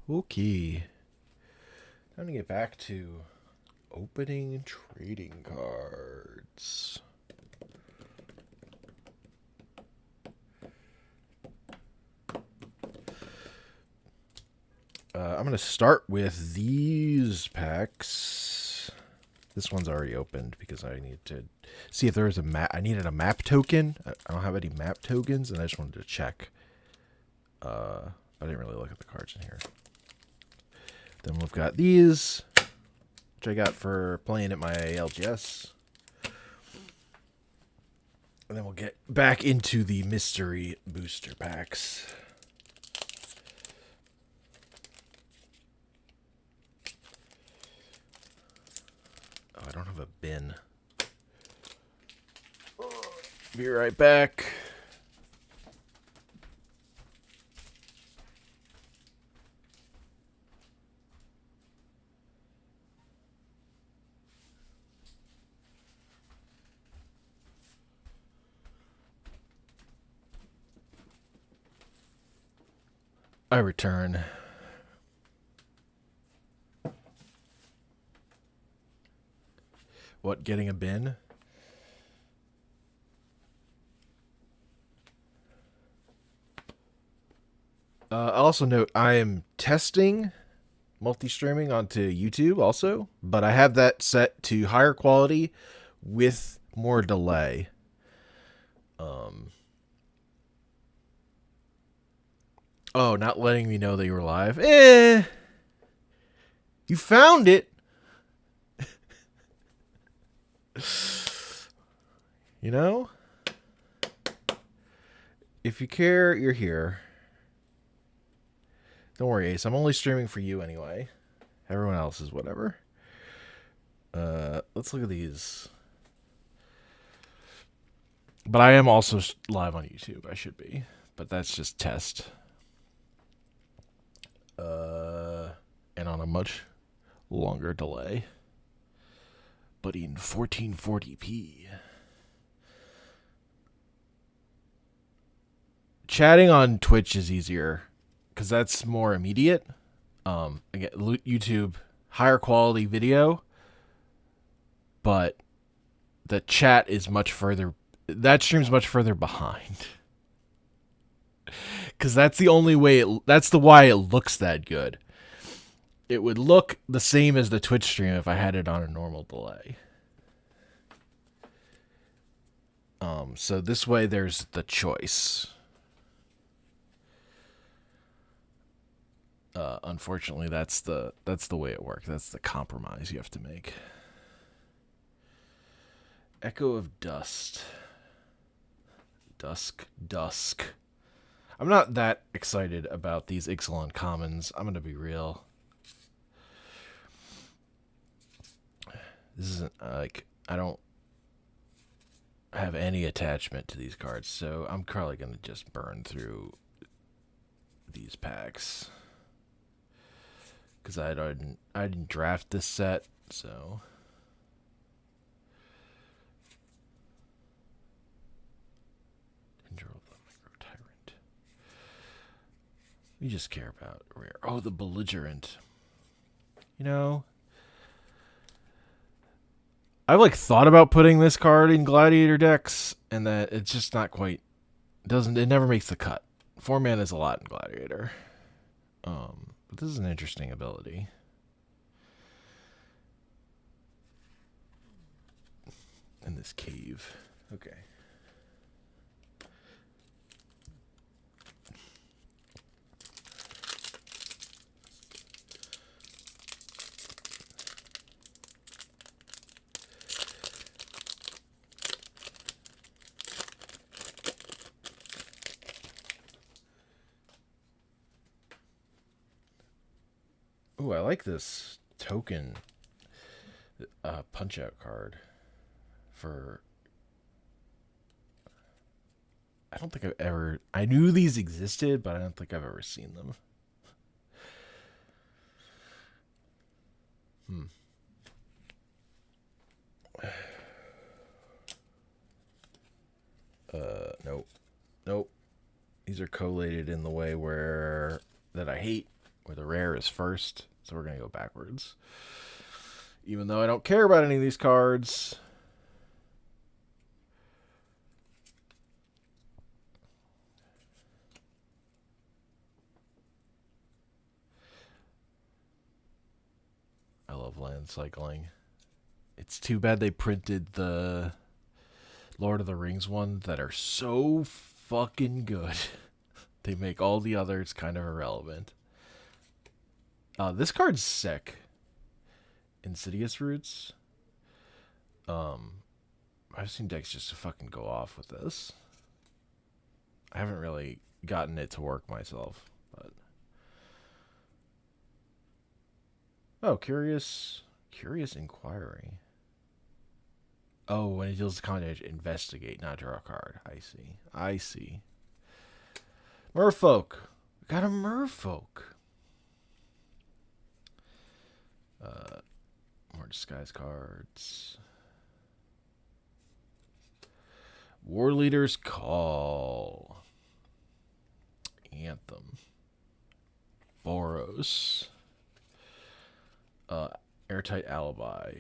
Okay. Time to get back to opening trading cards. I'm going to start with these packs. This one's already opened because I need to see if there's a map. I needed a map token. I don't have any map tokens, and I just wanted to check. I didn't really look at the cards in here. Then we've got these, which I got for playing at my LGS. And then we'll get back into the mystery booster packs. Oh, I don't have a bin. Be right back. I return. What, getting a bin? I'll also note I am testing multi-streaming onto YouTube also, but I have that set to higher quality with more delay. Oh, not letting me know that you were live. You found it. You know? If you care, you're here. Don't worry, Ace. I'm only streaming for you anyway. Everyone else is whatever. Let's look at these. But I am also live on YouTube. I should be. But that's just test. And on a much longer delay. But in 1440p. Chatting on Twitch is easier because that's more immediate. Again, YouTube, higher quality video, but the chat is much further. That stream's much further behind. Because that's the only way. That's the why it looks that good. It would look the same as the Twitch stream if I had it on a normal delay. So this way there's the choice. Unfortunately, that's the way it works. That's the compromise you have to make. Echo of Dust. Dusk. I'm not that excited about these Ixalan commons. I'm gonna be real. This isn't like I don't have any attachment to these cards, so I'm probably gonna just burn through these packs because I didn't draft this set, so. We just care about rare. Oh, the belligerent. You know, I've like thought about putting this card in gladiator decks, and that it's just not quite. It never makes the cut. 4-mana is a lot in gladiator. But this is an interesting ability. In this cave. Okay. Ooh, I like this token punch out card for. I don't think I've ever. I knew these existed, but I don't think I've ever seen them. Nope. These are collated in the way where that I hate, where the rare is first. So we're going to go backwards. Even though I don't care about any of these cards. I love land cycling. It's too bad they printed the Lord of the Rings ones that are so fucking good. They make all the others kind of irrelevant. This card's sick. Insidious Roots. I've seen decks just fucking go off with this. I haven't really gotten it to work myself, but curious inquiry. Oh, when it deals kind of investigate, not draw a card. I see. Merfolk. We got a Merfolk. More disguise cards. War Leader's Call. Anthem. Boros. Airtight Alibi.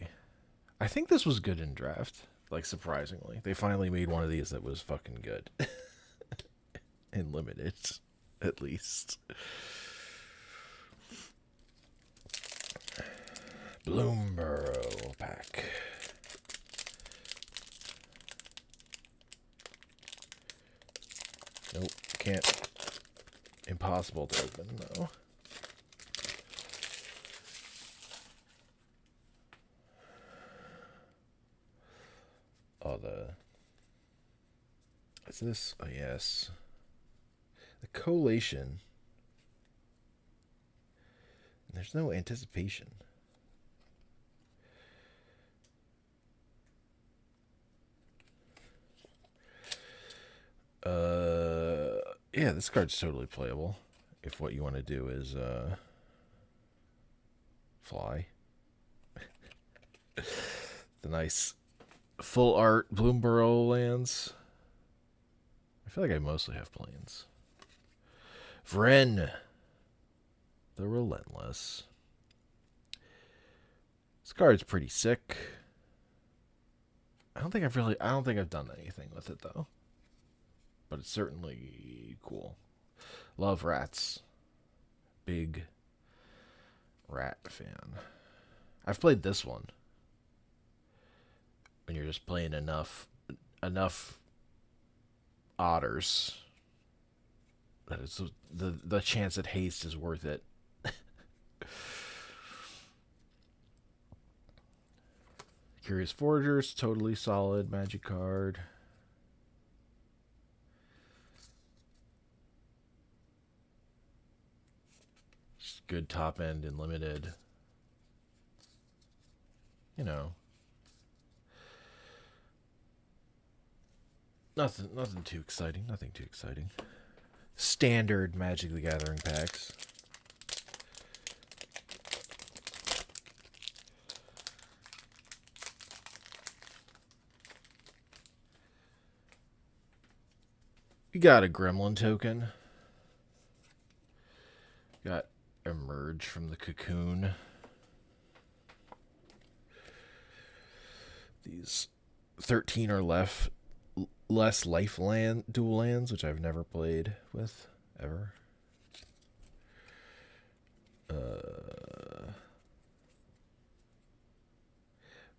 I think this was good in draft. Like, surprisingly. They finally made one of these that was fucking good. In limited, at least. Bloomborough pack. Nope, can't. Impossible to open, though. Oh, is this? Oh, yes. The collation. There's no anticipation. Yeah, this card's totally playable. If what you want to do is, fly. The nice full art Bloomborough lands. I feel like I mostly have planes. Vren. The Relentless. This card's pretty sick. I don't think I've done anything with it, though. But it's certainly cool. Love rats. Big rat fan. I've played this one. When you're just playing enough otters that it's the chance at haste is worth it. Curious Forgers, totally solid magic card. Just good top end and limited. You know. Nothing too exciting. Nothing too exciting. Standard Magic the Gathering packs. You got a Gremlin token. Got Emerge from the Cocoon. These 13 or less life land dual lands, which I've never played with ever.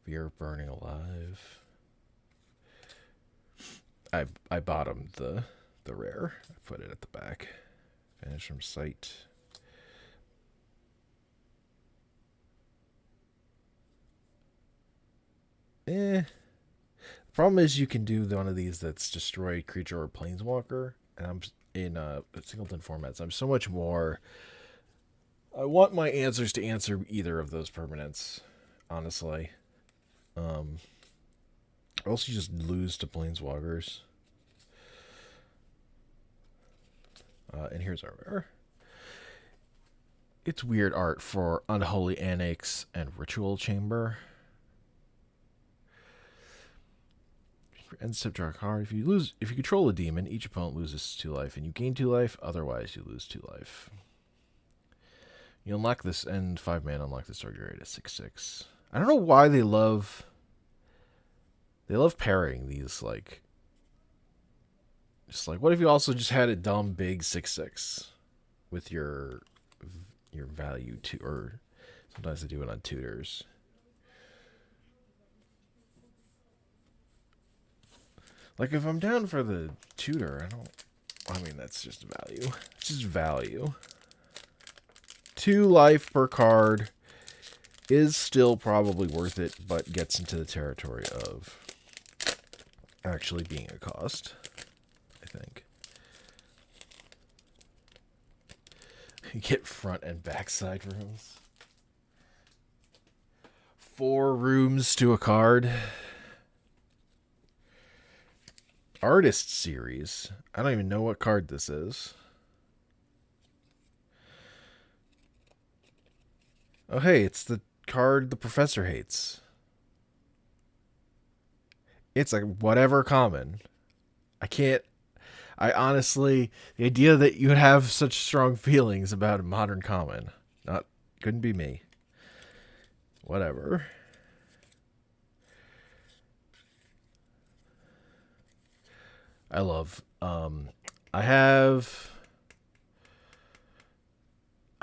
Fear Burning Alive. I bottomed the rare. I put it at the back. Vanish from sight. The problem is you can do one of these that's destroy creature or planeswalker, and I'm in singleton formats. I'm so much more. I want my answers to answer either of those permanents, honestly. Or else you just lose to planeswalkers. And here's our rare. It's weird art for Unholy Annex and Ritual Chamber. End step, draw a card. If you control a demon, each opponent loses 2 life, and you gain 2 life. Otherwise, you lose 2 life. You unlock this, and 5 mana unlock this target rate at 6/6. I don't know why they love pairing these, like, just like, what if you also just had a dumb big 6/6 with your value to, or sometimes they do it on tutors. Like, if I'm down for the tutor, I mean, that's just value. It's just value. 2 life per card is still probably worth it, but gets into the territory of actually being a cost, I think. You get front and backside rooms. 4 rooms to a card. Artist series. I don't even know what card this is. Oh, hey, it's the card the professor hates. It's a whatever common. I honestly, the idea that you would have such strong feelings about a modern common, couldn't be me. Whatever. I love, I'm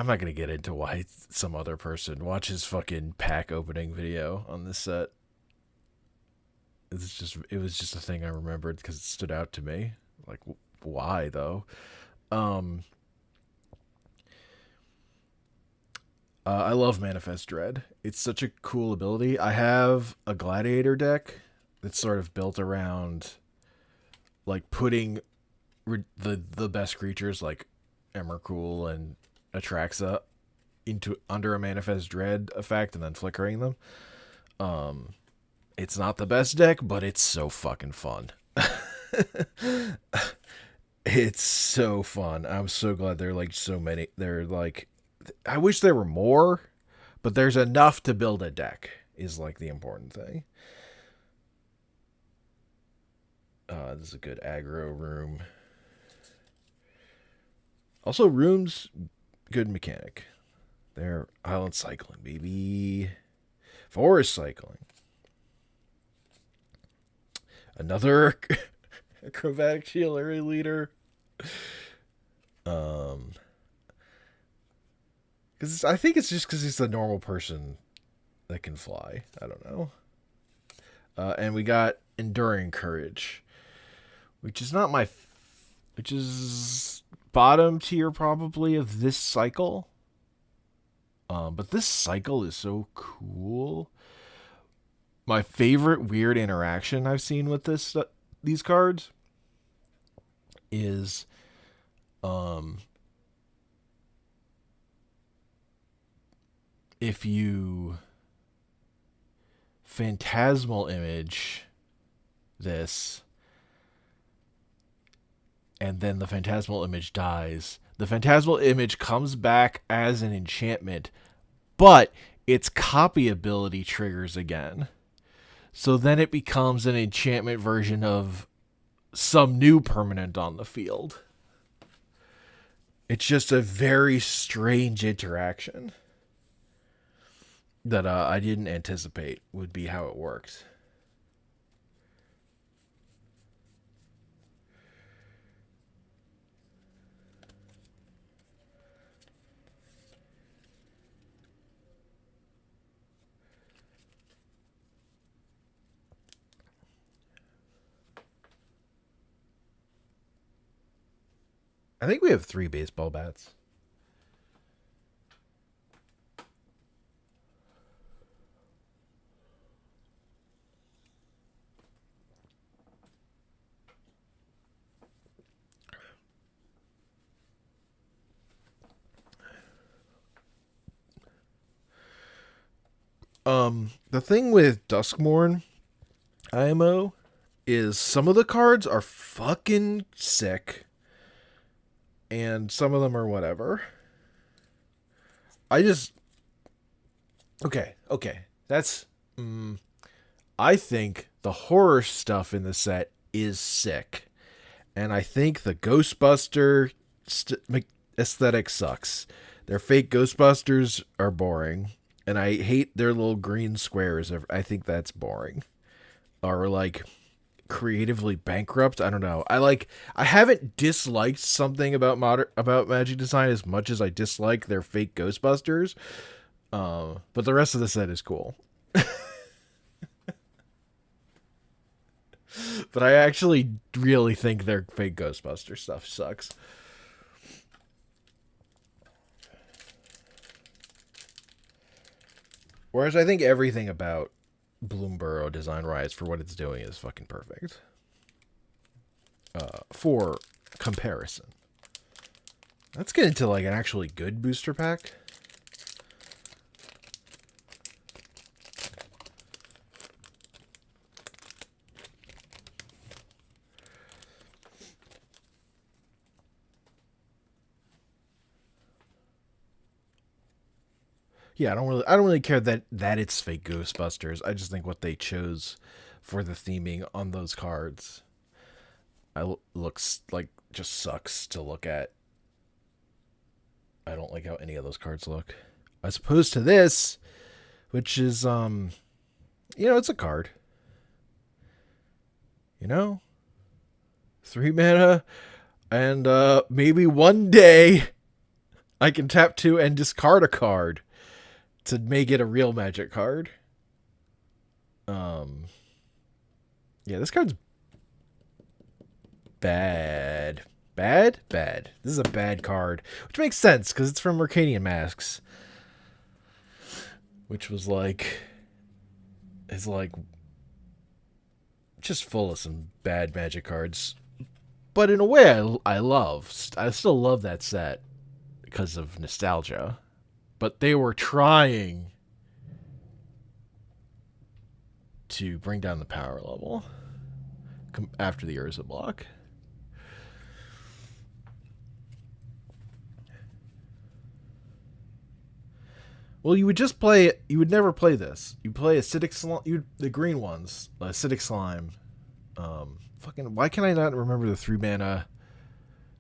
not going to get into why some other person watches fucking pack opening video on this set. It was just a thing I remembered because it stood out to me. Like, why though? I love Manifest Dread. It's such a cool ability. I have a Gladiator deck that's sort of built around, like, putting the best creatures like Emrakul and Atraxa under a Manifest Dread effect and then flickering them. It's not the best deck, but it's so fucking fun. It's so fun. I'm so glad there are like so many. They're like, I wish there were more, but there's enough to build a deck is like the important thing. This is a good aggro room. Also, rooms, good mechanic. They're island cycling, baby. Forest cycling. Another acrobatic Chivalry leader. Because I think it's just because he's the normal person that can fly. I don't know. And we got Enduring Courage, which is not my, which is bottom tier probably of this cycle. But this cycle is so cool. My favorite weird interaction I've seen with these cards is if you Phantasmal Image this and then the Phantasmal Image dies, the Phantasmal Image comes back as an enchantment, but its copy ability triggers again. So then it becomes an enchantment version of some new permanent on the field. It's just a very strange interaction that I didn't anticipate would be how it works. I think we have 3 baseball bats. The thing with Duskmourn IMO is some of the cards are fucking sick and some of them are whatever. Okay. That's I think the horror stuff in the set is sick. And I think the Ghostbuster aesthetic sucks. Their fake Ghostbusters are boring, and I hate their little green squares. I think that's boring. Or like creatively bankrupt. I don't know. I haven't disliked something about Magic Design as much as I dislike their fake Ghostbusters. But the rest of the set is cool. But I actually really think their fake Ghostbuster stuff sucks. Whereas I think everything about Bloomborough Design Rise for what it's doing is fucking perfect. For comparison. Let's get into like an actually good booster pack. Yeah, I don't really care that it's fake Ghostbusters. I just think what they chose for the theming on those cards looks like just sucks to look at. I don't like how any of those cards look. As opposed to this, which is it's a card. 3 mana, and maybe one day I can tap 2 and discard a card to make it a real Magic card. Yeah, this card's bad. Bad? Bad. This is a bad card. Which makes sense, because it's from Mercadian Masks. Which was like... is like... just full of some bad Magic cards. But in a way, I still love that set. Because of nostalgia. But they were trying to bring down the power level after the Urza block. Well, you would just play it. You would never play this. You play Acidic Slime. The green ones, Acidic Slime. Why can I not remember the 3 mana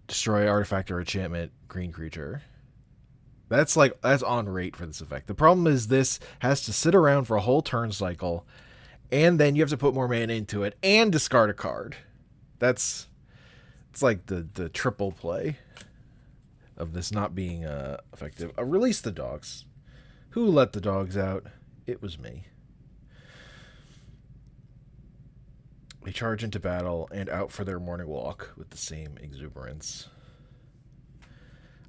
destroy artifact or enchantment green creature? That's on rate for this effect. The problem is this has to sit around for a whole turn cycle, and then you have to put more mana into it and discard a card. It's like the triple play of this not being effective. Release the dogs. Who let the dogs out? It was me. They charge into battle and out for their morning walk with the same exuberance.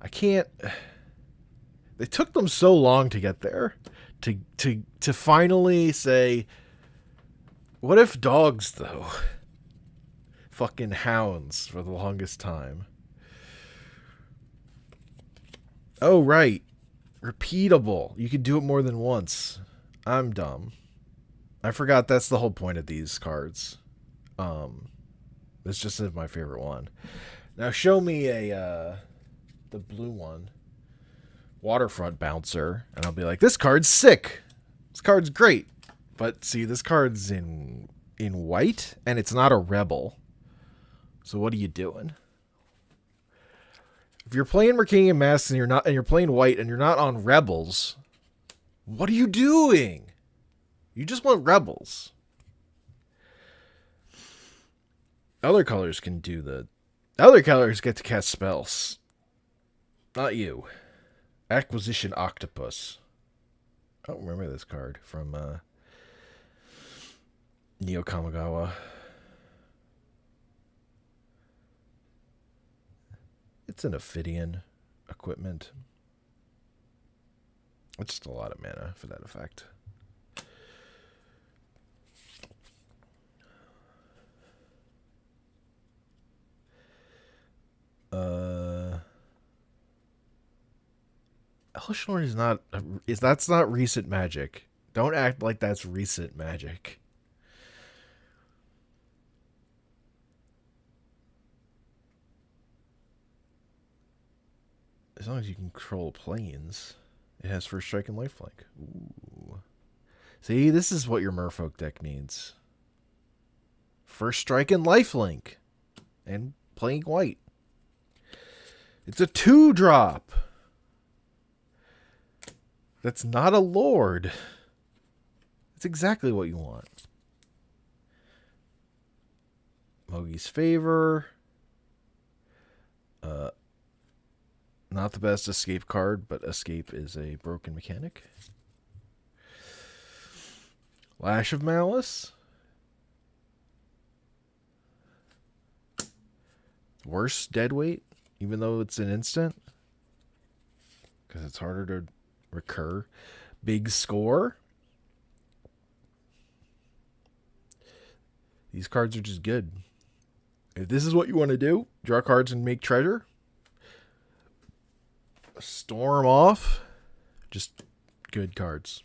I can't... They took them so long to get there. To finally say... What if dogs, though? Fucking hounds for the longest time. Oh, right. Repeatable. You could do it more than once. I'm dumb. I forgot that's the whole point of these cards. This just is my favorite one. Now show me the blue one. Waterfront Bouncer. And I'll be like, this card's sick. This card's great. But see, this card's in white, and it's not a rebel. So what are you doing? If you're playing Mercadian Masks and you're playing white and you're not on rebels, what are you doing? You just want rebels. Other colors can do the... Other colors get to cast spells. Not you. Acquisition Octopus. I don't remember this card from Neo Kamigawa. It's an Ophidian equipment. It's just a lot of mana for that effect. Hellish Lord that's not recent Magic. Don't act like that's recent Magic. As long as you can control planes, it has First Strike and Lifelink. Ooh. See, this is what your Merfolk deck needs. First Strike and Lifelink. And playing white. It's a 2-drop. That's not a lord. It's exactly what you want. Mogi's Favor. Not the best escape card, but escape is a broken mechanic. Lash of Malice. Worse deadweight, even though it's an instant. Because it's harder to recur. Big Score. These cards are just good. If this is what you want to do, draw cards and make treasure. Storm Off. Just good cards.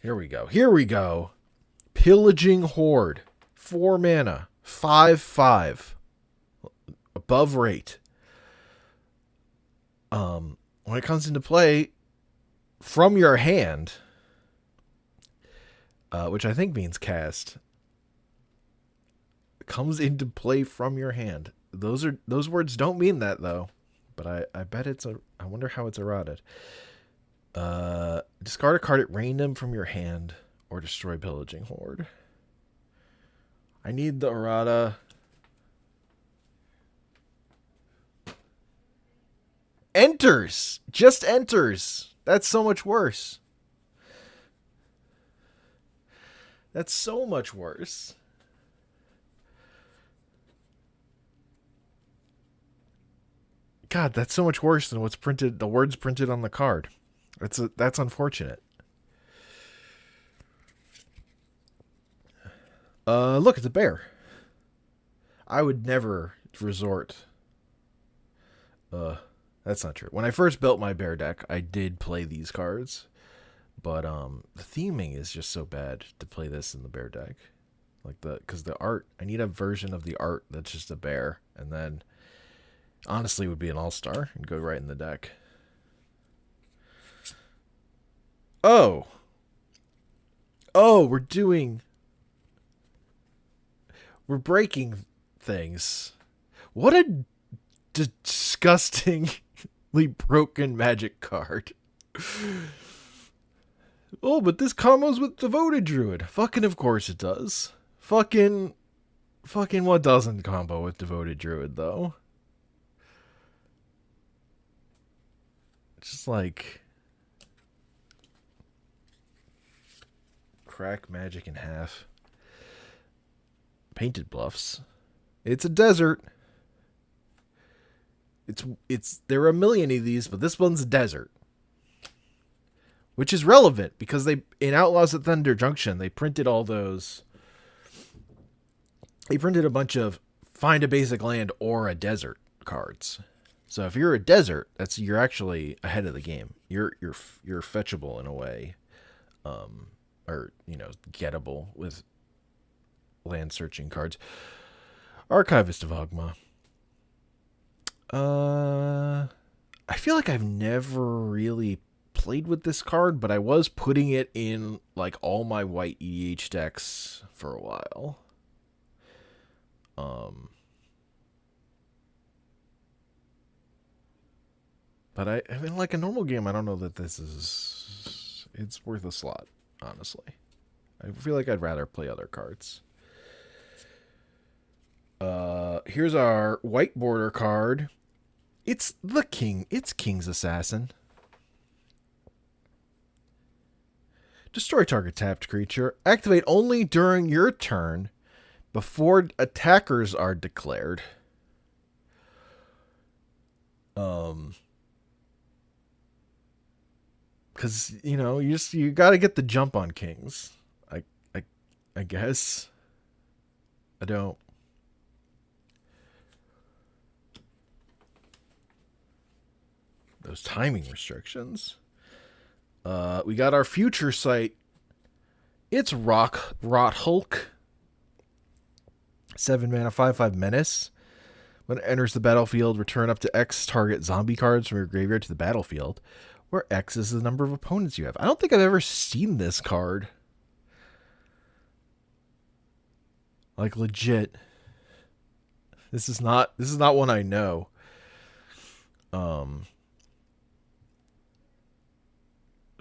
Here we go. Here we go. Pillaging Horde. 4 mana. 5/5. Above rate. When it comes into play from your hand, which I think means cast, comes into play from your hand. Those words don't mean that though, but I bet I wonder how it's errated. Discard a card at random from your hand or destroy Pillaging Horde. I need the errata. Enters! Just enters! That's so much worse. That's so much worse. God, that's so much worse than what's printed, the words printed on the card. That's unfortunate. Look, it's a bear. I would never resort. That's not true. When I first built my bear deck, I did play these cards, but the theming is just so bad to play this in the bear deck. Because the art, I need a version of the art that's just a bear, and then honestly it would be an all-star and go right in the deck. Oh, we're breaking things. What a disgustingly broken Magic card. Oh, but this combos with Devoted Druid. Fucking of course it does. Fucking what doesn't combo with Devoted Druid, though? Just like crack Magic in half. Painted Bluffs. It's a desert. There are a million of these, but this one's a desert. Which is relevant because in Outlaws at Thunder Junction, they printed all those. They printed a bunch of find a basic land or a desert cards. So if you're a desert, you're actually ahead of the game. You're fetchable in a way, or gettable with land searching cards. Archivist of Ogma. I feel like I've never really played with this card, but I was putting it in like all my white EDH decks for a while. But I mean, like a normal game, I don't know that it's worth a slot, honestly. I feel like I'd rather play other cards. Here's our white border card. It's the King. It's King's Assassin. Destroy target tapped creature. Activate only during your turn before attackers are declared. Because you got to get the jump on kings. I guess. I don't. Those timing restrictions. We got our future sight. It's Rot Hulk. 7 mana, 5/5 menace. When it enters the battlefield, return up to X target zombie cards from your graveyard to the battlefield, where X is the number of opponents you have. I don't think I've ever seen this card. Like legit. This is not one I know.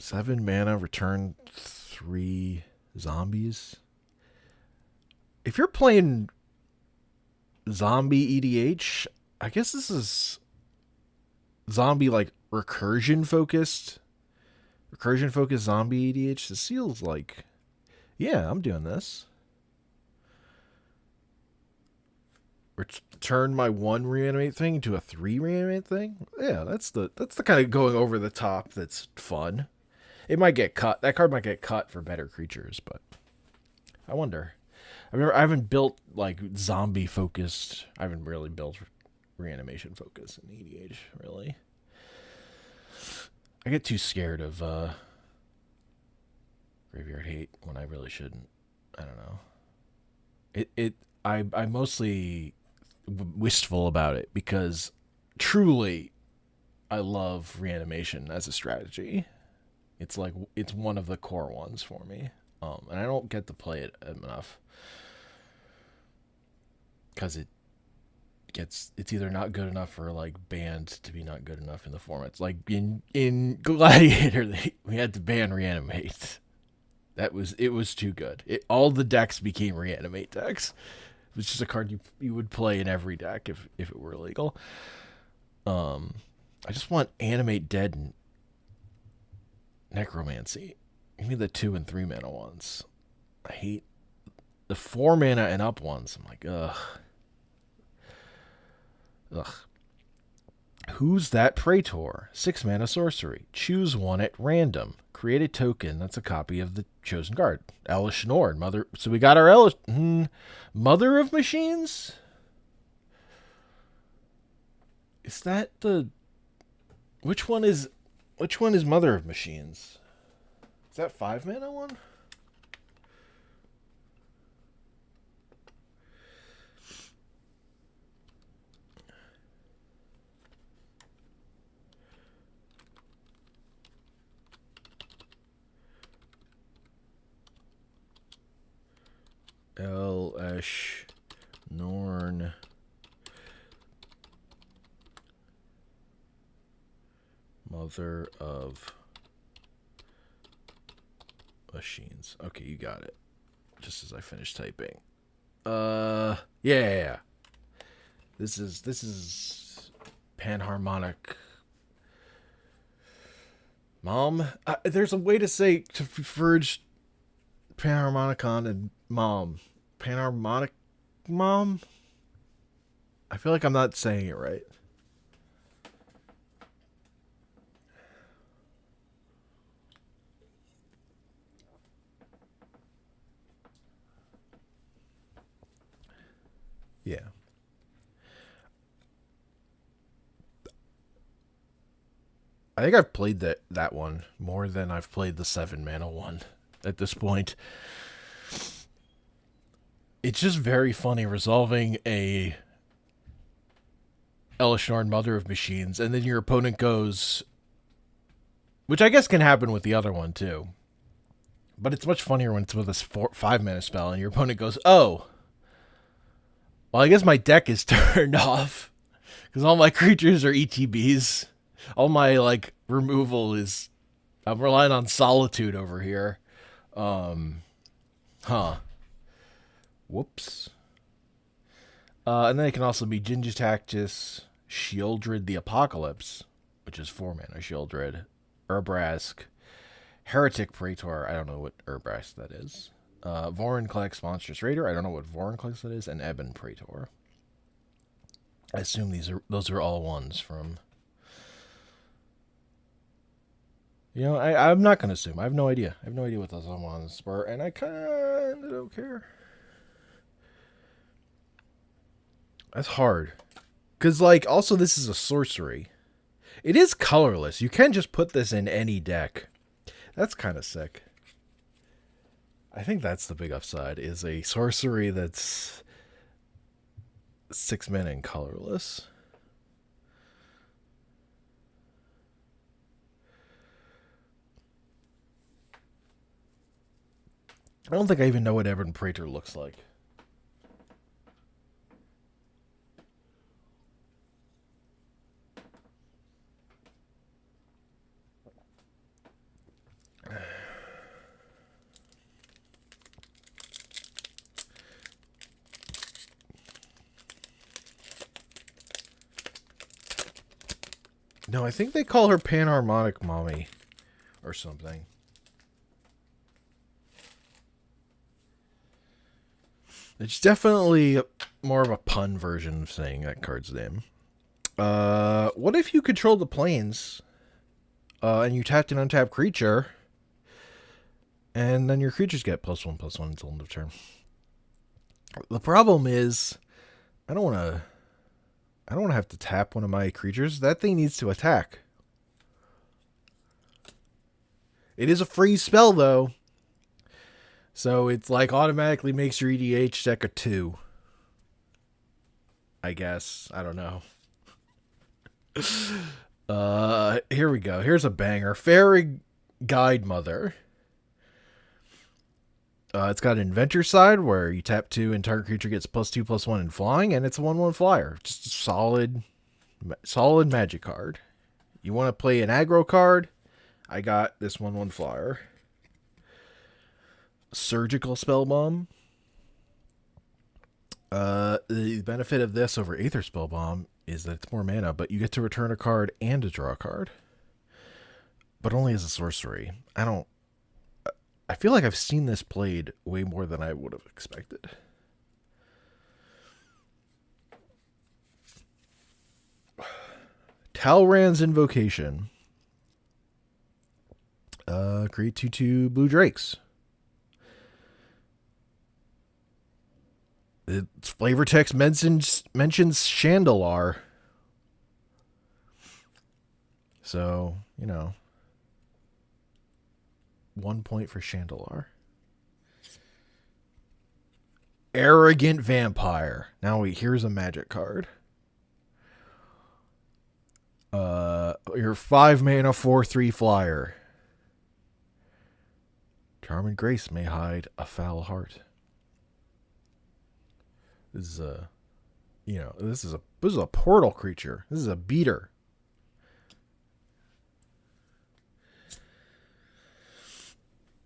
7 mana, return 3 zombies. If you're playing zombie EDH, I guess this is zombie like recursion focused zombie EDH. This feels like, yeah, I'm doing this. Turn my 1 reanimate thing to a 3 reanimate thing. Yeah, that's the kind of going over the top that's fun. It might get cut. That card might get cut for better creatures, but I wonder. I haven't built like zombie focused. I haven't really built reanimation focus in EDH really. I get too scared of graveyard hate when I really shouldn't. I don't know. I mostly wistful about it because truly I love reanimation as a strategy. It's like it's one of the core ones for me. And I don't get to play it enough because it's either not good enough or like banned to be not good enough in the formats. Like in Gladiator, we had to ban reanimate. It was too good. All the decks became reanimate decks. It was just a card you would play in every deck if it were illegal. I just want animate dead and necromancy. Give me the 2 and 3 mana ones. I hate the 4 mana and up ones. I'm like, ugh. Who's that Praetor? 6 mana sorcery. Choose one at random. Create a token that's a copy of the chosen card. Elesh Norn, mother. So we got our Mother of Machines? Is that the... Which one is Mother of Machines? Is that 5 mana one? Elesh Norn. Mother of Machines. Okay, you got it. Just as I finish typing. Yeah. This is panharmonic. Mom? There's a way to say to merge panharmonicon and mom. Panharmonic mom? I feel like I'm not saying it right. Yeah. I think I've played that one more than I've played the 7 mana one at this point. It's just very funny resolving a Elesh Norn Mother of Machines, and then your opponent goes, which I guess can happen with the other one too. But it's much funnier when it's with a 5 mana spell, and your opponent goes, "Oh, well, I guess my deck is turned off because all my creatures are ETBs. All my like removal is, I'm relying on Solitude over here." Whoops. And then it can also be Jin-Gitaxias, Sheoldred the Apocalypse, which is 4 mana Sheoldred, Urbrask, Heretic Praetor, I don't know what Urbrask that is, Vorinclex Monstrous Raider, I don't know what Vorinclex that is, and Ebon Praetor. I assume those are all ones from... You know, I'm not going to assume. I have no idea. I have no idea what those ones were, and I kind of don't care. That's hard. Because, like, also this is a sorcery. It is colorless. You can just put this in any deck. That's kind of sick. I think that's the big upside, is a sorcery that's 6 mana and colorless. I don't think I even know what Ebon Praetor looks like. No, I think they call her Panharmonic Mommy or something. It's definitely more of a pun version of saying that card's name. What if you control the planes, and you tapped an untapped creature, and then your creatures get +1/+1 until end of turn? The problem is, I don't want to have to tap one of my creatures. That thing needs to attack. It is a free spell, though. So it's like automatically makes your EDH deck a 2. I guess. I don't know. Here we go. Here's a banger. Fairy Guide Mother. It's got an Inventor side where you tap 2 and target creature gets +2/+1 in flying, and it's a 1/1 flyer. Just a solid magic card. You want to play an aggro card? I got this 1/1 flyer. Surgical Spell Bomb. The benefit of this over Aether Spell Bomb is that it's more mana, but you get to return a card and to draw a card. But only as a sorcery. I feel like I've seen this played way more than I would have expected. Talrand's Invocation. Create 2/2 blue drakes. Its flavor text mentions Chandelar. So, 1 point for Chandelar. Arrogant Vampire. Now here's a magic card. Your 5 mana 4/3 flyer. Charm and Grace may hide a foul heart. This is a portal creature. This is a beater.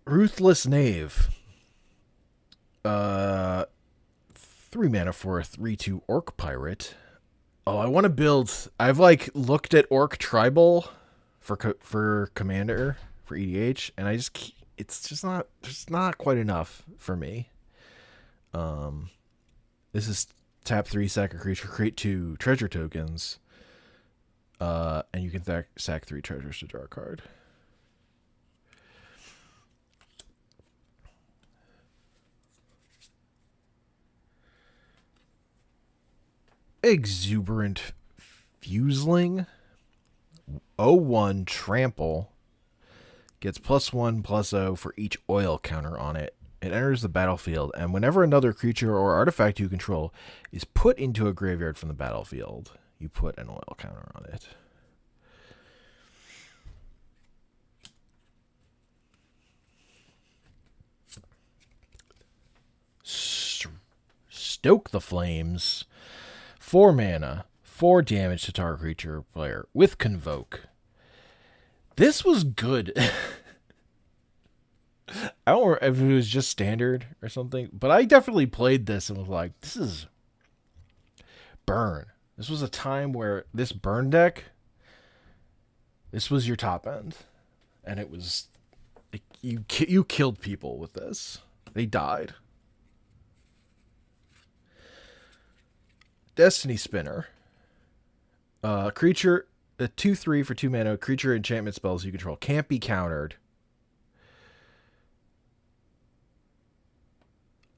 Ruthless Knave. 3 mana for a 3/2 Orc Pirate. Oh, I want to build. I've looked at Orc Tribal for Commander for EDH, and it's just not quite enough for me. This is tap 3, sack a creature, create 2 treasure tokens, and you can sack 3 treasures to draw a card. Exuberant Fuseling. 0/1 Trample. Gets +1/+0 for each oil counter on it. It enters the battlefield, and whenever another creature or artifact you control is put into a graveyard from the battlefield, you put an oil counter on it. Stoke the Flames. 4 mana, 4 damage to target creature player with Convoke. This was good. I don't know if it was just standard or something, but I definitely played this and was like, this is burn. This was a time where this burn deck, this was your top end. And it was, you killed people with this. They died. Destiny Spinner. Creature, a 2/3 for 2 mana. Creature enchantment spells you control can't be countered.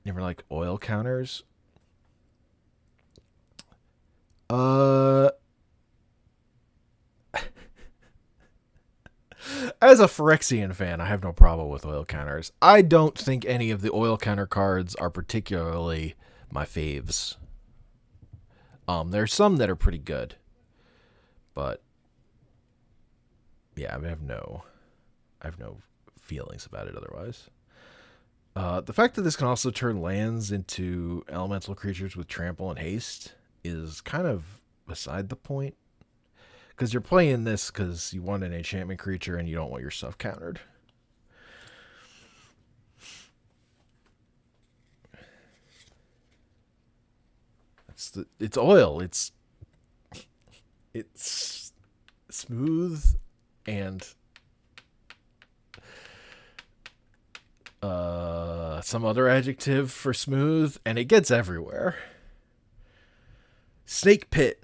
Never like oil counters. As a Phyrexian fan, I have no problem with oil counters. I don't think any of the oil counter cards are particularly my faves. There's some that are pretty good, but yeah, I have no feelings about it otherwise. The fact that this can also turn lands into elemental creatures with trample and haste is kind of beside the point. Because you're playing this because you want an enchantment creature and you don't want your stuff countered. It's oil. It's smooth and some other adjective for smooth, and it gets everywhere. Snake Pit.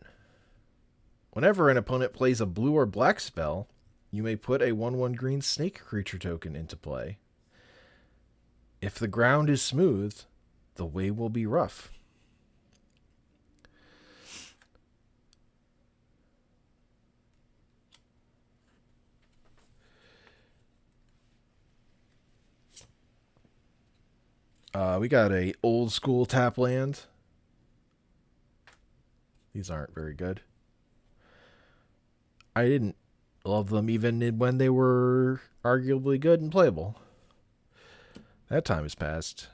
Whenever an opponent plays a blue or black spell, you may put a 1/1 green snake creature token into play. If the ground is smooth, the way will be rough. We got a old school tap land. These aren't very good. I didn't love them even when they were arguably good and playable. That time has passed.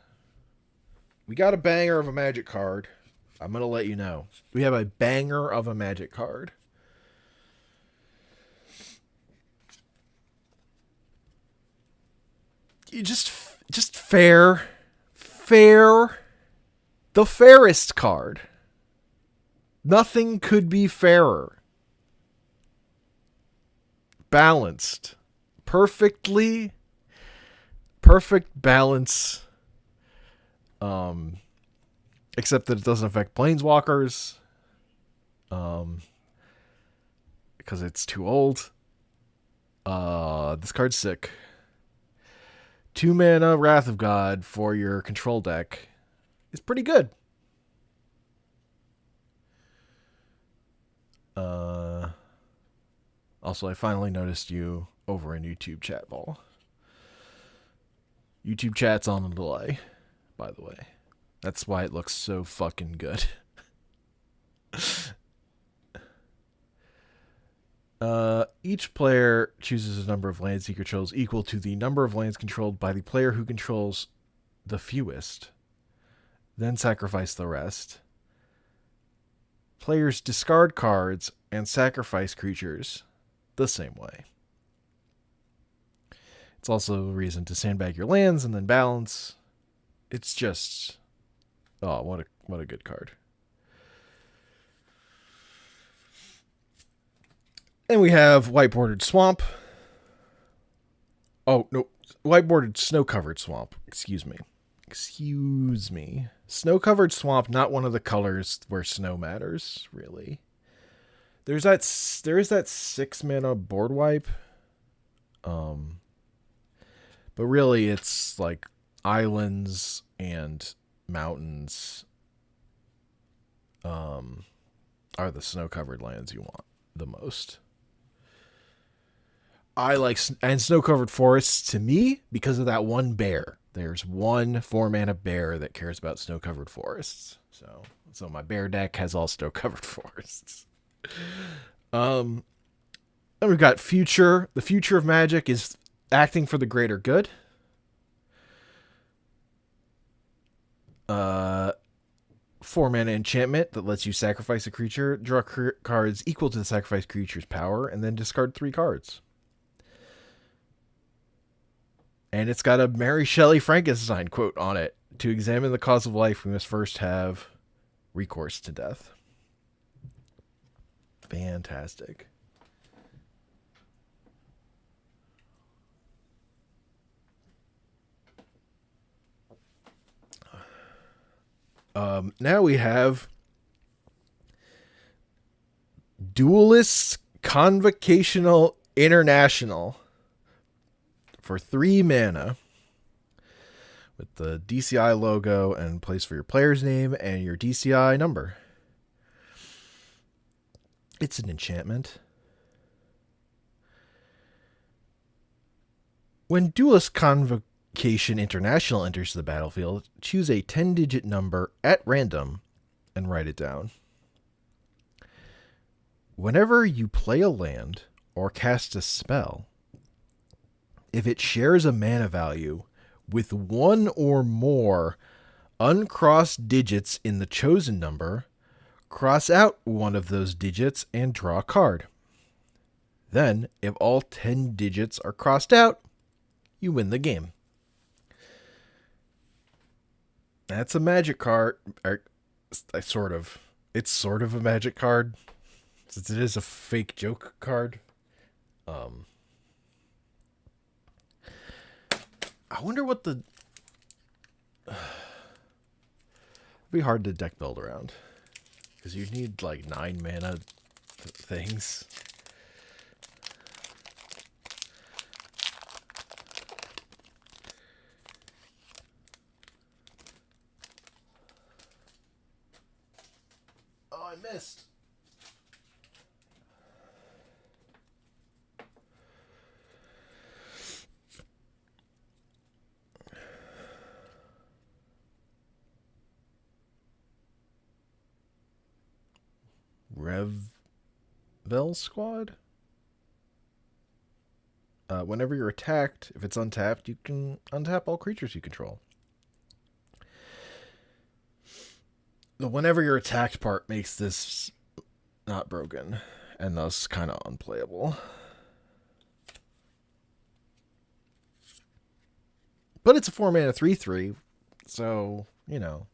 We got a banger of a Magic card. I'm going to let you know. We have a banger of a Magic card. You just fair. The fairest card. Nothing could be fairer. Balanced. Perfect balance. Except that it doesn't affect planeswalkers. Because it's too old. This card's sick. 2 mana Wrath of God for your control deck is pretty good. Also, I finally noticed you over in YouTube chat, Ball. YouTube chat's on the delay, by the way. That's why it looks so fucking good. Each player chooses a number of lands he controls equal to the number of lands controlled by the player who controls the fewest. Then sacrifice the rest. Players discard cards and sacrifice creatures the same way. It's also a reason to sandbag your lands and then balance. It's just... oh, what a good card. And we have White-Bordered Swamp. Oh, no. White-Bordered Snow-Covered Swamp. Excuse me. Snow-Covered Swamp, not one of the colors where snow matters, really. There is that 6 mana board wipe. But really it's like islands and mountains are the snow-covered lands you want the most. I like and snow-covered forests to me because of that one bear. There's one 4-mana bear that cares about snow-covered forests. So my bear deck has all snow-covered forests. Then we've got Future. The future of Magic is acting for the greater good. 4-mana enchantment that lets you sacrifice a creature, draw cards equal to the sacrificed creature's power, and then discard 3 cards. And it's got a Mary Shelley Frankenstein quote on it. To examine the cause of life, we must first have recourse to death. Fantastic. Now we have Duelist Convocational International for 3 mana with the DCI logo and place for your player's name and your DCI number. It's an enchantment. When Duelist Convocation International enters the battlefield, choose a 10-digit number at random and write it down. Whenever you play a land or cast a spell, if it shares a mana value with 1 or more uncrossed digits in the chosen number, cross out one of those digits and draw a card. Then, if all 10 digits are crossed out, you win the game. That's a Magic card. It's sort of a Magic card. Since it is a fake joke card, I wonder what the... It'd be hard to deck build around. Because you need like 9 mana things. Oh, I missed. Revel Squad? Whenever you're attacked, if it's untapped, you can untap all creatures you control. The whenever you're attacked part makes this not broken, and thus kind of unplayable. But it's a 4-mana 3/3, so, you know.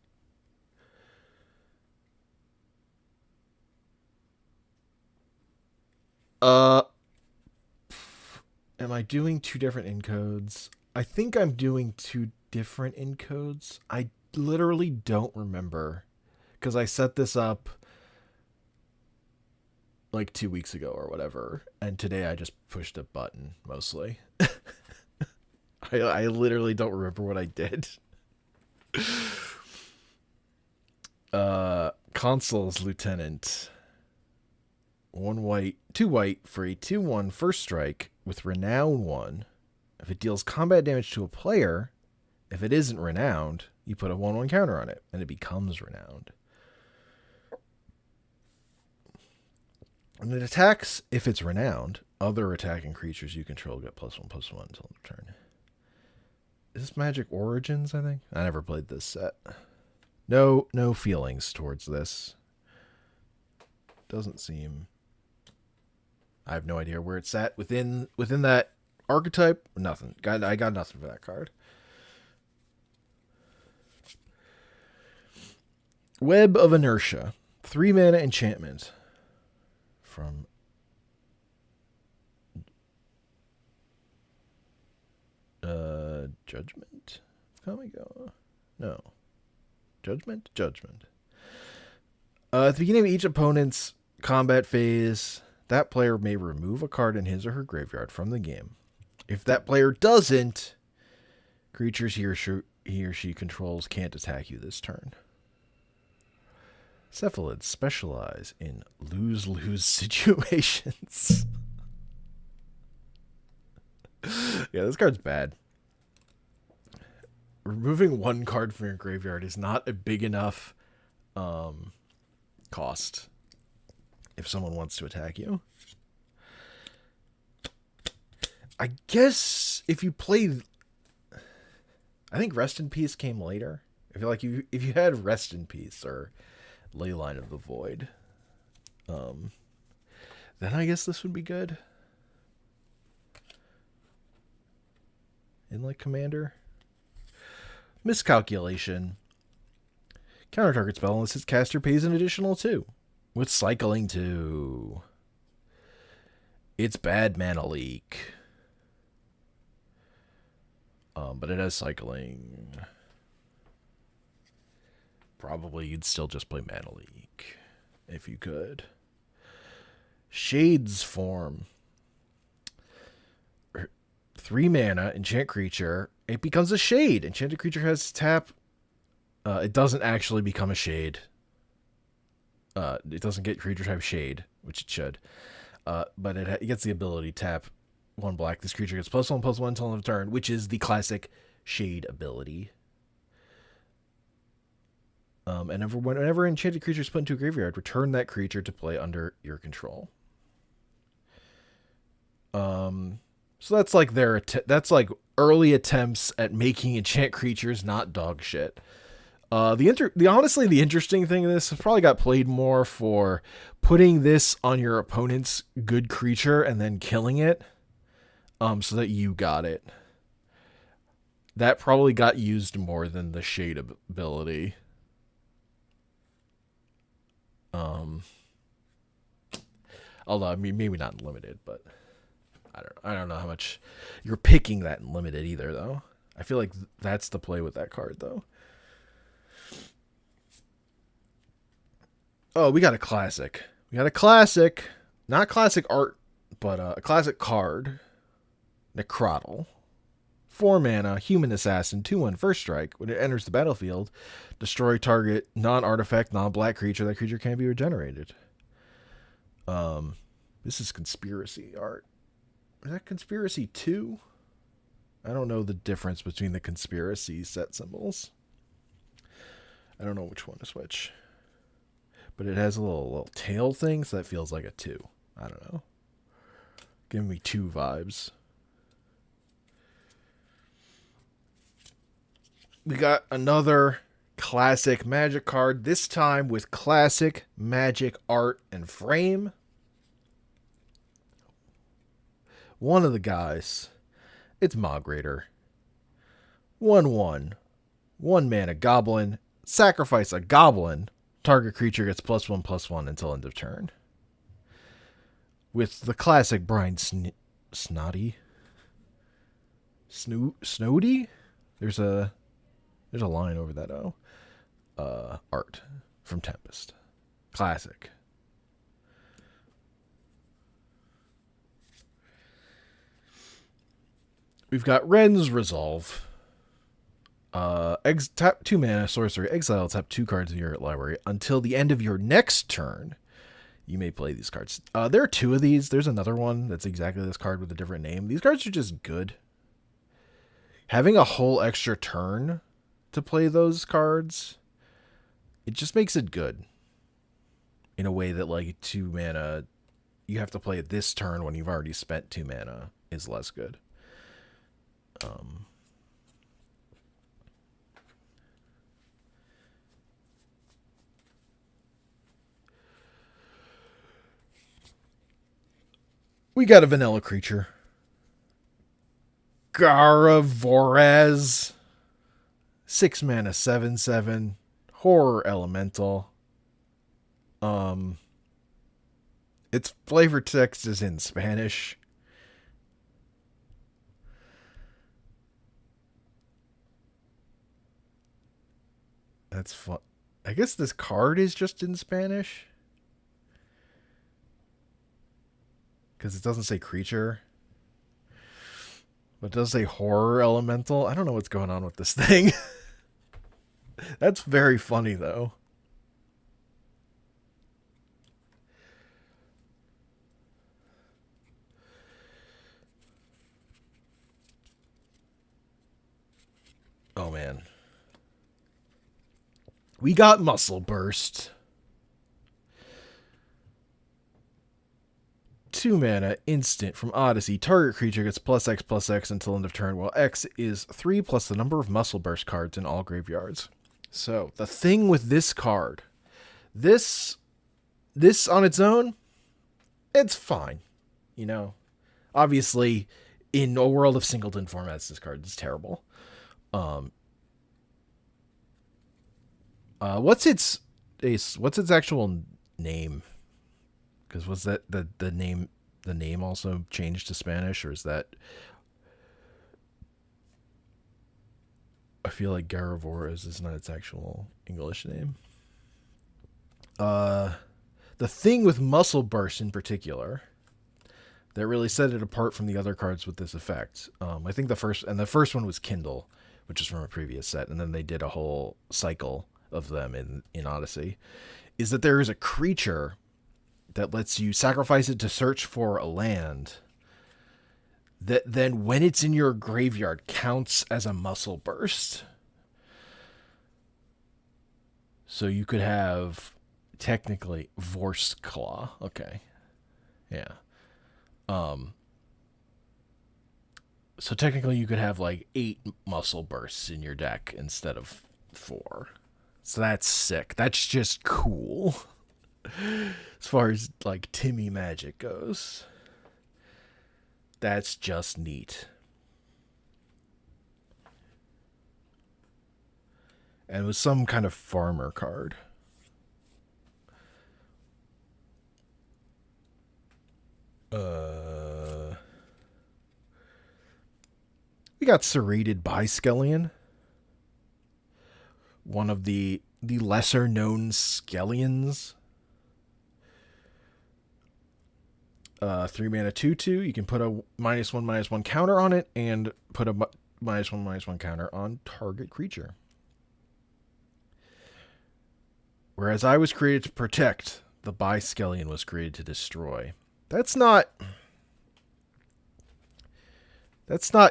Am I doing 2 different encodes? I think I'm doing 2 different encodes. I literally don't remember, because I set this up like 2 weeks ago or whatever, and today I just pushed a button mostly. I literally don't remember what I did. Consul's Lieutenant. 1 white, 2 white for a 2/1 first strike with Renown 1. If it deals combat damage to a player, if it isn't renowned, you put a 1/1 counter on it, and it becomes renowned. When it attacks, if it's renowned, other attacking creatures you control get +1/+1 until the turn. Is this Magic Origins, I think? I never played this set. No feelings towards this. Doesn't seem... I have no idea where it's at within that archetype. Nothing. I got nothing for that card. Web of Inertia. 3 mana enchantment. From Judgment? Kamigawa? No. Judgment? Judgment. At the beginning of each opponent's combat phase, that player may remove a card in his or her graveyard from the game. If that player doesn't, creatures he or she controls can't attack you this turn. Cephalids specialize in lose-lose situations. Yeah, this card's bad. Removing 1 card from your graveyard is not a big enough cost if someone wants to attack you. I guess if you play... I think Rest in Peace came later. I feel like if you had Rest in Peace or Leyline of the Void, then I guess this would be good. In like Commander. Miscalculation. Counter target spell unless its caster pays an additional 2. With cycling 2. It's bad mana leak. But it has cycling. Probably you'd still just play mana leak if you could. Shades Form. 3 mana, enchant creature. It becomes a shade. Enchanted creature has tap. It doesn't actually become a shade. It doesn't get creature type shade, which it should. But it gets the ability tap 1 black. This creature gets +1/+1 until end of turn, which is the classic shade ability. And whenever enchanted creature is put into a graveyard, return that creature to play under your control. So that's like that's like early attempts at making enchant creatures not dog shit. Honestly, the interesting thing in this probably got played more for putting this on your opponent's good creature and then killing it, so that you got it. That probably got used more than the shade ability. Although, I mean, maybe not in limited, but I don't know how much you're picking that in limited either, though. I feel like that's the play with that card, though. Oh, we got a classic. We got a classic. Not classic art, but a classic card. Necrotl. 4 mana, human assassin, 2/1 first strike. When it enters the battlefield, destroy target non-artifact, non-black creature. That creature can't be regenerated. This is conspiracy art. Is that conspiracy 2? I don't know the difference between the conspiracy set symbols. I don't know which one is which. But it has a little tail thing, so that feels like a 2. I don't know. Giving me 2 vibes. We got another classic Magic card, this time with classic Magic art and frame. One of the guys. It's Mogrator. 1/1. 1 mana goblin. Sacrifice a goblin. Target creature gets +1/+1 until end of turn. With the classic Brian Snoddy. Snowdy? There's a line over that art from Tempest. Classic. We've got Ren's Resolve. Tap 2 mana, sorcery, exile, tap 2 cards in your library. Until the end of your next turn, you may play these cards. There are 2 of these. There's another one that's exactly this card with a different name. These cards are just good. Having a whole extra turn to play those cards, it just makes it good. In a way that, like, 2 mana, you have to play it this turn when you've already spent 2 mana is less good. We got a vanilla creature. Garavoraz. 6 mana, 7/7. Horror elemental. Its flavor text is in Spanish. That's fun. I guess this card is just in Spanish. Because it doesn't say creature. But it does say horror elemental. I don't know what's going on with this thing. That's very funny, though. Oh, man. We got Muscle Burst. 2 mana, instant from Odyssey. Target creature gets +X/+X until end of turn, while X is 3 plus the number of Muscle Burst cards in all graveyards. So, the thing with this card, this on its own, it's fine. You know, obviously, in a world of singleton formats, this card is terrible. What's its actual name? Because was that the name also changed to Spanish, or is that? I feel like Garavoras is not its actual English name. The thing with Muscle Burst in particular that really set it apart from the other cards with this effect. I think the first one was Kindle, which is from a previous set, and then they did a whole cycle of them in Odyssey, is that there is a creature that lets you sacrifice it to search for a land that then, when it's in your graveyard, counts as a Muscle Burst. So you could have, technically, Vorst Claw. Okay. Yeah. So technically you could have like 8 Muscle Bursts in your deck instead of 4. So that's sick. That's just cool. As far as like Timmy Magic goes. That's just neat. And it was some kind of farmer card. We got Serrated Biskellion, one of the lesser known Skellions. 3 mana 2/2. You can put a -1/-1 counter on it and put a -1/-1 counter on target creature. Whereas I was created to protect, the Biskellion was created to destroy. That's not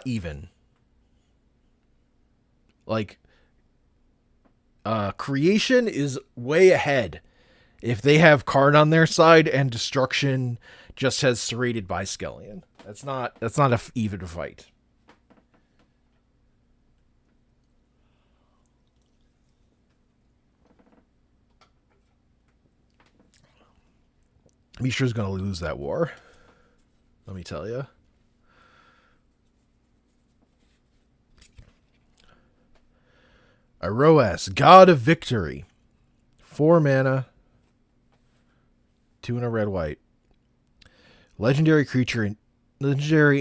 even. Like, creation is way ahead if they have card on their side and destruction just has Serrated Biskellion. That's not a even fight. Mishra's going to lose that war. Let me tell you. Iroas, God of Victory. 4 mana. 2 and a red-white. Legendary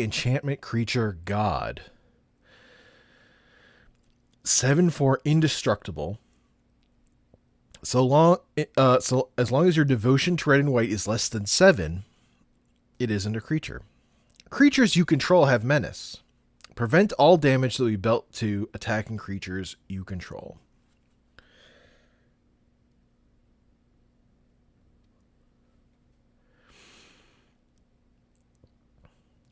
enchantment creature god. 7/4 indestructible. So as long as your devotion to red and white is less than 7, it isn't a creature. Creatures you control have menace. Prevent all damage that will be dealt to attacking creatures you control.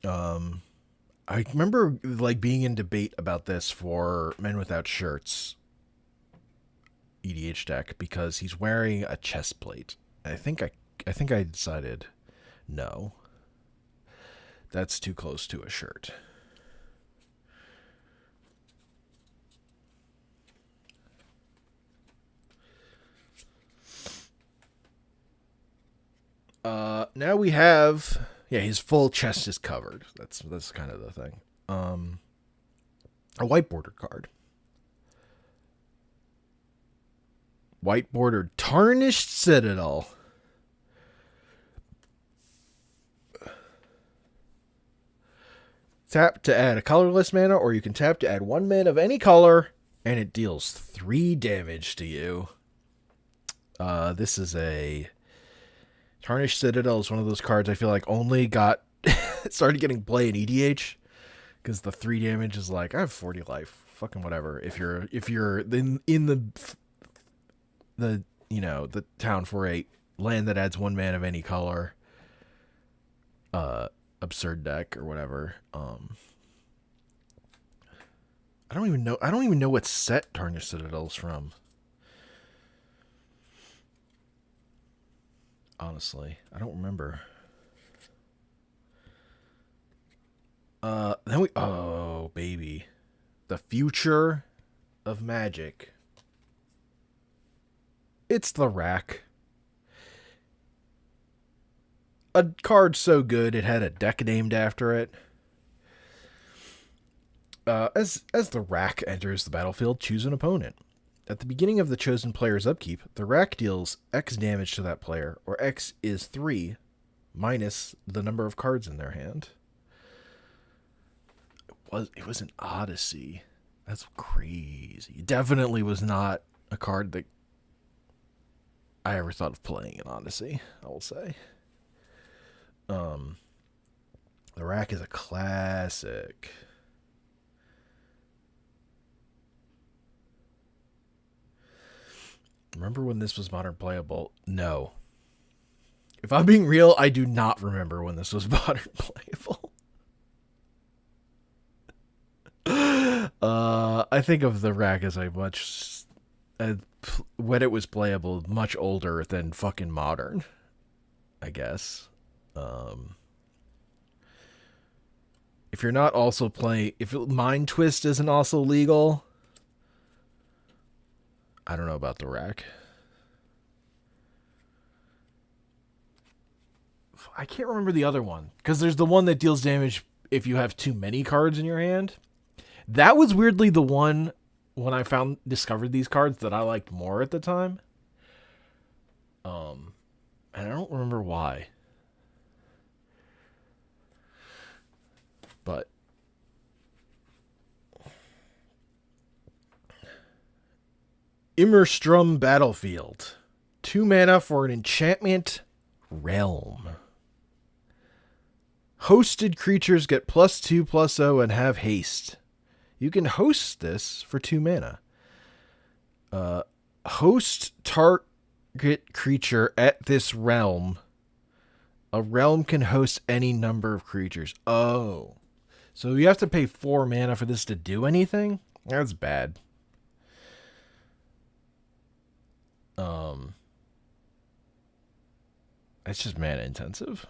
I remember like being in debate about this for Men Without Shirts EDH deck because he's wearing a chest plate. I think I decided no. That's too close to a shirt. Now we have, his full chest is covered. That's kind of the thing. A white bordered card. White bordered Tarnished Citadel. Tap to add a colorless mana, or you can tap to add 1 mana of any color, and it deals 3 damage to you. This is a Tarnished Citadel is one of those cards I feel like only got started getting play in EDH because the 3 damage is like, I have 40 life, fucking whatever. If you're in the the town for a land that adds 1 mana of any color, absurd deck or whatever. I don't even know what set Tarnished Citadel's from. Honestly, I don't remember. Then baby. The future of Magic. It's the Rack. A card so good it had a deck named after it. As the Rack enters the battlefield, choose an opponent. At the beginning of the chosen player's upkeep, the Rack deals X damage to that player, or X is 3, minus the number of cards in their hand. It was an Odyssey. That's crazy. It definitely was not a card that I ever thought of playing in Odyssey, I will say. The Rack is a classic. Remember when this was modern playable? No. If I'm being real, I do not remember when this was modern playable. I think of the Rack as when it was playable, much older than fucking modern, I guess. If you're not also playing, if Mind Twist isn't also legal, I don't know about the Rack. I can't remember the other one because there's the one that deals damage if you have too many cards in your hand. That was weirdly the one when I discovered these cards that I liked more at the time. And I don't remember why. But Immerstrom Battlefield. 2 mana for an enchantment realm. Hosted creatures get +2/+0 and have haste. You can host this for 2 mana. Host target creature at this realm. A realm can host any number of creatures. Oh. So you have to pay 4 mana for this to do anything? That's bad. It's just mana intensive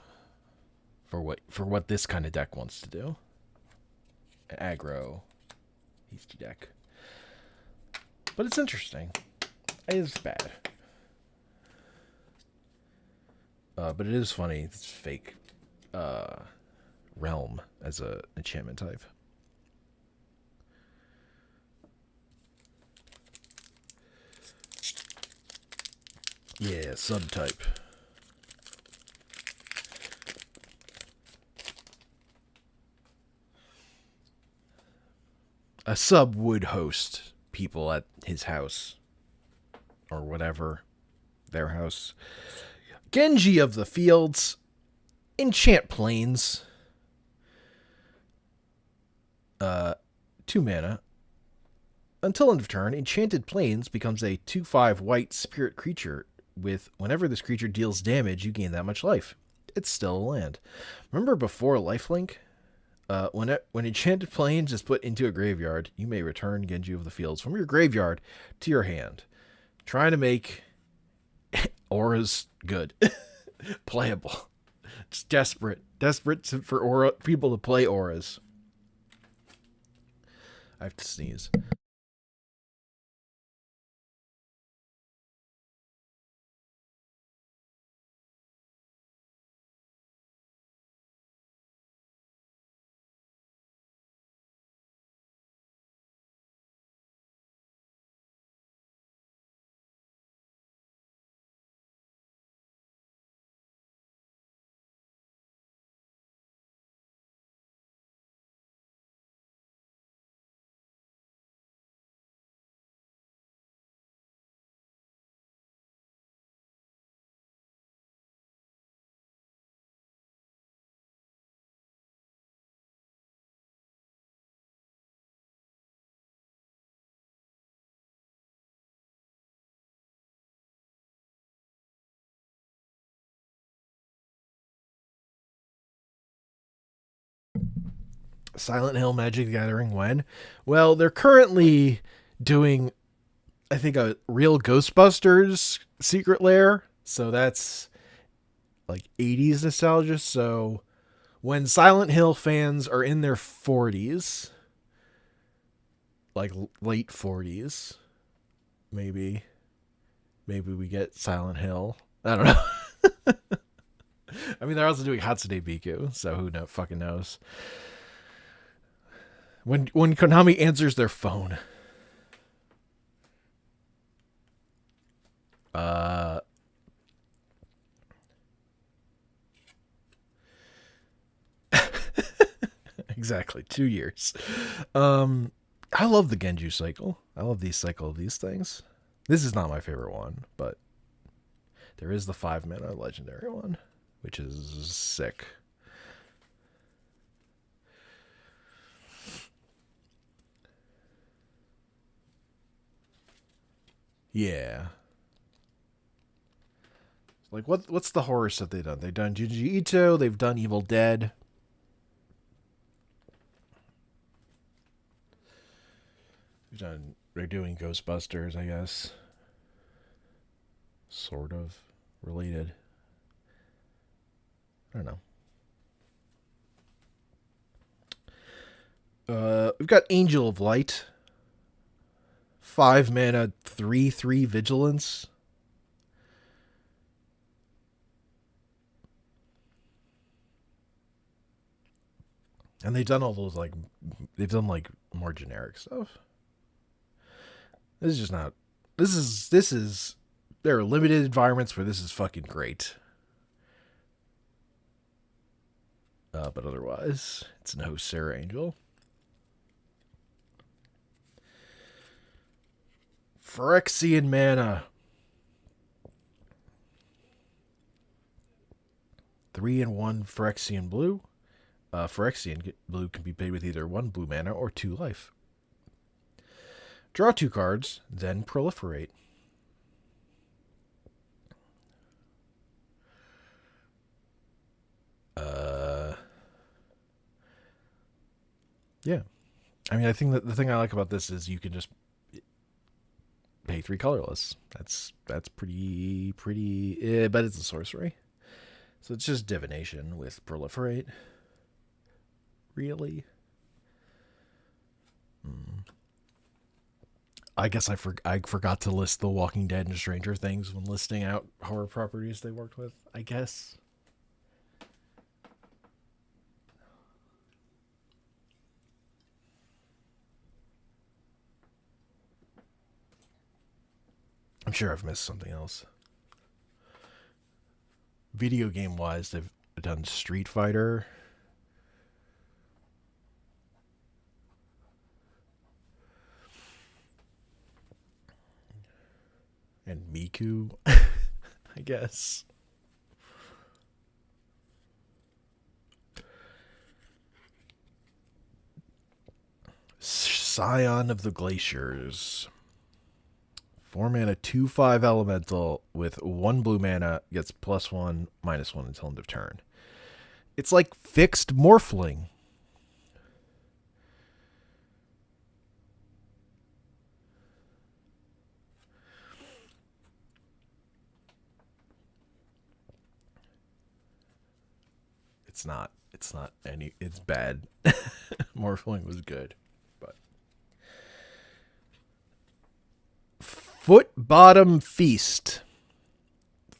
for what this kind of deck wants to do. Aggro hasty deck. But it's interesting. It's bad. But it is funny. It's fake realm as a enchantment type. Yeah, subtype. A sub would host people at his house. Or whatever. Their house. Genji of the Fields. Enchant Plains. 2 mana. Until end of turn, Enchanted Plains becomes a 2/5 white spirit creature with whenever this creature deals damage, you gain that much life. It's still a land. Remember before lifelink? When Enchanted Plains is put into a graveyard, you may return Genji of the Fields from your graveyard to your hand. Trying to make auras good. Playable. Just desperate for aura people to play auras. I have to sneeze. Silent Hill Magic the Gathering when? Well, they're currently doing, I think, a real Ghostbusters Secret Lair. So that's like 80s nostalgia. So when Silent Hill fans are in their 40s, like late 40s, maybe we get Silent Hill. I don't know. I mean, they're also doing Hatsune Miku, so who fucking knows. When Konami answers their phone. Exactly, 2 years. I love the Genju cycle. I love the cycle of these things. This is not my favorite one, but there is the 5 mana legendary one, which is sick. Yeah. Like what's the horror stuff they've done? They've done Junji Ito, they've done Evil Dead. They're doing Ghostbusters, I guess. Sort of related. I don't know. We've got Angel of Light. 5 mana, 3/3 vigilance. And they've done all those they've done more generic stuff. This is just not. This is. There are limited environments where this is fucking great. But otherwise, it's no Sarah Angel. Phyrexian mana. 3/1 Phyrexian blue. Phyrexian blue can be paid with either 1 blue mana or 2 life. Draw 2 cards, then proliferate. Yeah. I mean, I think that the thing I like about this is you can just pay 3 colorless. That's pretty, but it's a sorcery. So it's just divination with proliferate. Really? I guess I forgot to list The Walking Dead and Stranger Things when listing out horror properties they worked with, I guess. I'm sure I've missed something else. Video game wise, they've done Street Fighter. And Miku, I guess. Scion of the Glaciers. 4 mana, 2/5 elemental with 1 blue mana, gets +1, -1 until end of turn. It's like fixed Morphling. It's not any. It's bad. Morphling was good, but Foot Bottom Feast.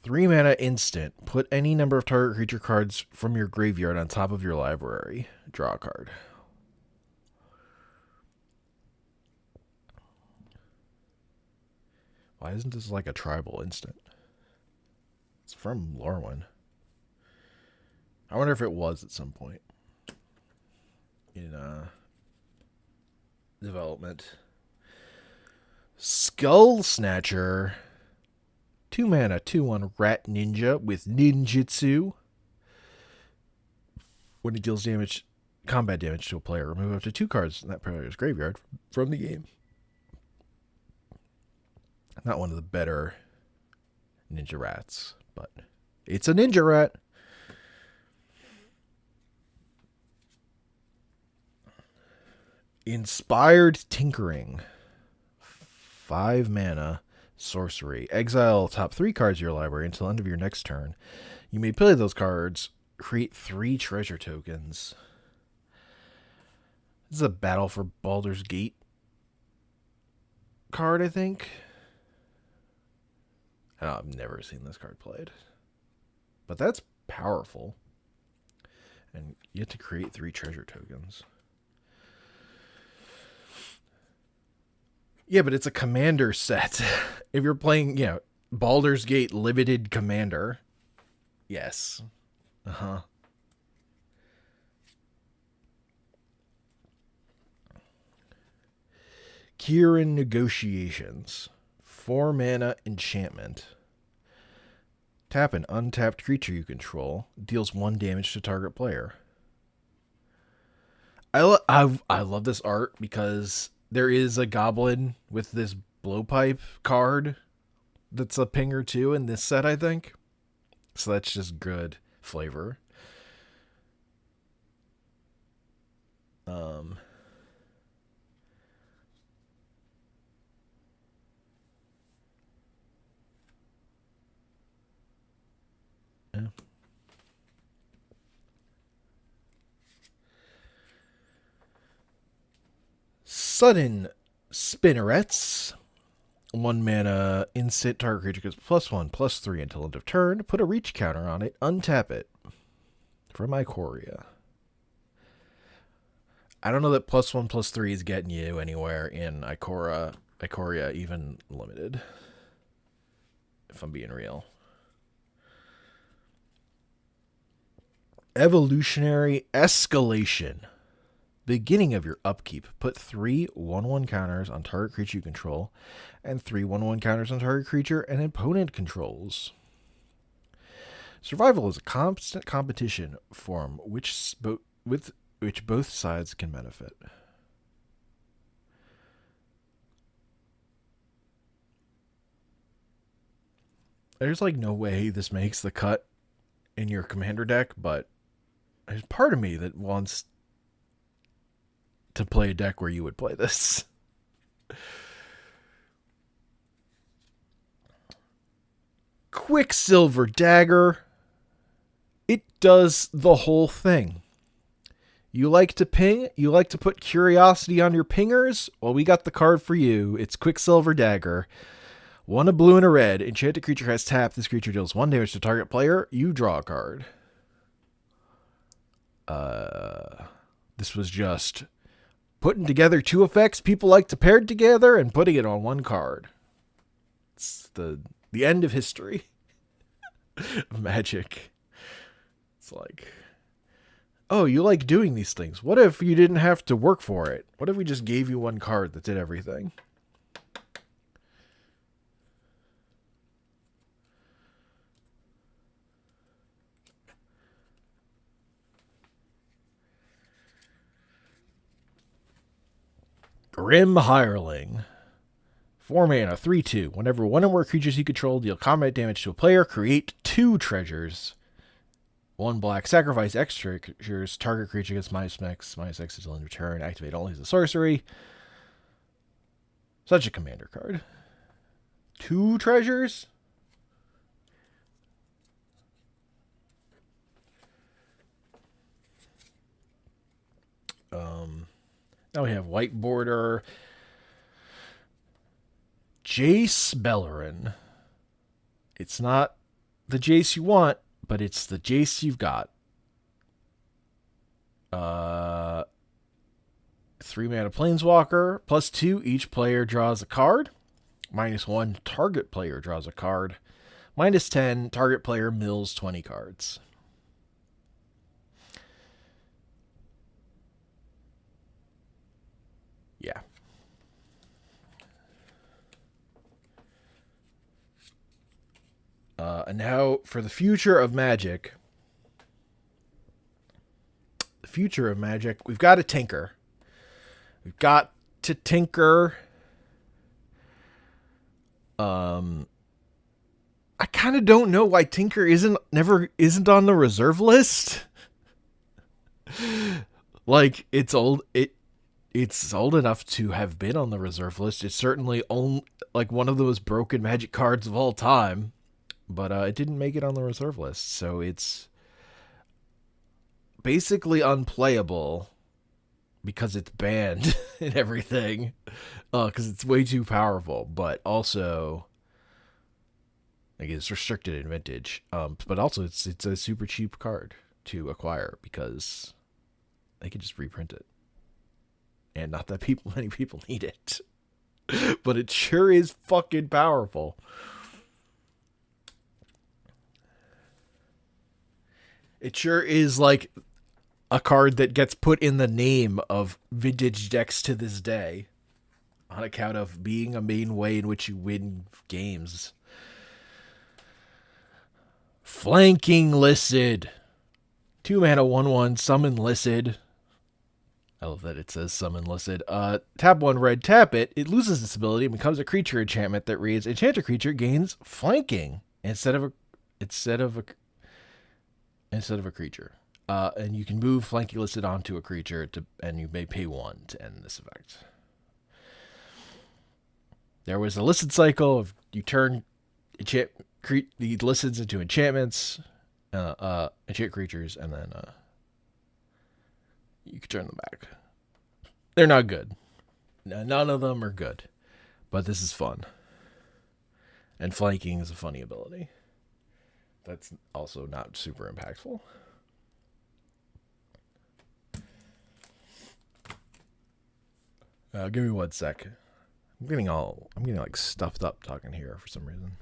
3 mana instant. Put any number of target creature cards from your graveyard on top of your library. Draw a card. Why isn't this like a tribal instant? It's from Lorwyn. I wonder if it was at some point in development. Skull Snatcher. 2 mana, 2/1 Rat Ninja with Ninjutsu. When it deals damage, combat damage to a player, remove up to 2 cards in that player's graveyard from the game. Not one of the better ninja rats, but it's a ninja rat. Inspired Tinkering. 5 mana, sorcery. Exile top 3 cards of your library until end of your next turn. You may play those cards. Create 3 treasure tokens. This is a Battle for Baldur's Gate card, I think. I've never seen this card played. But that's powerful. And you have to create 3 treasure tokens. Yeah, but it's a commander set. If you're playing, Baldur's Gate limited commander. Yes. Uh-huh. Kirin Negotiations. 4 mana enchantment. Tap an untapped creature you control. Deals 1 damage to target player. I love this art because there is a goblin with this blowpipe card that's a pinger too in this set, I think. So that's just good flavor. Yeah. Sudden Spinnerets. 1 mana instant target creature gets +1/+3 until end of turn. Put a reach counter on it. Untap it. From Ikoria. I don't know that +1/+3 is getting you anywhere in Ikoria even limited. If I'm being real. Evolutionary Escalation. Beginning of your upkeep, put 3 1/1 counters on target creature you control, and 3 1/1 counters on target creature and opponent controls. Survival is a constant competition from with which both sides can benefit. There's like no way this makes the cut in your commander deck, but there's part of me that wants to play a deck where you would play this. Quicksilver Dagger. It does the whole thing. You like to ping? You like to put curiosity on your pingers? Well, we got the card for you. It's Quicksilver Dagger. 1 a blue and a red. Enchanted creature has tapped. This creature deals 1 damage to target player. You draw a card. This was just putting together 2 effects people like to pair together and putting it on 1 card. It's the end of history of Magic. It's like, oh, you like doing these things. What if you didn't have to work for it? What if we just gave you 1 card that did everything? Grim Hireling. 4 mana, 3/2. Whenever 1 or more creatures you control deal combat damage to a player, create 2 treasures. 1 black, sacrifice X treasures. Target creature gets -X until in return. Activate only as a sorcery. Such a commander card. 2 treasures? Now we have white border. Jace Beleren. It's not the Jace you want, but it's the Jace you've got. 3 mana Planeswalker. +2, each player draws a card. -1, target player draws a card. -10, target player mills 20 cards. Yeah. And now for the future of Magic. The future of Magic, we've got to tinker. We've got to tinker. I kind of don't know why Tinker isn't on the reserve list. Like, it's old enough to have been on the reserve list. It's certainly like one of those broken Magic cards of all time, but it didn't make it on the reserve list, so it's basically unplayable because it's banned and everything, because it's way too powerful. But also, like, it's restricted in Vintage, but also it's a super cheap card to acquire because they can just reprint it. And not that many people need it. But it sure is fucking powerful. It sure is like a card that gets put in the name of Vintage decks to this day on account of being a main way in which you win games. Flanking Lissid. 2 mana 1/1, summon Lissid. I love that it says summon Lissid. Tap 1 red, tap it. It loses its ability and becomes a creature enchantment that reads: enchanted creature gains flanking instead of a creature. And you can move Flanking Lissid onto a creature and you may pay 1 to end this effect. There was a Lissid cycle of you turn the Lissids into enchantments, enchant creatures, and then you can turn them back. They're not good. None of them are good. But this is fun. And flanking is a funny ability. That's also not super impactful. Give me 1 sec. I'm getting like stuffed up talking here for some reason.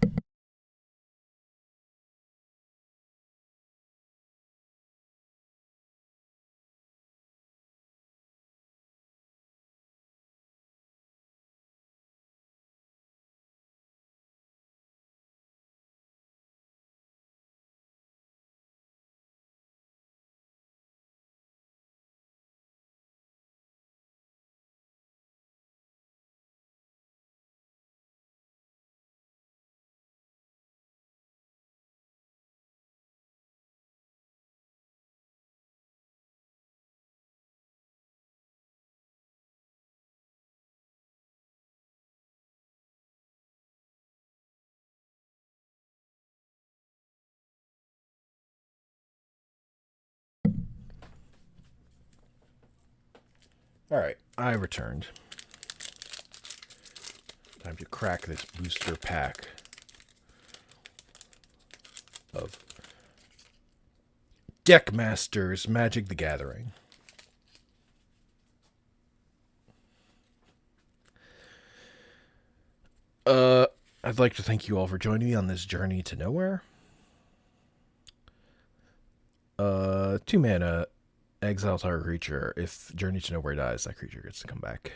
Alright, I returned. Time to crack this booster pack of Deckmasters Magic the Gathering. I'd like to thank you all for joining me on this journey to nowhere. 2 mana, exile target creature. If Journey to Nowhere dies, that creature gets to come back.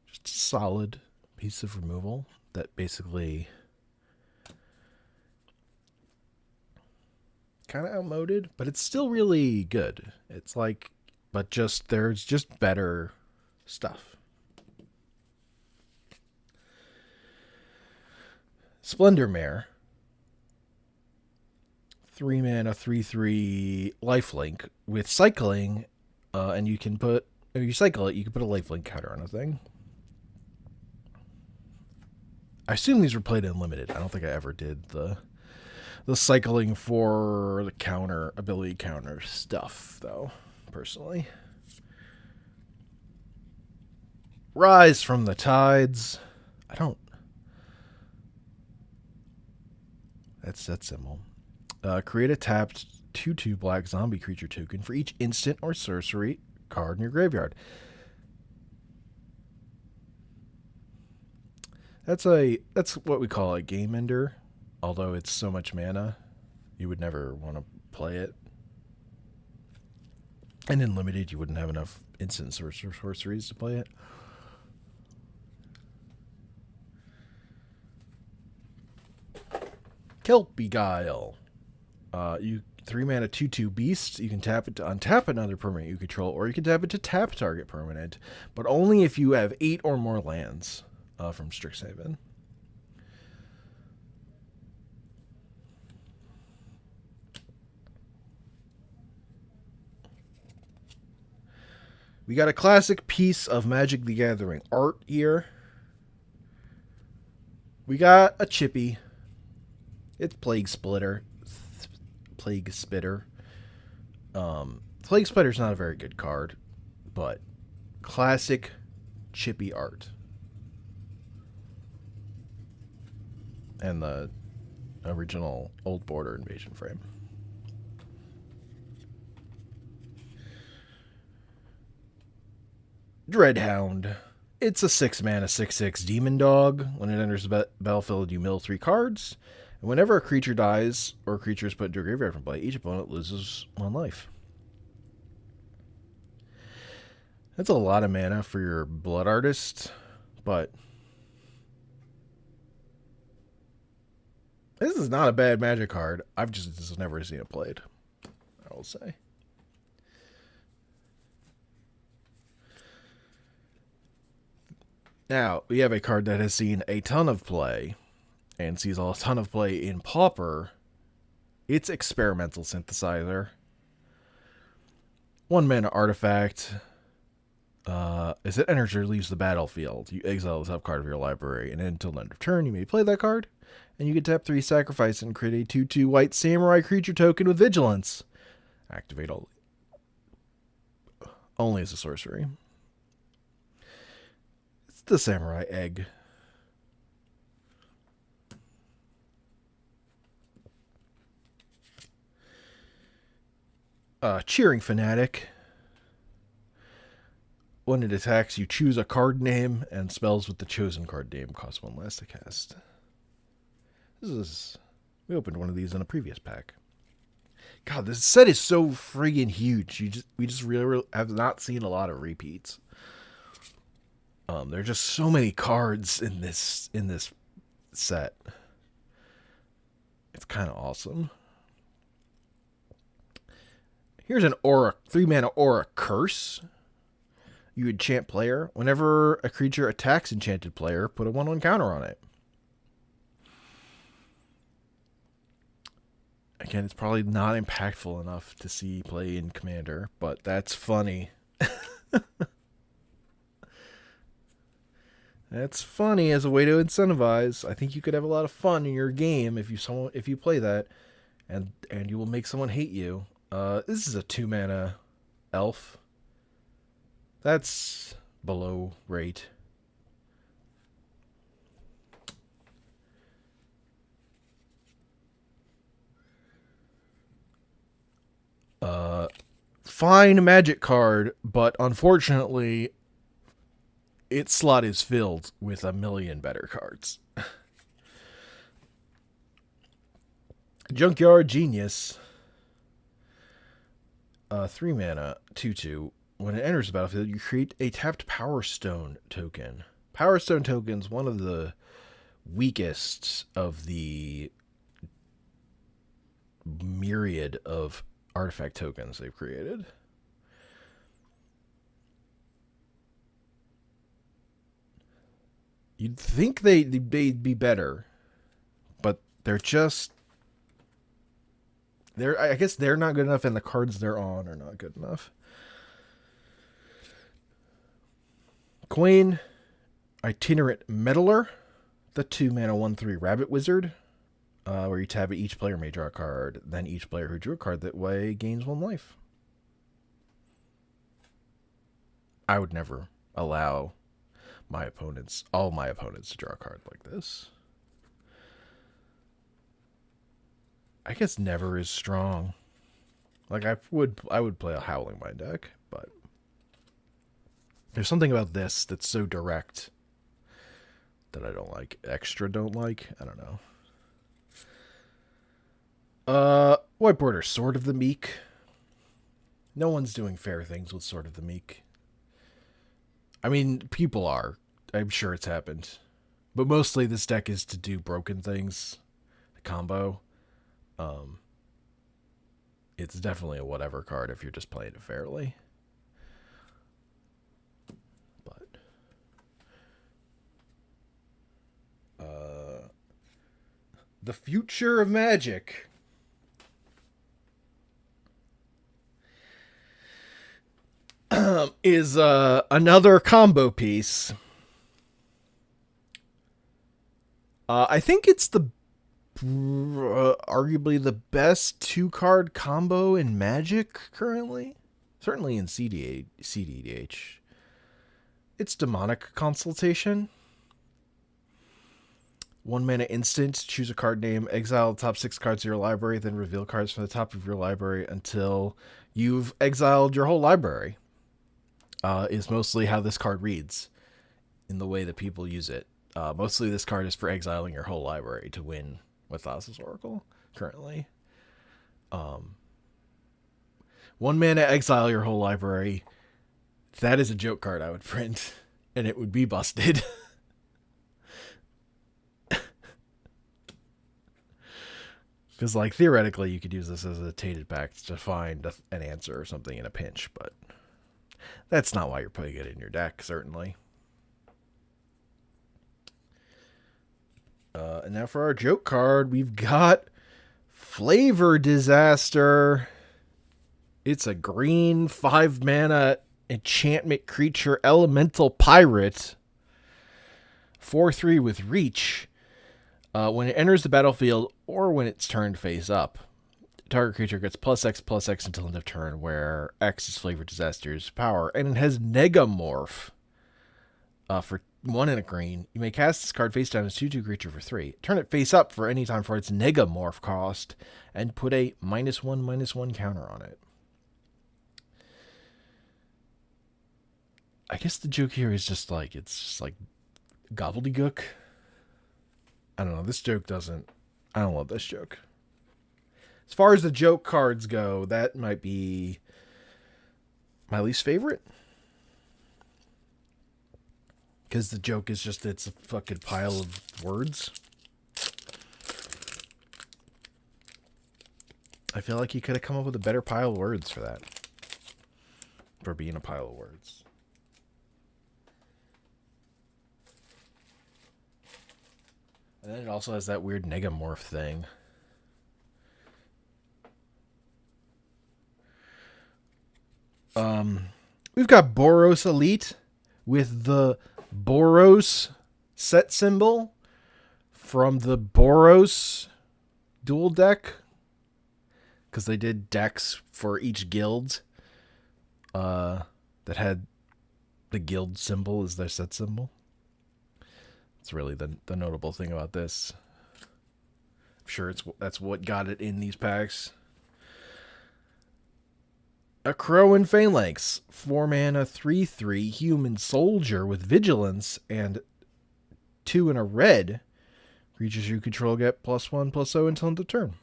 Just a solid piece of removal that basically kind of outmoded, but it's still really good. It's like, but just there's just better stuff. Splendor Mare. 3 mana, 3/3 lifelink with cycling, and you can put, if you cycle it, you can put a lifelink counter on a thing. I assume these were played in limited. I don't think I ever did the cycling for the counter, ability counter stuff, though, personally. Rise from the Tides. I don't. That's that symbol. Create a tapped 2/2 black zombie creature token for each instant or sorcery card in your graveyard. That's what we call a game ender, although it's so much mana, you would never want to play it. And in limited, you wouldn't have enough instant sorceries to play it. Kelp Beguile. You 3 mana 2/2 beast. You can tap it to untap another permanent you control, or you can tap it to tap target permanent, but only if you have 8 or more lands from Strixhaven. We got a classic piece of Magic the Gathering art here. We got a Chippy. It's Plague Splitter. Plague Spitter. Plague Splitter's not a very good card, but classic Chippy art. And the original Old Border Invasion frame. Dreadhound. It's a 6 mana 6/6 demon dog. When it enters the battlefield, you mill 3 cards. And whenever a creature dies or a creature is put into a graveyard from play, each opponent loses 1 life. That's a lot of mana for your Blood Artist, but this is not a bad Magic card. I've just never seen it played, I will say. Now, we have a card that has seen a ton of play and sees a ton of play in Pauper. It's Experimental Synthesizer. 1 mana artifact. As it enters or leaves the battlefield, you exile the top card of your library, and until the end of turn, you may play that card. And you can tap 3 sacrifice and create a 2/2 white samurai creature token with vigilance. Activate only as a sorcery. It's the Samurai Egg. Cheering Fanatic. When it attacks, you choose a card name, and spells with the chosen card name cost 1 less to cast. We opened one of these in a previous pack. God, this set is so friggin' huge. We just really have not seen a lot of repeats. There are just so many cards in this set. It's kind of awesome. Here's an Aura, 3 mana Aura Curse. You enchant player. Whenever a creature attacks enchanted player, put a 1/1 counter on it. Again, it's probably not impactful enough to see play in Commander, but that's funny. That's funny as a way to incentivize. I think you could have a lot of fun in your game if you play that, and you will make someone hate you. This is a 2 mana elf. That's below rate. Fine Magic card, but unfortunately, its slot is filled with a million better cards. Junkyard Genius. 3 mana, 2/2. When it enters the battlefield, you create a tapped Power Stone token. Power Stone token's one of the weakest of the myriad of artifact tokens they've created. You'd think they'd be better, but they're just... I guess they're not good enough, and the cards they're on are not good enough. Queen, Itinerant Meddler, the 2 mana 1/3 Rabbit Wizard, where you tap it, each player may draw a card. Then each player who drew a card that way gains 1 life. I would never allow all my opponents to draw a card like this. I guess never is strong. Like I would play a Howling Mind deck, but there's something about this that's so direct that I don't like. Don't like. I don't know. White Border, Sword of the Meek. No one's doing fair things with Sword of the Meek. I mean, people are. I'm sure it's happened. But mostly this deck is to do broken things. The combo. It's definitely a whatever card if you're just playing it fairly. But the future of Magic. Is another combo piece. I think it's the arguably the best 2-card combo in Magic currently. Certainly in CDH. It's Demonic Consultation. 1 mana instant, choose a card name, exile the top 6 cards of your library, then reveal cards from the top of your library until you've exiled your whole library. Is mostly how this card reads in the way that people use it. Mostly this card is for exiling your whole library to win with Thassa's Oracle currently. 1 mana, exile your whole library. That is a joke card I would print, and it would be busted. Because, like, theoretically, you could use this as a Tainted Pact to find an answer or something in a pinch, but that's not why you're putting it in your deck, certainly. And now for our joke card, we've got Flavor Disaster. It's a green 5 mana enchantment creature elemental pirate. 4/3 with reach. When it enters the battlefield or when it's turned face up, target creature gets +X/+X until end of turn, where X is Flavor Disaster's power, and it has Negamorph. For 1 and a green, you may cast this card face down as 2/2 creature for 3. Turn it face up for any time for its Negamorph cost, and put a -1/-1 counter on it. I guess the joke here is it's just like gobbledygook. I don't know. This joke doesn't... I don't love this joke. As far as the joke cards go, that might be my least favorite. Because the joke is just, it's a fucking pile of words. I feel like you could have come up with a better pile of words for that. For being a pile of words. And then it also has that weird Negamorph thing. We've got Boros Elite with the Boros set symbol from the Boros dual deck. Because they did decks for each guild that had The guild symbol is their set symbol. It's really the notable thing about this. I'm sure that's what got it in these packs. A Crow and Phalanx, 4 mana, 3/3 human soldier with vigilance and 2 in a red. Creatures you control get +1/+0 until end of turn.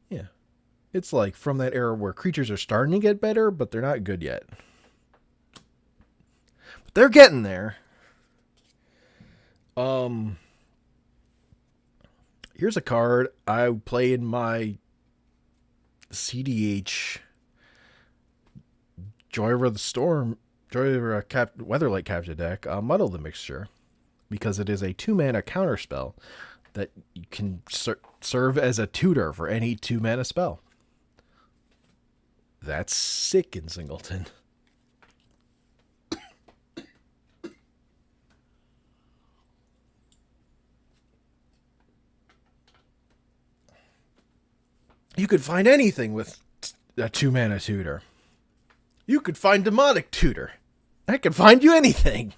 Yeah. It's like from that era where creatures are starting to get better, but they're not good yet. But they're getting there. Here's a card I play in my CDH Joy Over the Storm, Joy Over Weatherlight Captive deck, Muddle the Mixture, because it is a 2-mana counterspell that you can serve as a tutor for any 2-mana spell. That's sick in Singleton. You could find anything with a 2-mana tutor. You could find Demonic Tutor. I could find you anything.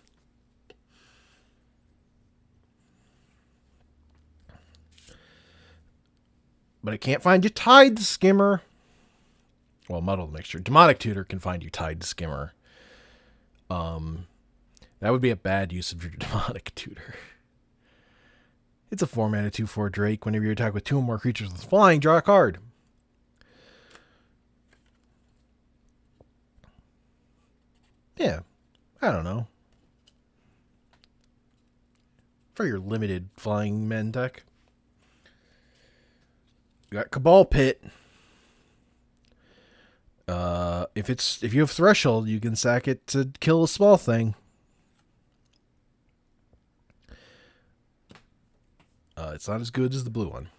But I can't find you Tide Skimmer. Well, Muddle the Mixture. Demonic Tutor can find you Tide Skimmer. That would be a bad use of your Demonic Tutor. It's a 4-mana 2/4 Drake. Whenever you attack with 2 or more creatures with flying, draw a card. Yeah, I don't know. For your limited flying men deck. You got Cabal Pit. If you have Threshold, you can sack it to kill a small thing. It's not as good as the blue one.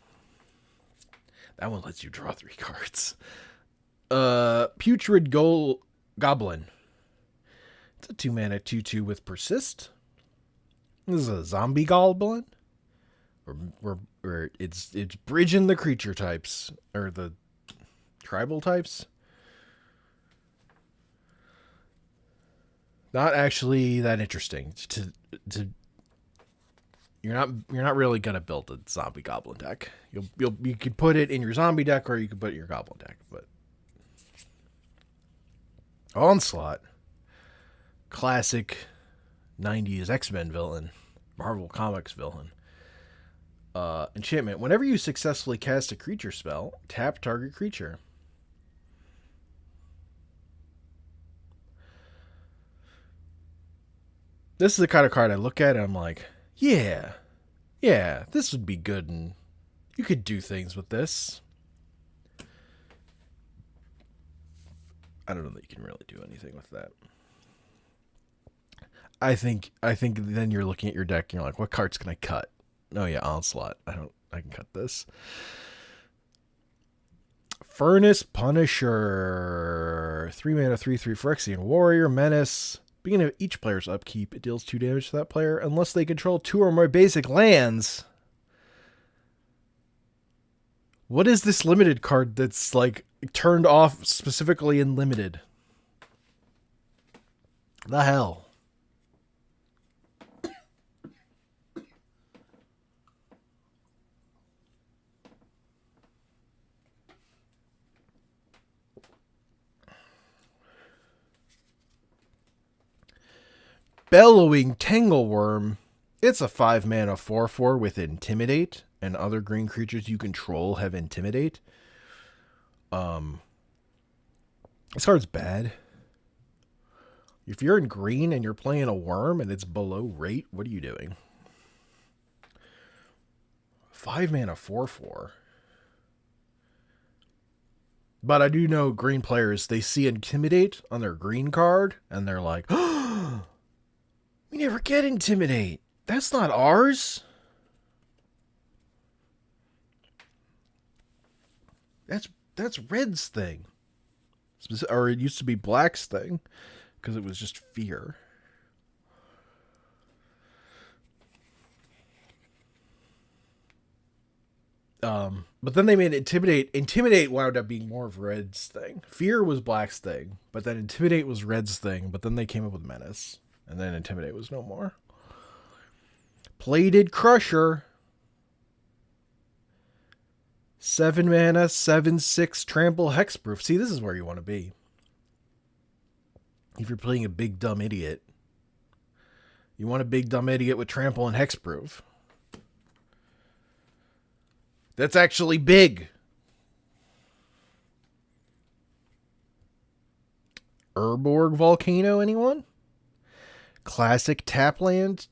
That one lets you draw 3 cards. Putrid Goblin. It's a 2-mana 2/2 with Persist. This is a zombie goblin. Or it's bridging the creature types or the tribal types. Not actually that interesting. You're not really gonna build a zombie goblin deck. You could put it in your zombie deck or you could put it in your goblin deck, but Onslaught. Classic 90s X-Men villain, Marvel Comics villain. Enchantment. Whenever you successfully cast a creature spell, tap target creature. This is the kind of card I look at and I'm like, yeah, this would be good and you could do things with this. I don't know that you can really do anything with that. I think then you're looking at your deck and you're like, what cards can I cut? Oh yeah, Onslaught. I can cut this. Furnace Punisher. 3-mana 3/3 Phyrexian Warrior. Menace. Beginning of each player's upkeep, it deals 2 damage to that player unless they control 2 or more basic lands. What is this limited card that's like turned off specifically in limited? The hell? Bellowing Tangleworm. It's a 5-mana 4/4 with Intimidate, and other green creatures you control have Intimidate. This card's bad. If you're in green and you're playing a worm and it's below rate, what are you doing? 5-mana 4/4. But I do know green players, they see Intimidate on their green card, and they're like, oh, we never get Intimidate. That's not ours. That's Red's thing. Or it used to be Black's thing, because it was just fear. But then they made Intimidate. Intimidate wound up being more of Red's thing. Fear was Black's thing, but then Intimidate was Red's thing. But then they came up with Menace, and then Intimidate was no more. Plated Crusher. 7 mana, 7/6 trample hexproof. See, this is where you want to be. If you're playing a big dumb idiot, you want a big dumb idiot with trample and hexproof. That's actually big. Urborg Volcano, anyone? Classic Tapland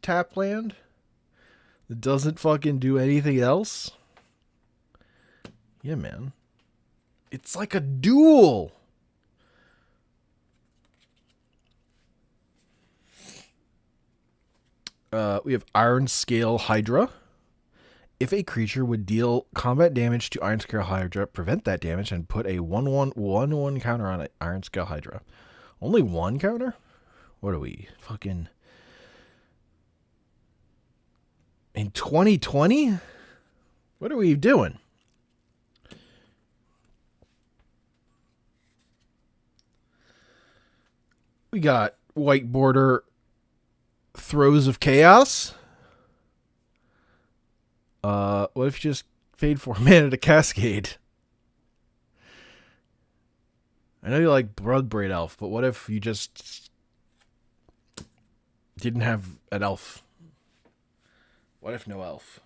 that doesn't fucking do anything else. Yeah, man. It's like a duel. We have Iron Scale Hydra. If a creature would deal combat damage to Iron Scale Hydra, prevent that damage and put a 1/1/1/1 counter on it. Iron Scale Hydra. Only one counter? What are we? Fucking... In 2020? What are we doing? We got White Border Throes of Chaos. What if you just paid 4 mana to Cascade? I know you like Bloodbraid Elf, but what if you just didn't have an elf? What if no elf?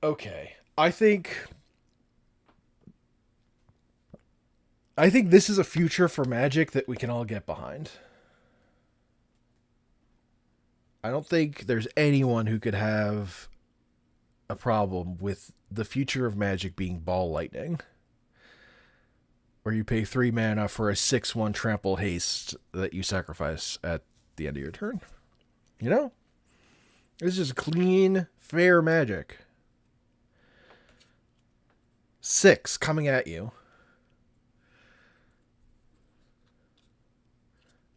Okay, I think this is a future for Magic that we can all get behind. I don't think there's anyone who could have a problem with the future of Magic being Ball Lightning, where you pay 3 mana for a 6/1 trample haste that you sacrifice at the end of your turn. You know? It's just clean, fair Magic. 6 coming at you.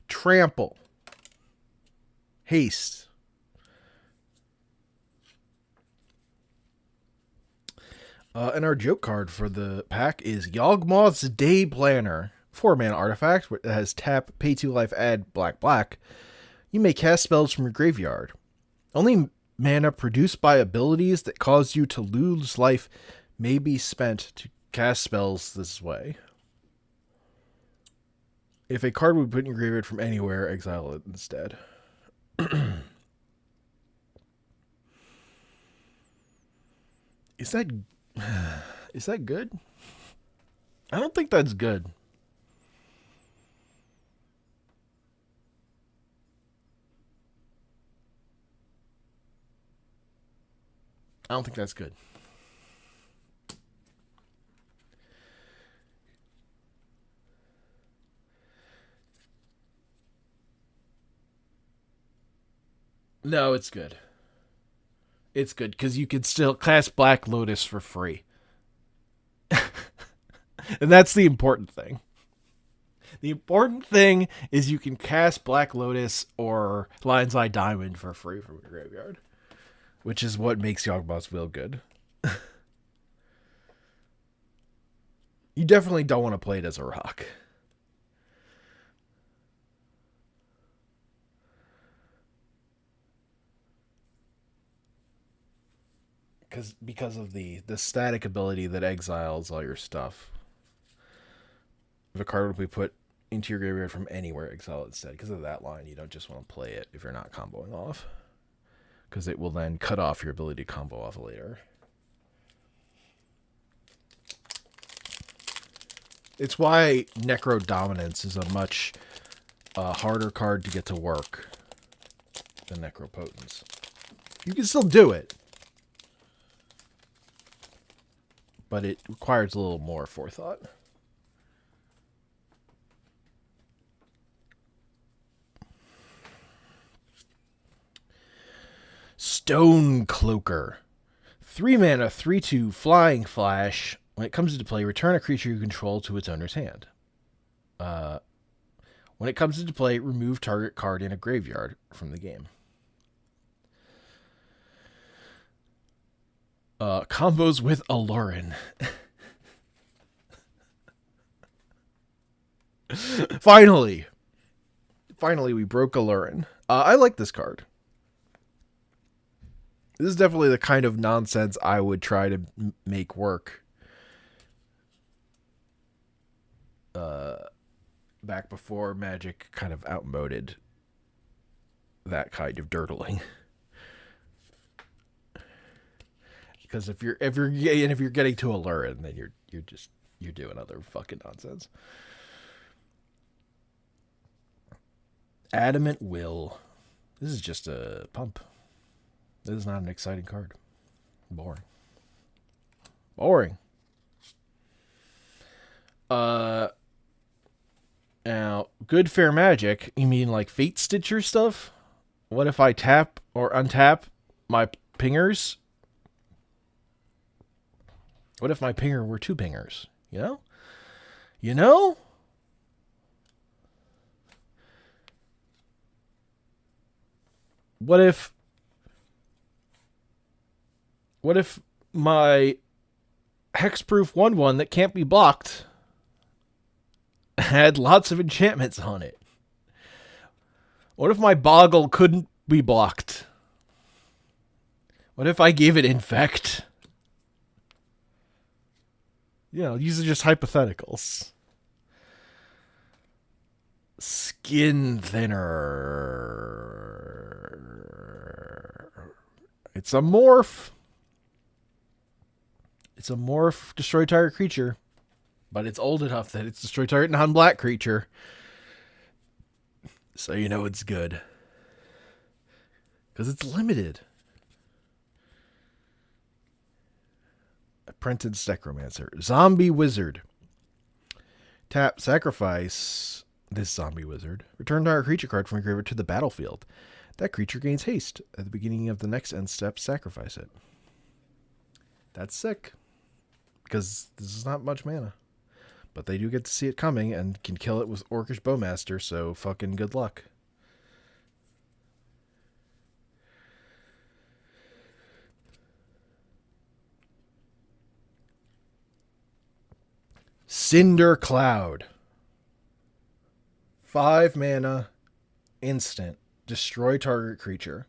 Trample. Haste. And our joke card for the pack is Yawgmoth's Day Planner. 4 mana artifact that has tap, pay 2 life, add black. You may cast spells from your graveyard. Only mana produced by abilities that cause you to lose life may be spent to cast spells this way. If a card would put in your graveyard from anywhere, exile it instead. Is that good? I don't think that's good. I don't think that's good. No, it's good. It's good because you can still cast Black Lotus for free. And that's the important thing. The important thing is you can cast Black Lotus or Lion's Eye Diamond for free from your graveyard, which is what makes Yawgmoth's Will good. You definitely don't want to play it as a rock. Because of the static ability that exiles all your stuff. If a card would be put into your graveyard from anywhere, exile it instead. Because of that line, you don't just want to play it if you're not comboing off. Because it will then cut off your ability to combo off later. It's why Necro Dominance is a much harder card to get to work than Necropotence. You can still do it, but it requires a little more forethought. Stonecloaker. 3 mana, 3/2 flying flash. When it comes into play, return a creature you control to its owner's hand. When it comes into play, remove target card in a graveyard from the game. Combos with Aloran. Finally, we broke Aloran. I like this card. This is definitely the kind of nonsense I would try to make work. Back before Magic kind of outmoded that kind of dirtling. Because if you're getting to Aloran, then you're doing other fucking nonsense. Adamant Will. This is just a pump. This is not an exciting card. Boring. Now, good fair magic, you mean like Fate Stitcher stuff? What if I tap or untap my pingers? What if my pinger were 2 pingers? You know? You know? What if my hexproof 1/1 that can't be blocked had lots of enchantments on it? What if my Boggle couldn't be blocked? What if I gave it Infect? You know, these are just hypotheticals. Skin Thinner. It's a morph. It's a morph destroy target creature. But it's old enough that it's destroy target non-black creature. So you know it's good. Because it's limited. Apprentice Necromancer. Zombie Wizard. Tap, sacrifice this Zombie Wizard. Return target creature card from your graveyard to the battlefield. That creature gains haste. At the beginning of the next end step, sacrifice it. That's sick. Because this is not much mana. But they do get to see it coming and can kill it with Orcish Bowmaster, so fucking good luck. Cinder Cloud. 5 mana, instant, destroy target creature.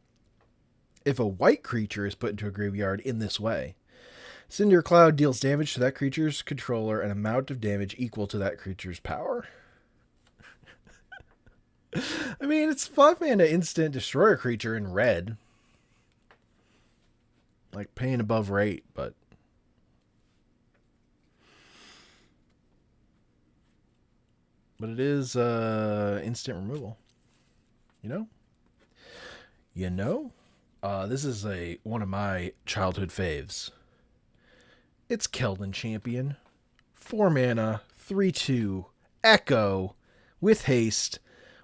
If a white creature is put into a graveyard in this way, Cinder Cloud deals damage to that creature's controller, an amount of damage equal to that creature's power. I mean, it's 5 mana instant, destroy a creature in red. Like paying above rate, but it is instant removal. You know? You know? This is one of my childhood faves. It's Keldon Champion. 4 mana, 3/2, Echo, with haste.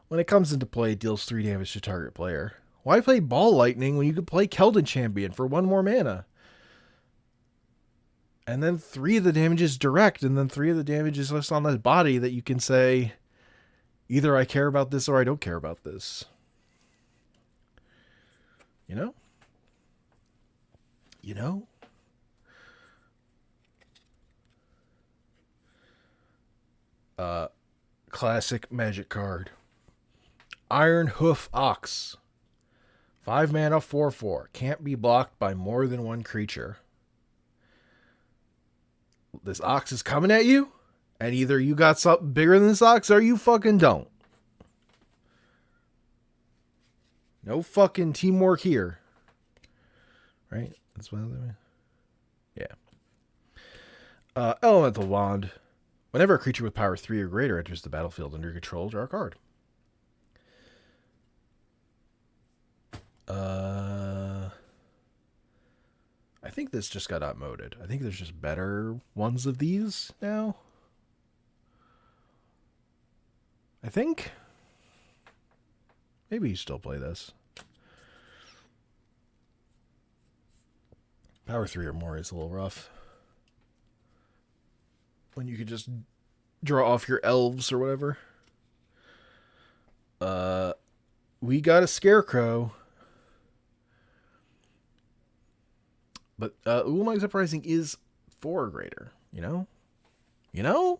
When it comes into play, it deals 3 damage to target player. Why play Ball Lightning when you could play Keldon Champion for 1 more mana? And then 3 of the damage is direct, and then 3 of the damage is just on the body that you can say, either I care about this or I don't care about this. You know? You know? Classic Magic card. Iron Hoof Ox. 5 mana, 4/4. Can't be blocked by more than 1 creature. This ox is coming at you, and either you got something bigger than this ox or you fucking don't. No fucking teamwork here. Right? That's what I mean. Yeah. Elemental Wand. Whenever a creature with power 3 or greater enters the battlefield under your control, draw a card. I think this just got outmoded. I think there's just better ones of these now. I think. Maybe you still play this. Power 3 or more is a little rough. When you could just draw off your elves or whatever. We got a Scarecrow. But Ulamog's Uprising is 4 or greater, you know? You know?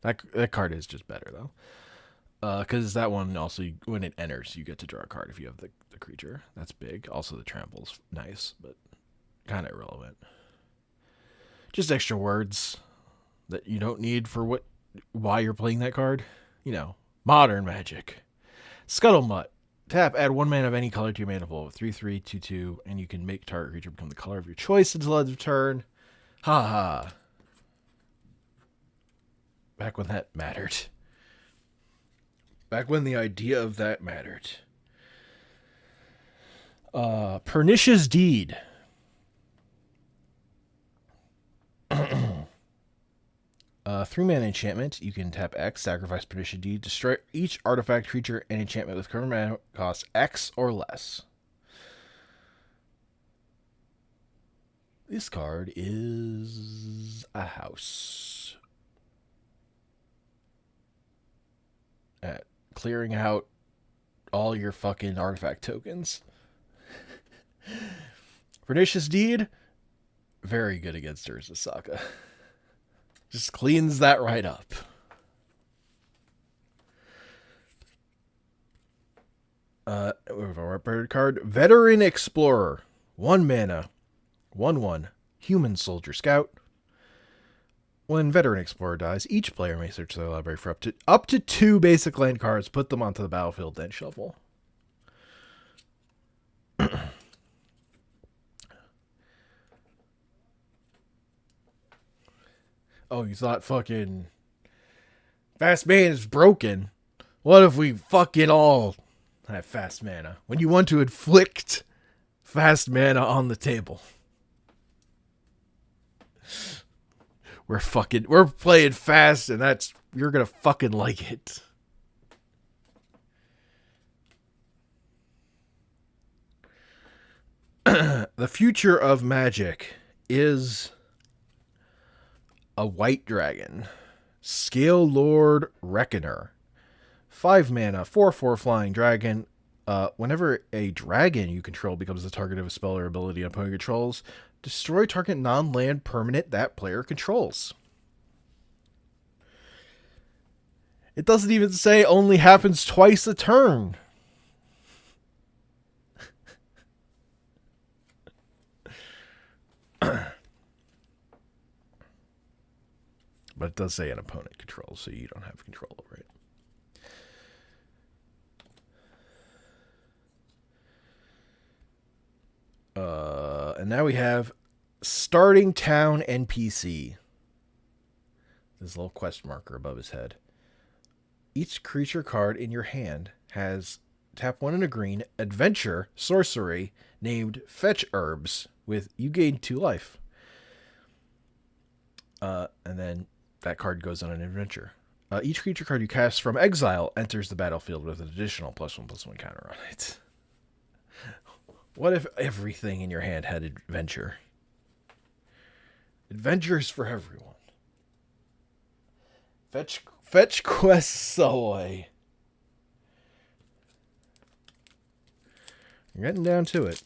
That card is just better, though. Because that one also, when it enters, you get to draw a card if you have the creature. That's big. Also, the trample's nice, but kind of irrelevant. Just extra words that you don't need for why you're playing that card. You know, modern Magic. Scuttlemutt. Tap, add 1 mana of any color to your mana pool. 3/3, 2/2, and you can make target creature become the color of your choice until end of turn. Ha ha. Back when that mattered. Back when the idea of that mattered. Pernicious Deed. 3-mana enchantment. You can tap X, sacrifice Pernicious Deed, destroy each artifact, creature, and enchantment with current mana cost X or less. This card is a house. At clearing out all your fucking artifact tokens. Pernicious Deed, very good against Urza Saga. Just cleans that right up. We have a repaired card. Veteran Explorer. 1 mana. 1/1. Human Soldier Scout. When Veteran Explorer dies, each player may search their library for up to 2 basic land cards, put them onto the battlefield, then shuffle. Oh, you thought fucking fast mana is broken? What if we fucking all have fast mana? When you want to inflict fast mana on the table. We're playing fast, and you're gonna fucking like it. The future of Magic is a white dragon. Scale Lord Reckoner. 5 mana, 4/4 flying dragon. Whenever a dragon you control becomes the target of a spell or ability an opponent controls, destroy target non-land permanent that player controls. It doesn't even say only happens twice a turn. But it does say an opponent controls, so you don't have control over it. And now we have Starting Town NPC. This little quest marker above his head. Each creature card in your hand has tap 1 and a green adventure sorcery named Fetch Herbs with you gain 2 life. And then that card goes on an adventure. Each creature card you cast from exile enters the battlefield with an additional +1/+1 counter on it. What if everything in your hand had adventure? Adventures for everyone. Fetch quests away. You're getting down to it.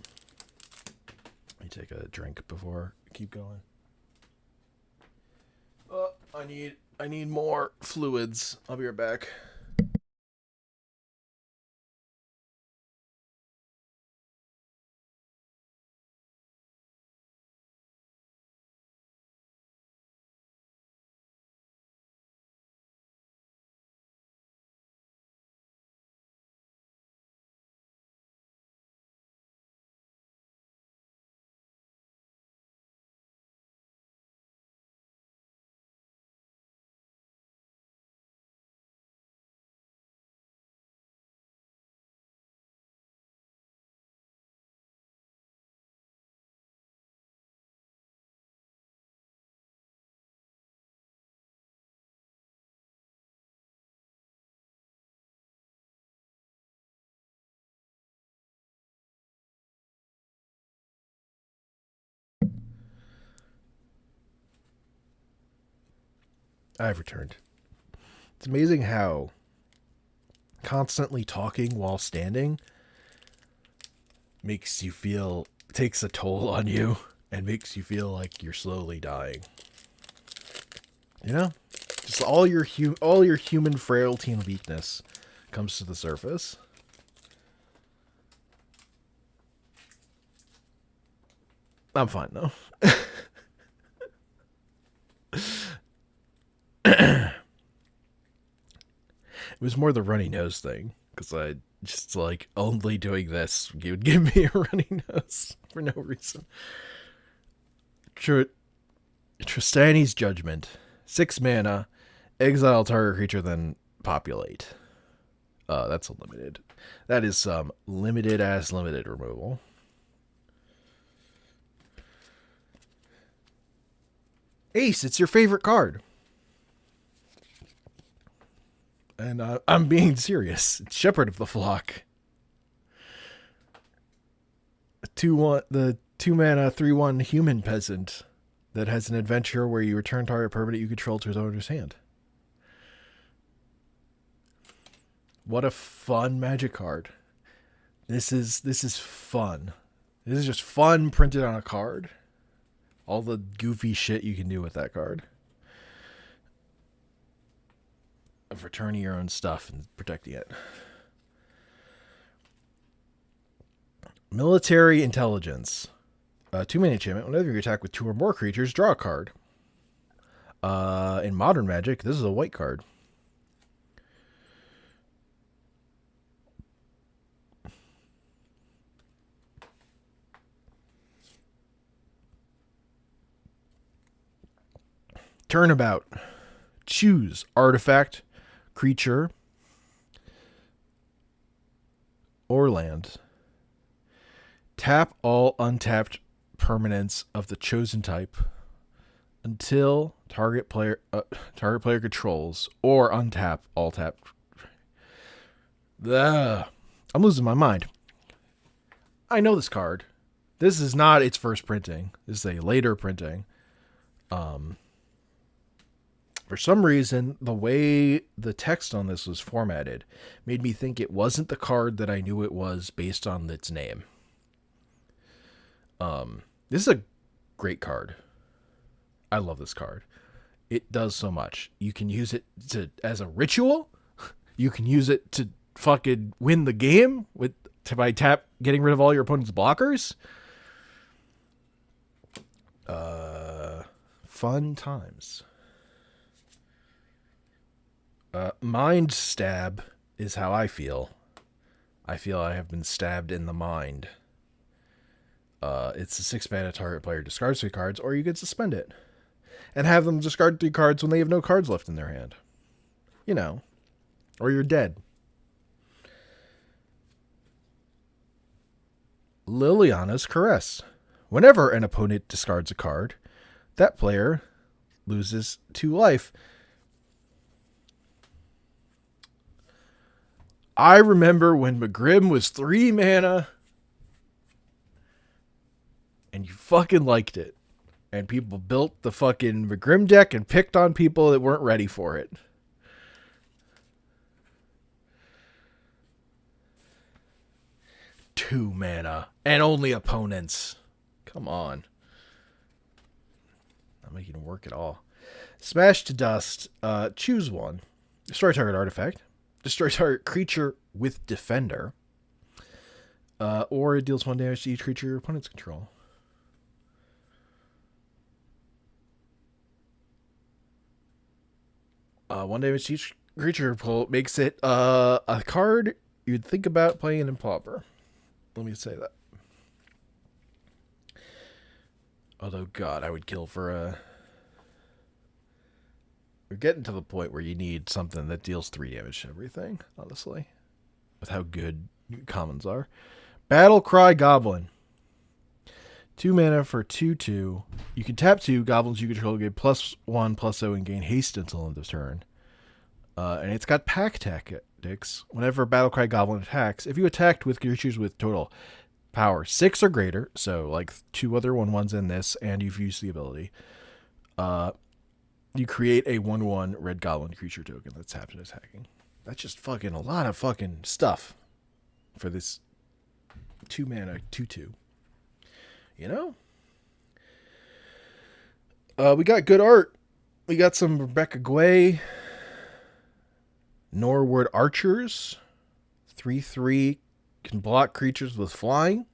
Let me take a drink before I keep going. I need more fluids. I'll be right back. I've returned. It's amazing how constantly talking while standing makes you feel takes a toll on you and makes you feel like you're slowly dying. You know? Just all your human frailty and weakness comes to the surface. I'm fine though. It was more the runny nose thing, because I just like only doing this would give me a runny nose for no reason. Tristani's Judgment. 6 mana, exile target creature, then populate. That's a limited. That is some limited removal. Ace, it's your favorite card. And I'm being serious. It's Shepherd of the Flock. The 2-mana 3/1 human peasant that has an adventure where you return target permanent you control to his owner's hand. What a fun Magic card. This is fun. This is just fun printed on a card. All the goofy shit you can do with that card. Of returning your own stuff and protecting it. Military Intelligence. 2-mana enchantment. Whenever you attack with 2 or more creatures, draw a card. In Modern Magic, this is a white card. Turnabout. Choose artifact, creature, or land. Tap all untapped permanents of the chosen type until target player controls, or untap all tapped. I'm losing my mind. I know this card. This is not its first printing. This is a later printing. For some reason, the way the text on this was formatted made me think it wasn't the card that I knew it was based on its name. This is a great card. I love this card. It does so much. You can use it as a ritual. You can use it to fucking win the game by getting rid of all your opponent's blockers. Fun times. Mind stab is how I feel. I feel I have been stabbed in the mind. It's a 6-mana target player discards 3 cards, or you can suspend it and have them discard 3 cards when they have no cards left in their hand. You know, or you're dead. Liliana's Caress. Whenever an opponent discards a card, that player loses 2 life. I remember when Magrim was 3 mana and you fucking liked it. And people built the fucking Magrim deck and picked on people that weren't ready for it. Two mana and only opponents. Come on. Not making it work at all. Smash to dust. Choose one. Destroy target artifact. Destroy target creature with defender. Or it deals 1 damage to each creature your opponents control. One damage to each creature pull makes it a card you'd think about playing in Pauper. Let me say that. Although, God, I would kill for a... We're getting to the point where you need something that deals 3 damage to everything, honestly. With how good commons are. Battlecry Goblin. 2 mana for 2/2. You can tap 2 goblins you control, get +1/+0 and gain haste until end of turn. And it's got pack tactics. Whenever Battlecry Goblin attacks, if you attacked with creatures with total power 6 or greater, so like 2 other 1/1s in this, and you've used the ability, you create a 1/1 red goblin creature token that's tapped and attacking. That's just fucking a lot of fucking stuff for this 2 mana 2/2. You know? We got good art. We got some Rebecca Guay, Norwood Archers, 3/3 can block creatures with flying,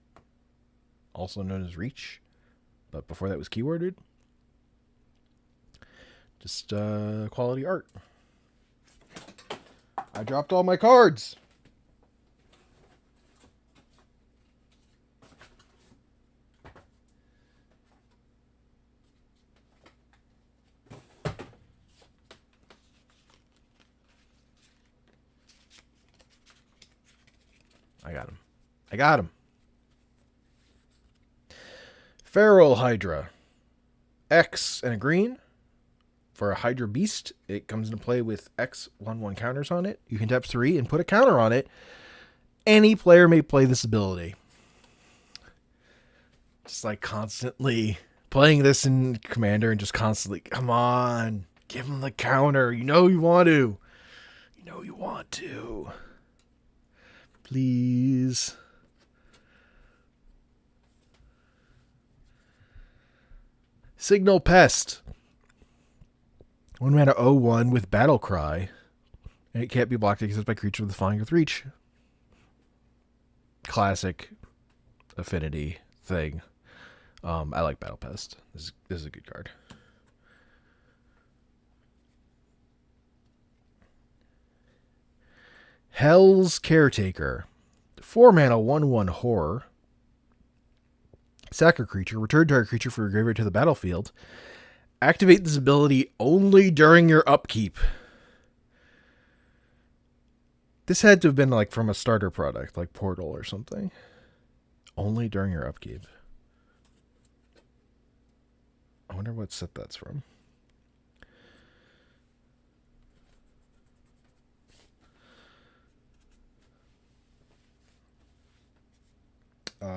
also known as reach, but before that was keyworded. Just quality art. I dropped all my cards. I got him. Feral Hydra. X and a green. For a Hydra Beast, it comes into play with X 1/1 counters on it. You can tap 3 and put a counter on it. Any player may play this ability. Just like constantly playing this in Commander and just constantly, come on, give him the counter. You know you want to. You know you want to. Please. Signal Pest. 1 mana 0/1 with Battle Cry. And it can't be blocked except by creatures with flying with reach. Classic affinity thing. I like Battle Pest. This is a good card. Hell's Caretaker. 4 mana 1/1 horror. Sack a creature. Return target creature from your graveyard to the battlefield. Activate this ability only during your upkeep. This had to have been like from a starter product, like Portal or something. Only during your upkeep. I wonder what set that's from.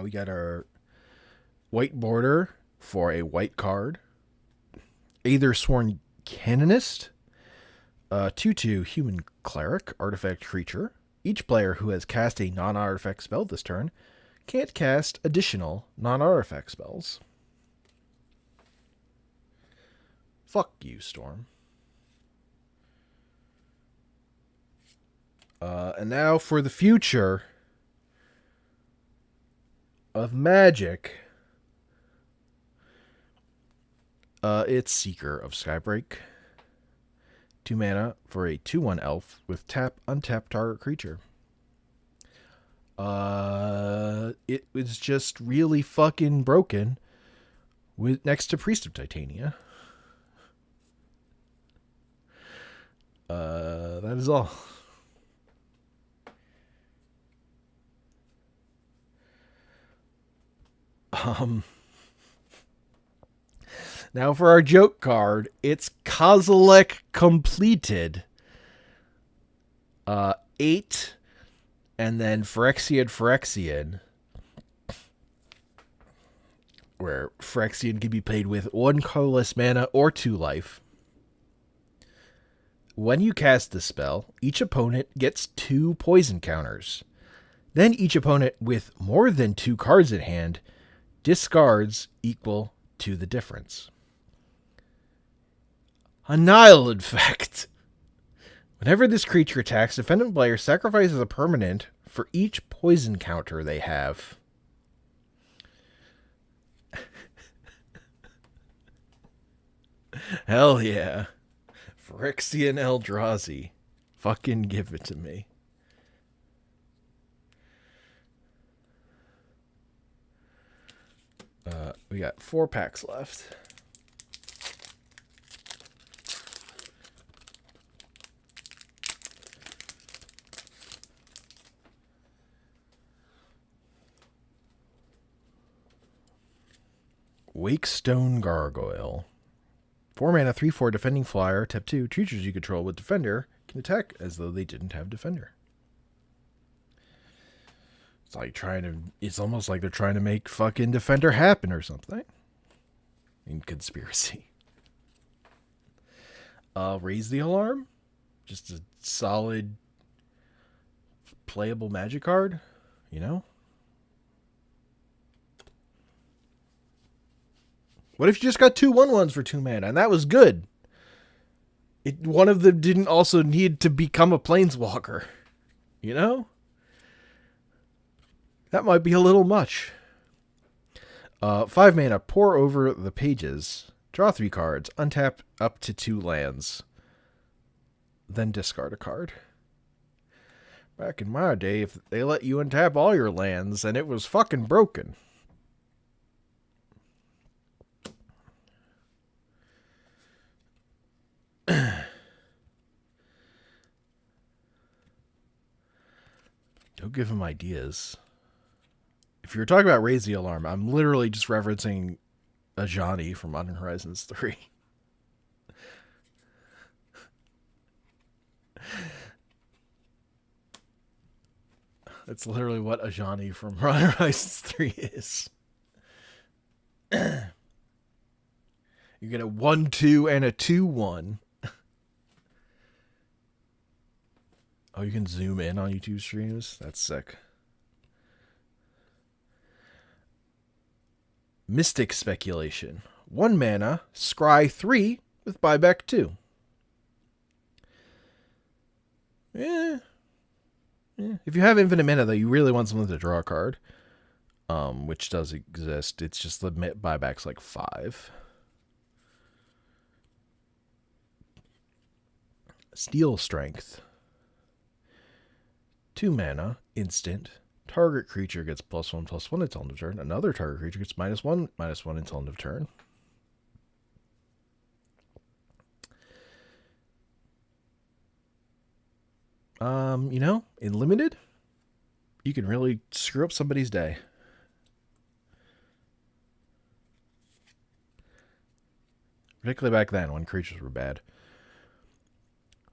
We got our white border for a white card. Aethersworn Canonist. 2/2 human cleric, artifact creature. Each player who has cast a non-artifact spell this turn can't cast additional non-artifact spells. Fuck you, Storm. And now for the future of Magic. It's Seeker of Skybreak. 2 mana for a 2/1 elf with untap target creature. It was just really fucking broken with next to Priest of Titania. That is all. Now for our joke card, it's Kozilek Completed. 8, and then Phyrexian. Where Phyrexian can be played with 1 colorless mana or 2 life. When you cast the spell, each opponent gets 2 poison counters. Then each opponent with more than 2 cards in hand discards equal to the difference. Annihilate Effect. Whenever this creature attacks, defendant player sacrifices a permanent for each poison counter they have. Hell yeah. Phyrexian Eldrazi. Fucking give it to me. We got 4 packs left. Wakestone Gargoyle. 4 mana, 3/4 defending flyer. Tap 2. Creatures you control with Defender can attack as though they didn't have Defender. It's like it's almost like they're trying to make fucking Defender happen or something. In Conspiracy. Raise the Alarm. Just a solid playable Magic card, you know? What if you just got 2/1/1s for 2 mana, and that was good? One of them didn't also need to become a planeswalker. You know? That might be a little much. 5 mana, pore over the pages. Draw 3 cards. Untap up to 2 lands. Then discard a card. Back in my day, if they let you untap all your lands, and it was fucking broken. Don't give him ideas. If you're talking about Raise the Alarm, I'm literally just referencing Ajani from Modern Horizons 3. That's literally what Ajani from Modern Horizons 3 is. You get a 1/2 and a 2/1. Oh, you can zoom in on YouTube streams? That's sick. Mystic Speculation. 1 mana, scry 3 with buyback 2. If you have infinite mana, though, you really want someone to draw a card, which does exist. It's just the buyback's like 5. Steel Strength. 2 mana, instant. Target creature gets +1/+1 until end of turn. Another target creature gets -1/-1 until end of turn. You know, in limited, you can really screw up somebody's day. Particularly back then when creatures were bad.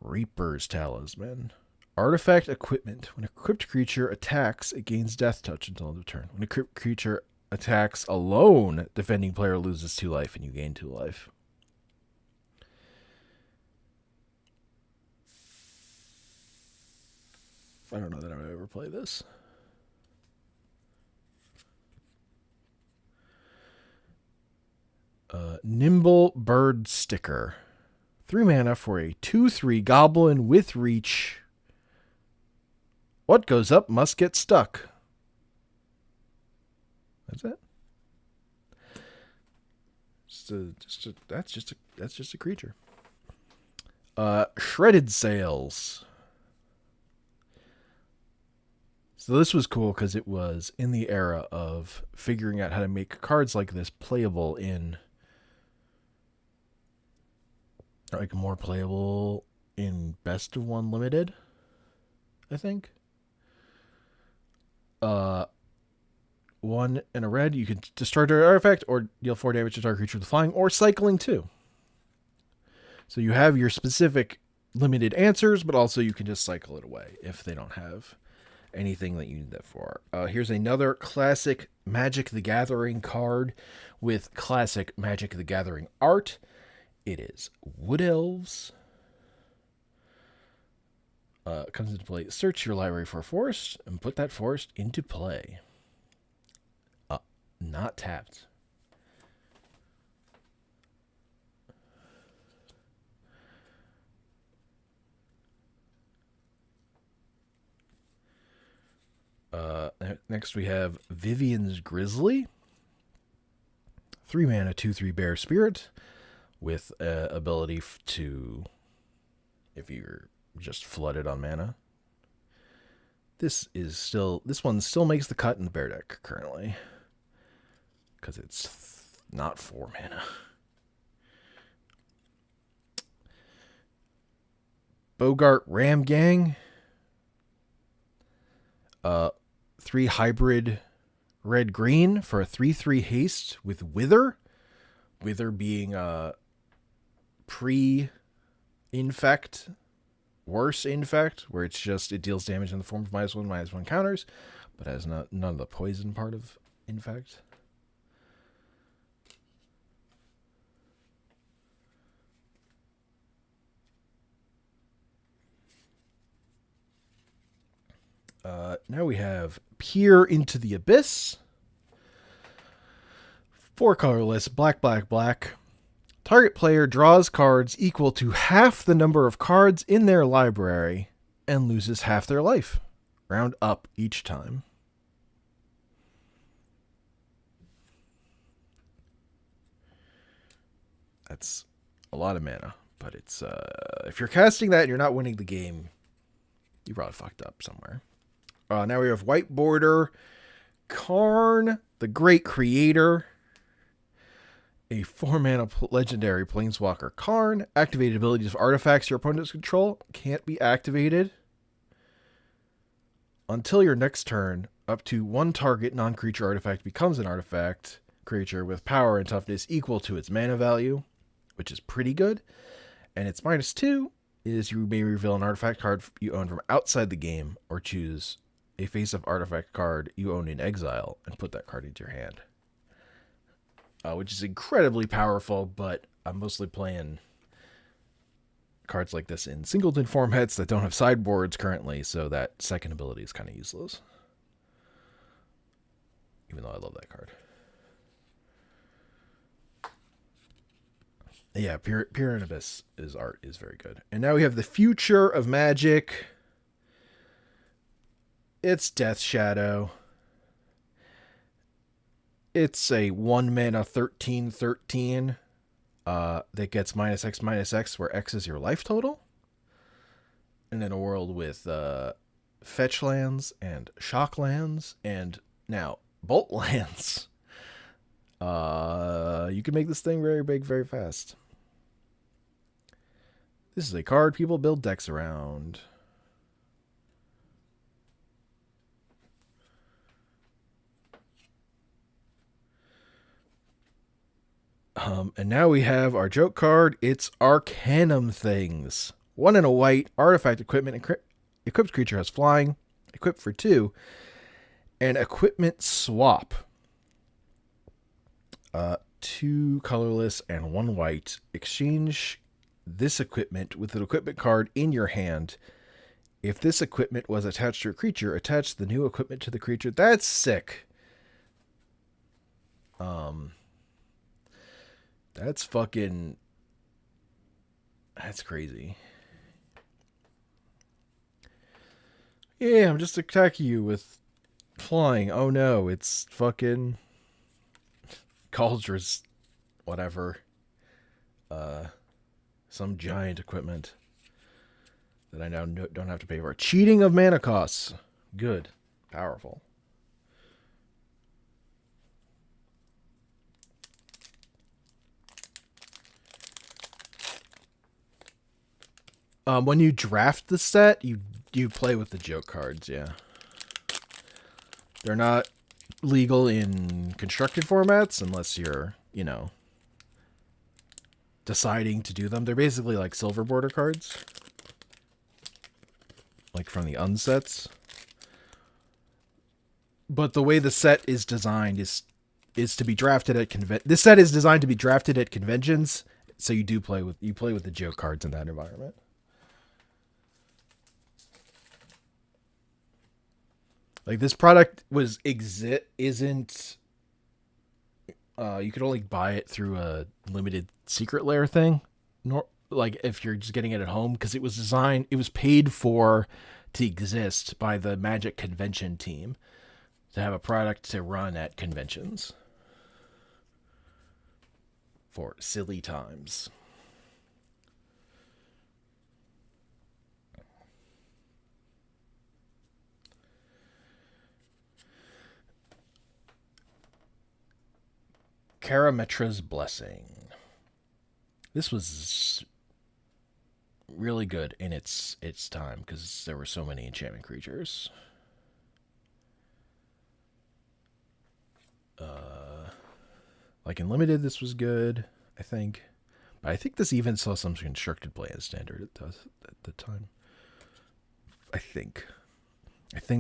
Reaper's Talisman. Artifact equipment. When a equipped creature attacks, it gains Death Touch until end of turn. When a equipped creature attacks alone, defending player loses 2 life and you gain 2 life. I don't know that I would ever play this. Nimble Bird Sticker. 3 mana for a 2/3 goblin with reach. What goes up must get stuck. That's it. That's just a creature. Shredded Sails. So this was cool because it was in the era of figuring out how to make cards like this playable in, like, more playable in Best of 1 Limited, I think. 1 and a red, you can destroy an artifact or deal 4 damage to target creature with flying or cycling 2. So you have your specific limited answers, but also you can just cycle it away if they don't have anything that you need that for. Here's another classic Magic the Gathering card with classic Magic the Gathering art. It is Wood Elves. Comes into play. Search your library for a forest and put that forest into play. Not tapped. Next we have Vivian's Grizzly. 3 mana, 2/3 Bear Spirit with ability to, if you're just flooded on mana. This one still makes the cut in the bear deck currently, because it's not 4 mana. Bogart Ram Gang. 3 hybrid red-green for a 3/3 haste with Wither. Wither being pre-infect, worse infect, where it deals damage in the form of -1/-1 counters, but has none of the poison part of infect. Now we have Peer into the Abyss. 4 colorless, black, black, black. Target player draws cards equal to half the number of cards in their library and loses half their life. Round up each time. That's a lot of mana, but it's if you're casting that and you're not winning the game, you probably fucked up somewhere. Now we have white border, Karn, the Great Creator, a 4-mana legendary planeswalker Karn. Activated abilities of artifacts your opponents control can't be activated until your next turn. Up to 1 target non-creature artifact becomes an artifact creature with power and toughness equal to its mana value, which is pretty good. And its -2 is you may reveal an artifact card you own from outside the game or choose a face-up artifact card you own in exile and put that card into your hand. Which is incredibly powerful, but I'm mostly playing cards like this in singleton formats that don't have sideboards currently, so that second ability is kind of useless. Even though I love that card. Yeah, Pure Abyss art is very good. And now we have the future of Magic. It's Death Shadow. It's a 1-mana 13/13 that gets -X/-X, where X is your life total. And in a world with fetch lands and shock lands and now bolt lands, you can make this thing very big very fast. This is a card people build decks around. And now we have our joke card. It's Arcanum Things. 1 and a white, artifact equipment. Equipped creature has flying. Equipped for 2. And equipment swap. 2 colorless and 1 white. Exchange this equipment with an equipment card in your hand. If this equipment was attached to a creature, attach the new equipment to the creature. That's sick. That's fucking... That's crazy. Yeah, I'm just attacking you with flying. Oh no, it's fucking... Kaldr's... whatever. Some giant equipment that I now don't have to pay for. Cheating of mana costs. Good. Powerful. When you draft the set, you play with the joke cards, yeah. They're not legal in constructed formats unless you're, deciding to do them. They're basically like silver border cards. Like from the unsets. But the way the set is designed is to be drafted at this set is designed to be drafted at conventions, so you play with the joke cards in that environment. Like this product isn't you could only buy it through a limited secret lair thing. Like if you're just getting it at home, because it was paid for to exist by the Magic convention team to have a product to run at conventions for silly times. Karametra's Blessing. This was really good in its time because there were so many enchantment creatures. Like in limited, this was good, I think. But I think this even saw some constructed play in standard at the time. I think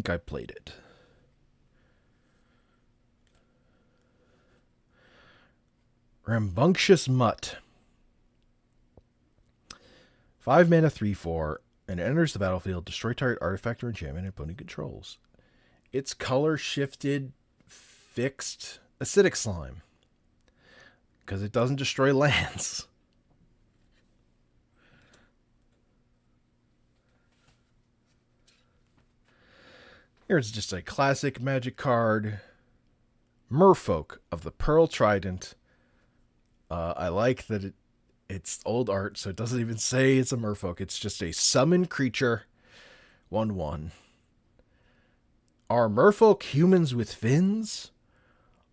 I played it. Rambunctious Mutt. 5 mana 3/4, and it enters the battlefield. Destroy target artifact or enchantment opponent controls. It's color shifted, fixed, acidic slime. because it doesn't destroy lands. Here's just a classic Magic card. Merfolk of the Pearl Trident. I like that it's old art, so it doesn't even say it's a merfolk. It's just a summoned creature. 1/1. Are merfolk humans with fins?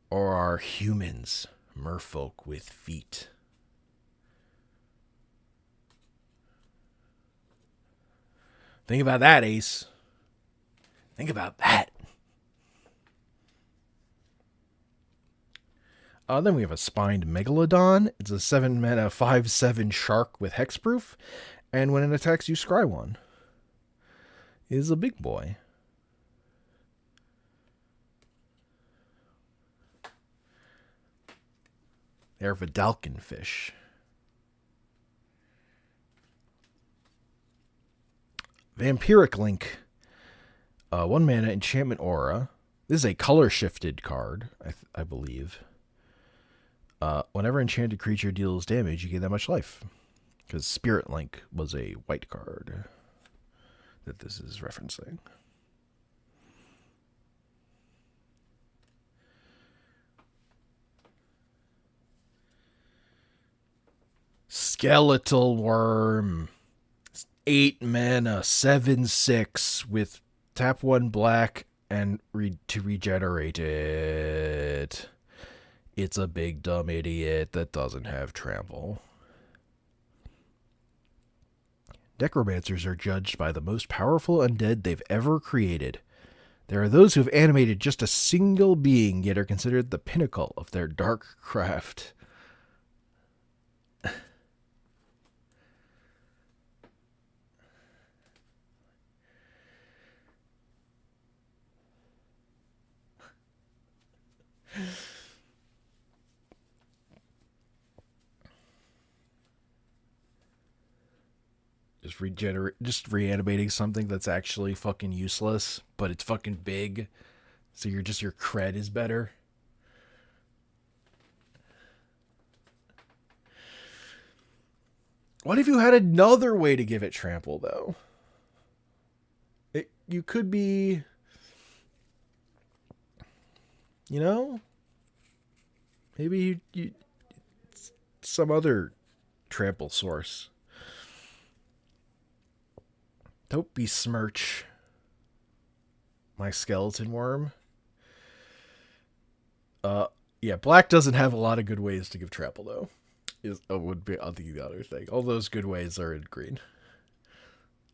Or are humans merfolk with feet? Think about that, Ace. Think about that. Then we have a Spined Megalodon. It's a 7-mana 5/7 shark with hexproof. And when it attacks, you scry one. It is a big boy. They're Vidalcan fish. Vampiric Link. 1 mana enchantment aura. This is a color shifted card, I believe. Whenever enchanted creature deals damage, you gain that much life. Because Spirit Link was a white card that this is referencing. Skeletal Worm. 8 mana, 7/6 with tap 1 black and to regenerate it. It's a big dumb idiot that doesn't have trample. Necromancers are judged by the most powerful undead they've ever created. There are those who have animated just a single being, yet are considered the pinnacle of their dark craft. Just reanimating something that's actually fucking useless, but it's fucking big, so your cred is better. What if you had another way to give it trample, though? You could be, you know, maybe you some other trample source. Don't besmirch my skeleton worm. Yeah, black doesn't have a lot of good ways to give trample, though. Would be the other thing. All those good ways are in green.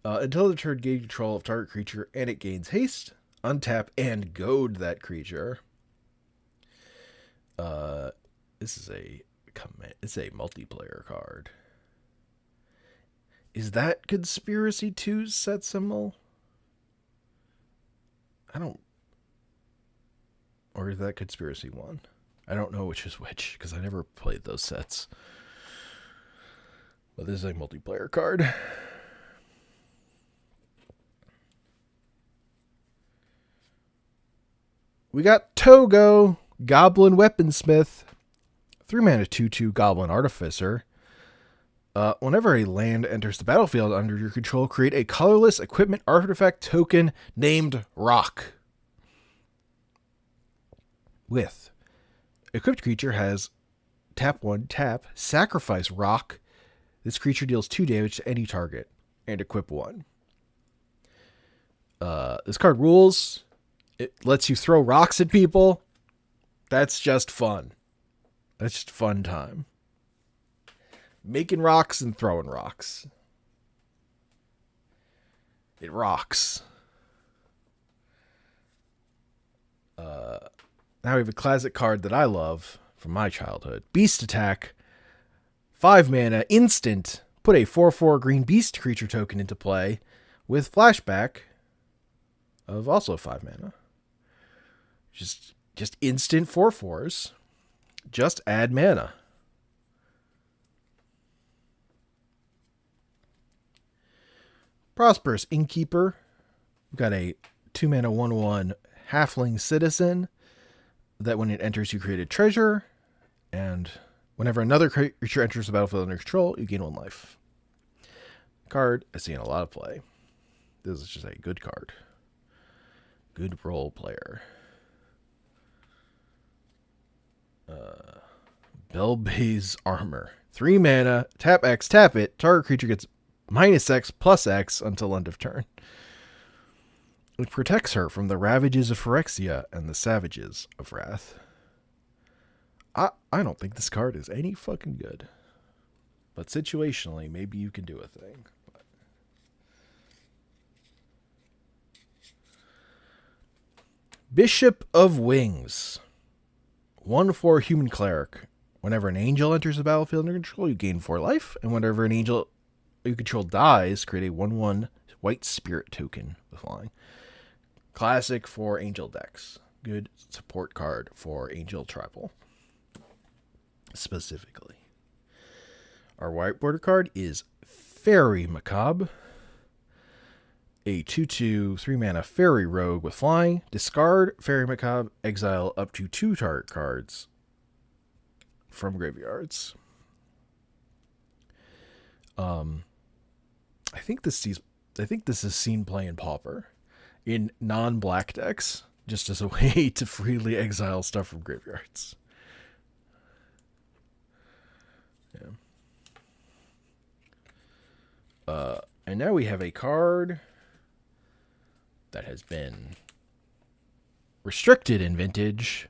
Until the turn, gain control of target creature, and it gains haste. Untap and goad that creature. This is it's a multiplayer card. Is that Conspiracy 2's set symbol? Or is that Conspiracy 1? I don't know which is which, because I never played those sets. But this is a multiplayer card. We got Togo, Goblin Weaponsmith, 3 mana 2/2 Goblin Artificer. Whenever a land enters the battlefield under your control, create a colorless equipment artifact token named Rock. With equipped creature has tap 1, tap, sacrifice Rock. This creature deals 2 damage to any target, and equip 1. This card rules. It lets you throw rocks at people. That's just fun. That's just fun time. Making rocks and throwing rocks. It rocks. Now we have a classic card that I love from my childhood. Beast Attack. 5 mana, instant. Put a 4/4 green beast creature token into play with flashback of also 5 mana. Just instant 4/4s. Just add mana. Prosperous Innkeeper. We've got a 2 mana 1/1 halfling citizen that when it enters you create a treasure, and Whenever another creature enters the battlefield under control, you gain 1 life. Card I see in a lot of play. This is just a good card. Good role player. Belbay's Armor. 3 mana, tap X, tap it. Target creature gets -X plus X until end of turn. It protects her from the ravages of Phyrexia and the savages of Wrath. I don't think this card is any fucking good. But situationally, maybe you can do a thing. Bishop of Wings. 1/4 human cleric. Whenever an angel enters the battlefield under control, you gain 4 life. And whenever an angel you control dies, create a 1/1 white spirit token with flying. Classic for angel decks. Good support card for angel tribal. Specifically. Our white border card is Fairy Macabre. A 2/2, 3 mana fairy rogue with flying. Discard Fairy Macabre, exile up to 2 target cards from graveyards. I think this is seen play in Pauper in non-black decks, just as a way to freely exile stuff from graveyards. Yeah. And now we have a card that has been restricted in Vintage.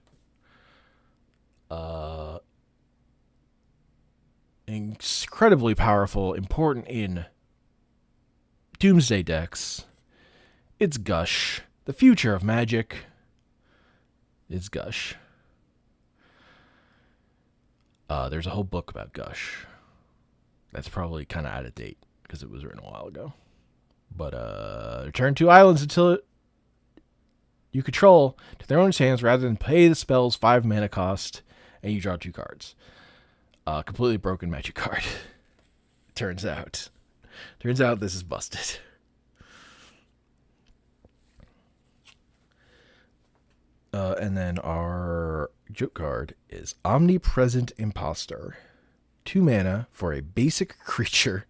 Incredibly powerful, important in Doomsday decks. It's Gush. The future of Magic is Gush. There's a whole book about Gush. That's probably kind of out of date because it was written a while ago. But return 2 islands until you control to their own hands rather than pay the spell's 5 mana cost, and you draw 2 cards. Completely broken Magic card. Turns out this is busted. And then our joke card is Omnipresent Imposter. 2 mana for a basic creature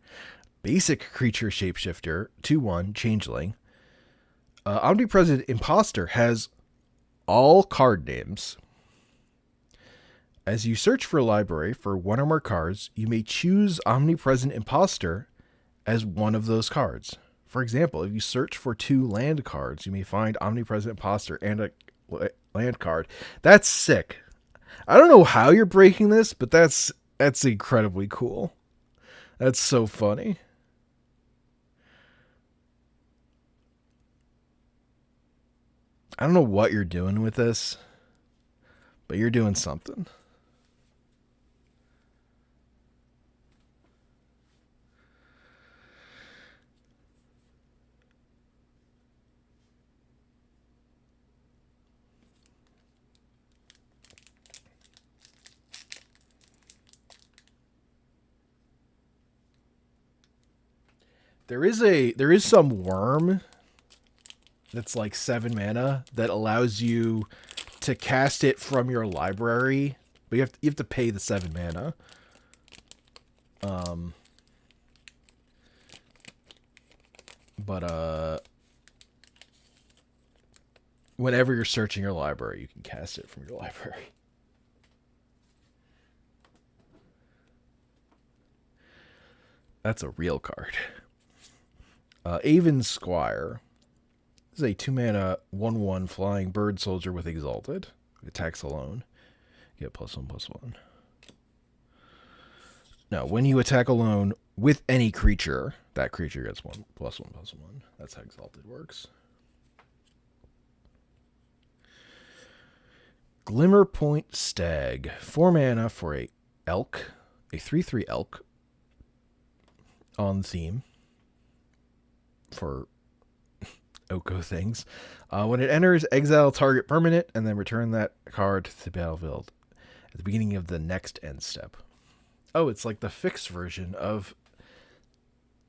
shapeshifter, 2/1 changeling. Omnipresent Imposter has all card names. As you search for a library for 1 or more cards, you may choose Omnipresent Imposter as one of those cards. For example, if you search for 2 land cards, you may find Omnipresent Imposter and a land card. That's sick. I don't know how you're breaking this, but that's incredibly cool. That's so funny. I don't know what you're doing with this, but you're doing something. There is some worm that's like 7 mana that allows you to cast it from your library, but you have to pay the 7 mana. But whenever you're searching your library, you can cast it from your library. That's a real card. Avon Squire. This is a 2 mana 1/1 flying bird soldier with Exalted. Attacks alone. You get +1/+1. Now, when you attack alone with any creature, that creature gets +1/+1. That's how Exalted works. Glimmerpoint Stag. 4 mana for a elk. A 3/3 elk. On theme. For Oko things. When it enters, exile target permanent, and then return that card to the battlefield at the beginning of the next end step. Oh, it's like the fixed version of...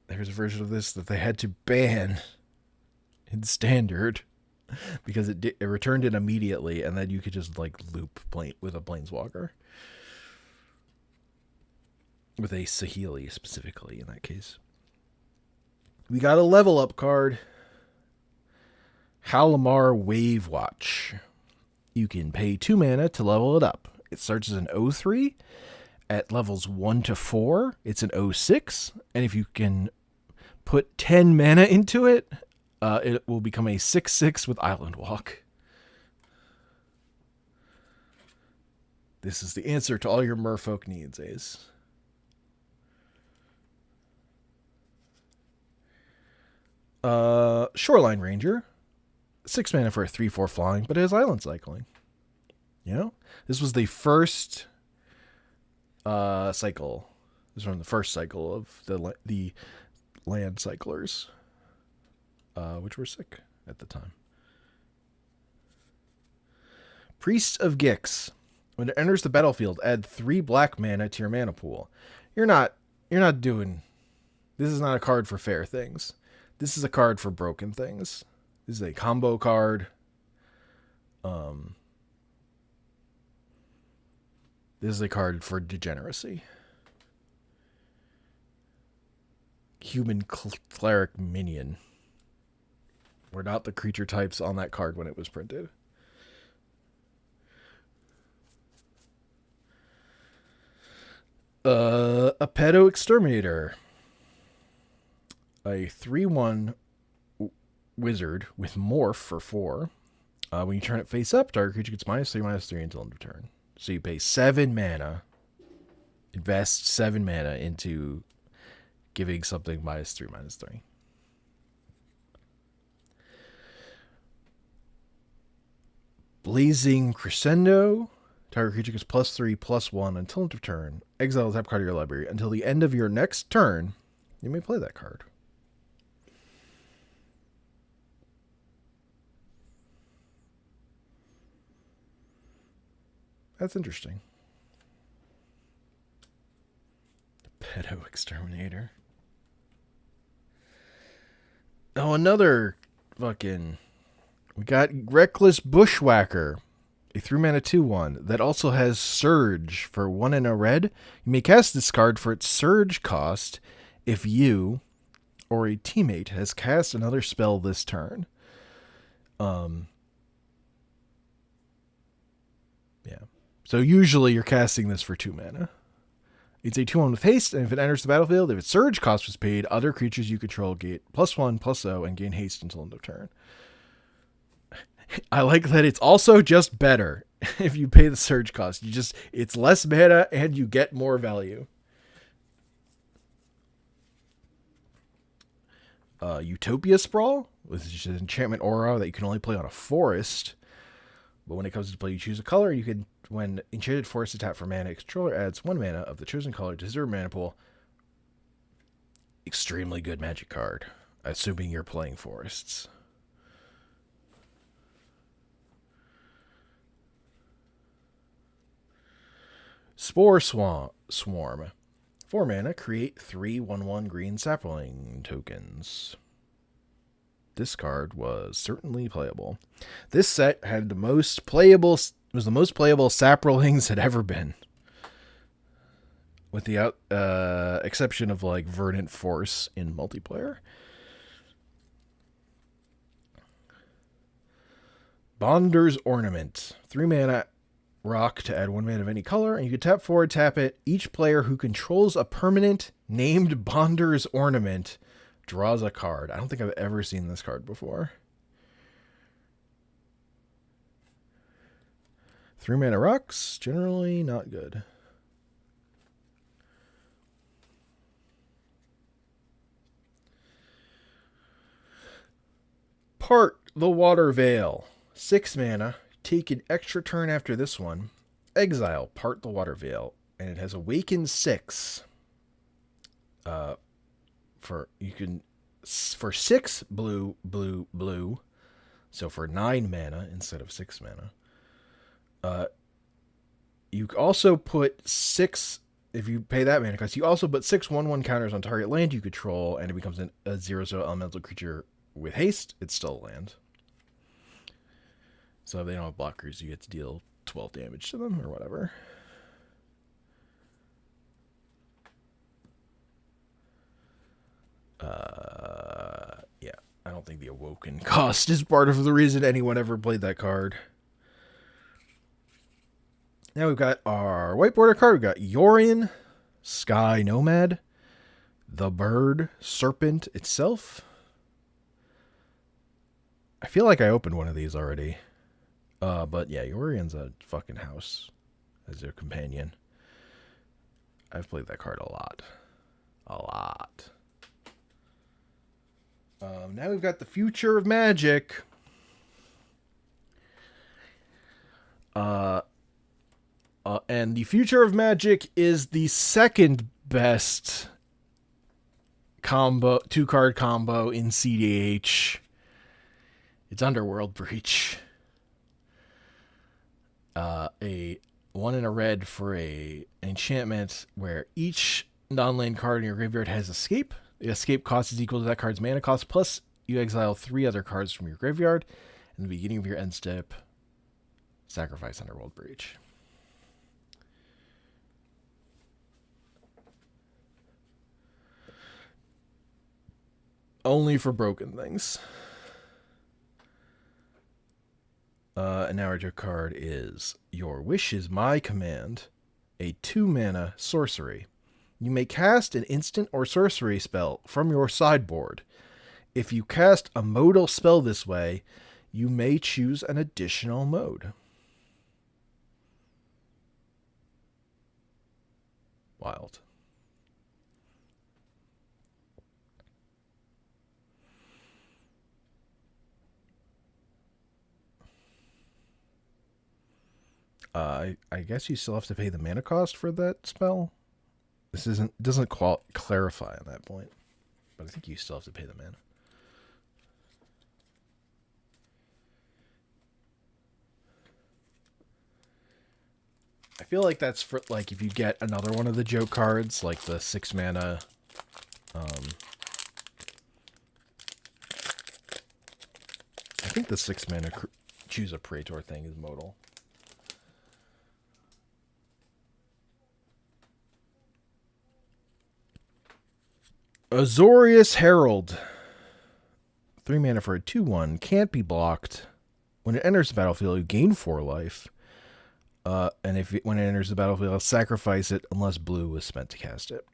There's a version of this that they had to ban in Standard because it returned it immediately, and then you could just like loop with a Planeswalker. with a Saheeli specifically in that case. We got a level up card. Halimar Wave Watch. You can pay 2 mana to level it up. It starts as an 0/3. At levels 1 to 4, it's an 0/6. And if you can put 10 mana into it, it will become a 6/6 with Island Walk. This is the answer to all your merfolk needs, Ace. Shoreline Ranger. 6 mana for a 3/4 flying, but it has island cycling. You know? This was the first cycle. This was from the first cycle of the land cyclers, which were sick at the time. Priest of Gix. When it enters the battlefield, add 3 black mana to your mana pool. You're not doing. This is not a card for fair things. This is a card for broken things. This is a combo card. This is a card for degeneracy. Human cleric minion were not the creature types on that card when it was printed. A Pedo Exterminator. A 3/1 wizard with morph for 4. When you turn it face up, target creature gets -3/-3 until end of turn. So you pay 7 mana, invest 7 mana into giving something -3/-3. Blazing Crescendo. Target creature gets +3/+1 until end of turn. Exile the top card of your library. Until the end of your next turn, you may play that card. That's interesting. Pedo Exterminator. Oh, another fucking... We got Reckless Bushwhacker. A 3-mana 2/1 that also has Surge for 1 and a red. You may cast this card for its Surge cost if you or a teammate has cast another spell this turn. Yeah. So usually you're casting this for 2 mana. It's a 2/1 with haste, and if it enters the battlefield, if its Surge cost was paid, other creatures you control get +1/+0 and gain haste until end of turn. I like that it's also just better if you pay the Surge cost. It's less mana and you get more value. Utopia Sprawl, which is an enchantment aura that you can only play on a forest. But when it comes to play, you choose a color. You can, when enchanted forest is tapped for mana, controller adds 1 mana of the chosen color to his or her mana pool. Extremely good magic card, assuming you're playing forests. Spore Swarm. 4 mana, create 3 1/1 green sapling tokens. This card was certainly playable. This set had the most playable saplings had ever been. With the exception of like Verdant Force in multiplayer. Bonder's Ornament. 3 mana rock to add 1 mana of any color, and you can tap forward, tap it. Each player who controls a permanent named Bonder's Ornament draws a card. I don't think I've ever seen this card before. 3 mana rocks, generally not good. Part the Water Veil. 6 mana. Take an extra turn after this one. Exile Part the Water Veil. And it has Awaken 6. For 6 blue. So for 9 mana instead of 6 mana. You also put 6, if you pay that mana cost, you also put 6 1/1 counters on target land you control, and it becomes a 0/0 elemental creature with haste. It's still a land. So if they don't have blockers, you get to deal 12 damage to them or whatever. think the Awoken cost is part of the reason anyone ever played that card. Now we've got our white border card. We've got Yorion, Sky Nomad, the Bird, Serpent itself. I feel like I opened one of these already. But yeah, Yorion's a fucking house as your companion. I've played that card a lot. Now we've got the Future of Magic. And the Future of Magic is the second best combo, 2-card combo in CDH. It's Underworld Breach. A 1 and a red for an enchantment where each non-land card in your graveyard has escape. The escape cost is equal to that card's mana cost, plus you exile 3 other cards from your graveyard. In the beginning of your end step, sacrifice Underworld Breach. Only for broken things. And now our card is Your Wish is My Command, a 2-mana sorcery. You may cast an instant or sorcery spell from your sideboard. If you cast a modal spell this way, you may choose an additional mode. Wild. I guess you still have to pay the mana cost for that spell. This doesn't clarify on that point, but I think you still have to pay the mana. I feel like that's for like if you get another one of the joke cards, like the 6 mana. I think the 6 mana choose a Praetor thing is modal. Azorius Herald. 3 mana for a 2/1. Can't be blocked. When it enters the battlefield, you gain 4 life. And when it enters the battlefield, I'll sacrifice it unless blue was spent to cast it.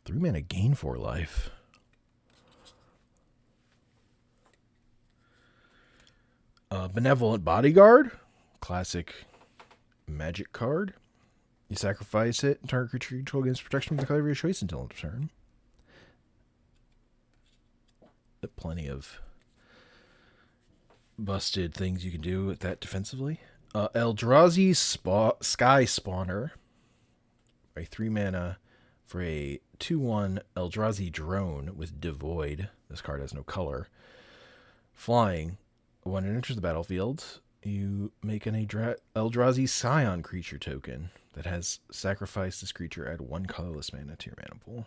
3 mana, gain 4 life. Benevolent Bodyguard. Classic magic card. You sacrifice it, and target creature you control against protection from the color of your choice until end of turn. Plenty of busted things you can do with that defensively. Eldrazi Sky Spawner. A 3 mana for a 2/1 Eldrazi Drone with Devoid. This card has no color. Flying. When it enters the battlefield, you make an Eldrazi Scion creature token that has sacrificed this creature, add 1 colorless mana to your mana pool.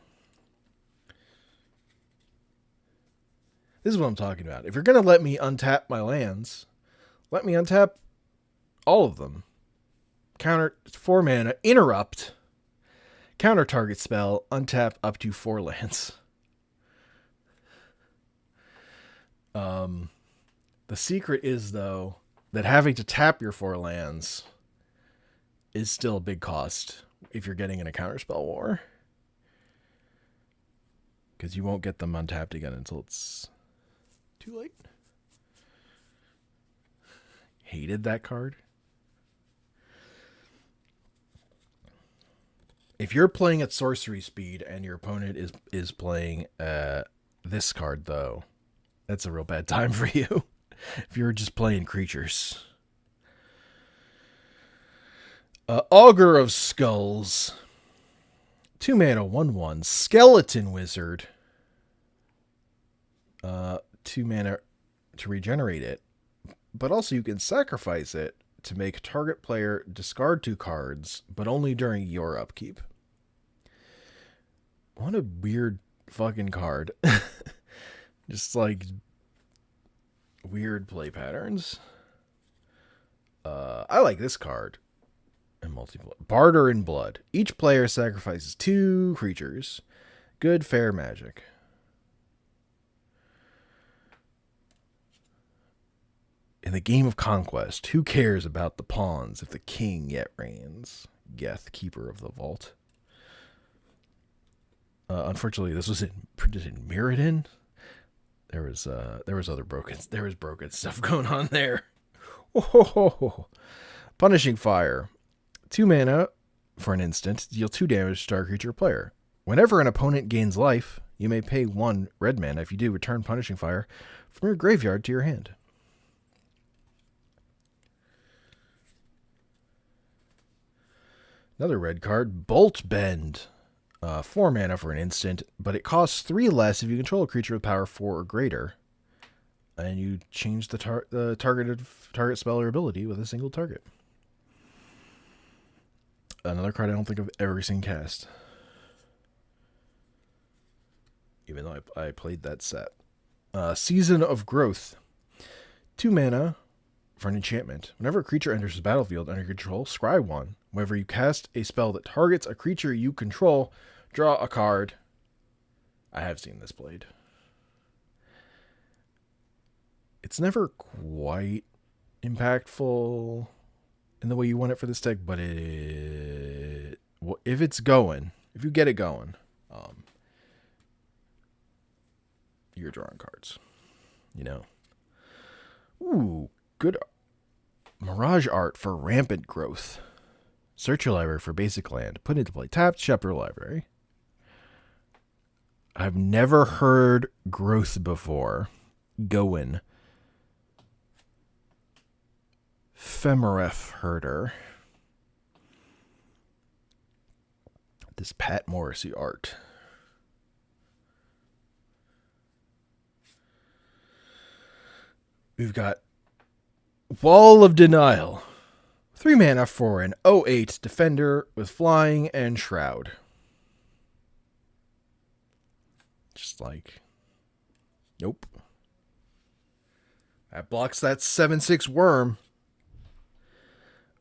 This is what I'm talking about. If you're going to let me untap my lands, let me untap all of them. Counter 4 mana, interrupt, counter target spell, untap up to 4 lands. The secret is, though, that having to tap your 4 lands is still a big cost if you're getting in a counterspell war. Because you won't get them untapped again until it's too late. Hated that card. If you're playing at sorcery speed and your opponent is playing this card, though, that's a real bad time for you. If you're just playing creatures. Augur of Skulls. 2 mana, 1/1. Skeleton Wizard. 2 mana to regenerate it. But also you can sacrifice it to make target player discard 2 cards, but only during your upkeep. What a weird fucking card. Just like weird play patterns. I like this card. And multiple. Barter in Blood. Each player sacrifices 2 creatures. Good, fair magic. In the game of conquest, who cares about the pawns if the king yet reigns? Geth, keeper of the vault. Unfortunately, this was printed in Mirrodin. There was broken stuff going on there. Oh, Punishing Fire. 2 mana for an instant, deal 2 damage to target creature or player. Whenever an opponent gains life, you may pay 1 red mana. If you do, return Punishing Fire from your graveyard to your hand. Another red card, Bolt Bend. 4 mana for an instant, but it costs 3 less if you control a creature with power 4 or greater. And you change the target spell or ability with a single target. Another card I don't think I've ever seen cast. Even though I played that set. Season of Growth. 2 mana for an enchantment. Whenever a creature enters the battlefield under your control, scry 1. Whenever you cast a spell that targets a creature you control, draw a card. I have seen this played. It's never quite impactful in the way you want it for this deck, but if it's going, if you get it going, you're drawing cards. You know. Ooh, good Mirage Art for Rampant Growth. Search your library for basic land. Put it into play. Tap, shop your library. I've never heard growth before. Goin. Femeref Herder. This Pat Morrissey art. We've got Wall of Denial. 3 mana for an 08 defender with flying and shroud. Just like, nope. That blocks that 7/6 worm.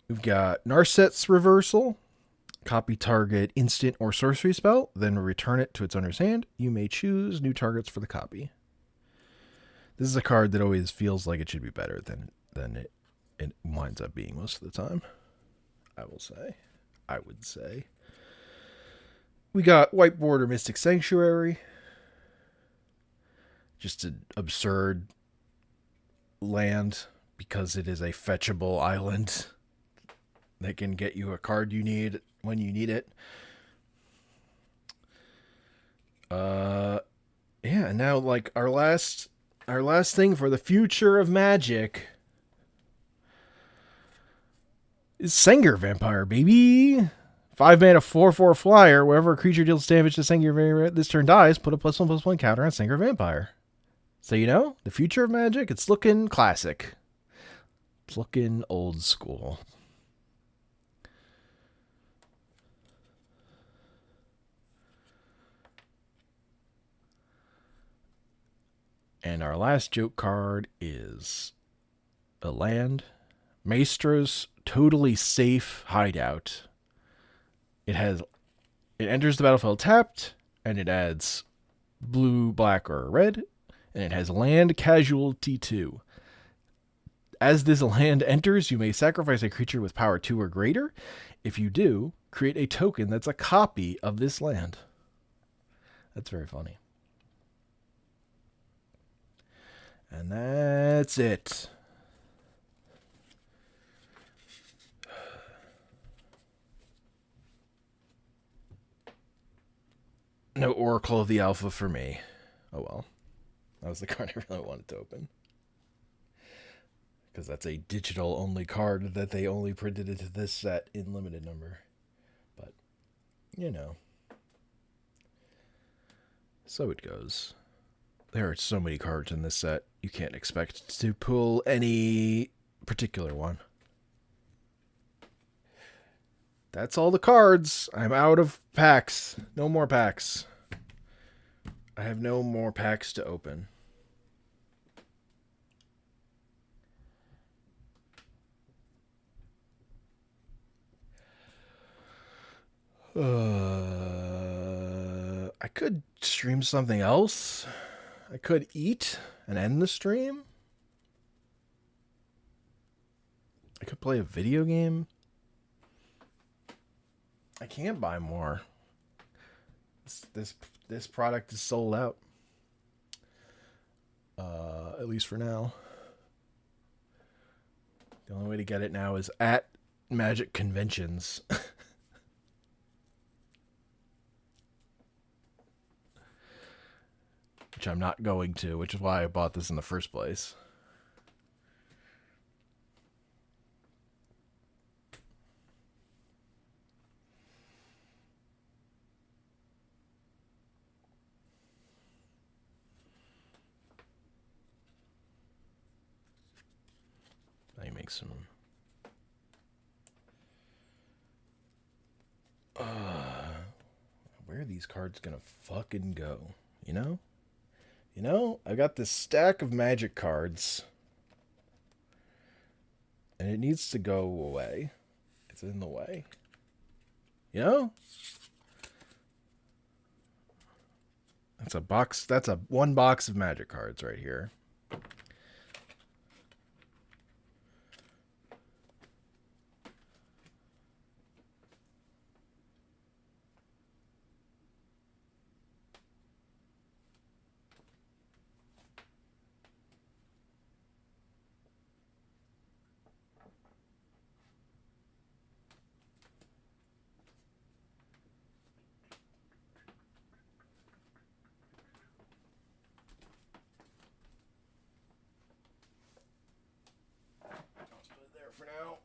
We've got Narset's Reversal. Copy target instant or sorcery spell, then return it to its owner's hand. You may choose new targets for the copy. This is a card that always feels like it should be better than it winds up being most of the time. I would say. We got White Border Mystic Sanctuary. Just an absurd land because it is a fetchable island that can get you a card you need when you need it. Yeah, and now like our last thing for the future of Magic is Sengir Vampire, baby. 5 mana 4/4 flyer. Wherever a creature deals damage to Sengir Vampire this turn dies, put a +1/+1 counter on Sengir Vampire. So you know, the future of Magic, it's looking classic. It's looking old school. And our last joke card is a land. Maestra's Totally Safe Hideout. It enters the battlefield tapped, and it adds blue, black, or red, and it has land casualty 2. As this land enters, you may sacrifice a creature with power 2 or greater. If you do, create a token that's a copy of this land. That's very funny. And that's it. No Oracle of the Alpha for me. Oh well. That was the card I really wanted to open. Because that's a digital only card that they only printed into this set in limited number. But, you know. So it goes. There are so many cards in this set, you can't expect to pull any particular one. That's all the cards. I'm out of packs. No more packs. I have no more packs to open. I could stream something else. I could eat and end the stream. I could play a video game. I can't buy more. This product is sold out. At least for now. The only way to get it now is at Magic conventions. Which I'm not going to, which is why I bought this in the first place. Let me make some... where are these cards gonna fucking go? You know? You know, I got this stack of Magic cards. And it needs to go away. It's in the way. You know? That's a box. That's a one box of Magic cards right here. For now.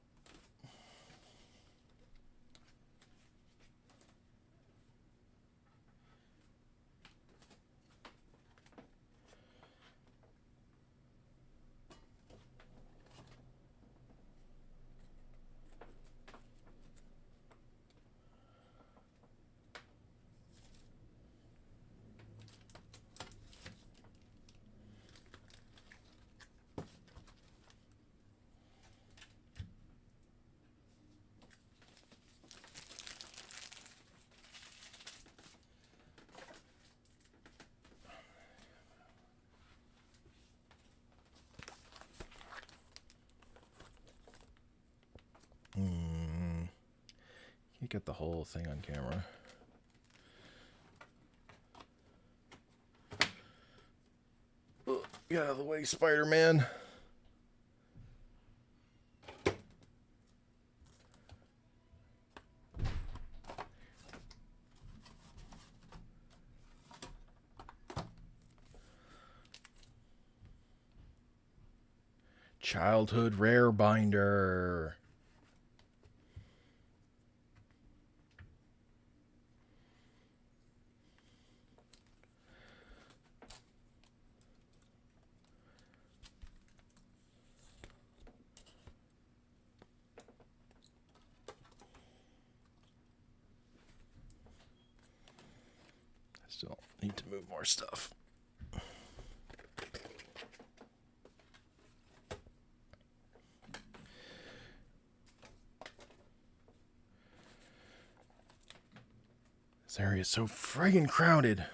Can't get the whole thing on camera. Get out of the way, Spider-Man. Childhood Rare Binder. Still need to move more stuff. This area is so friggin' crowded.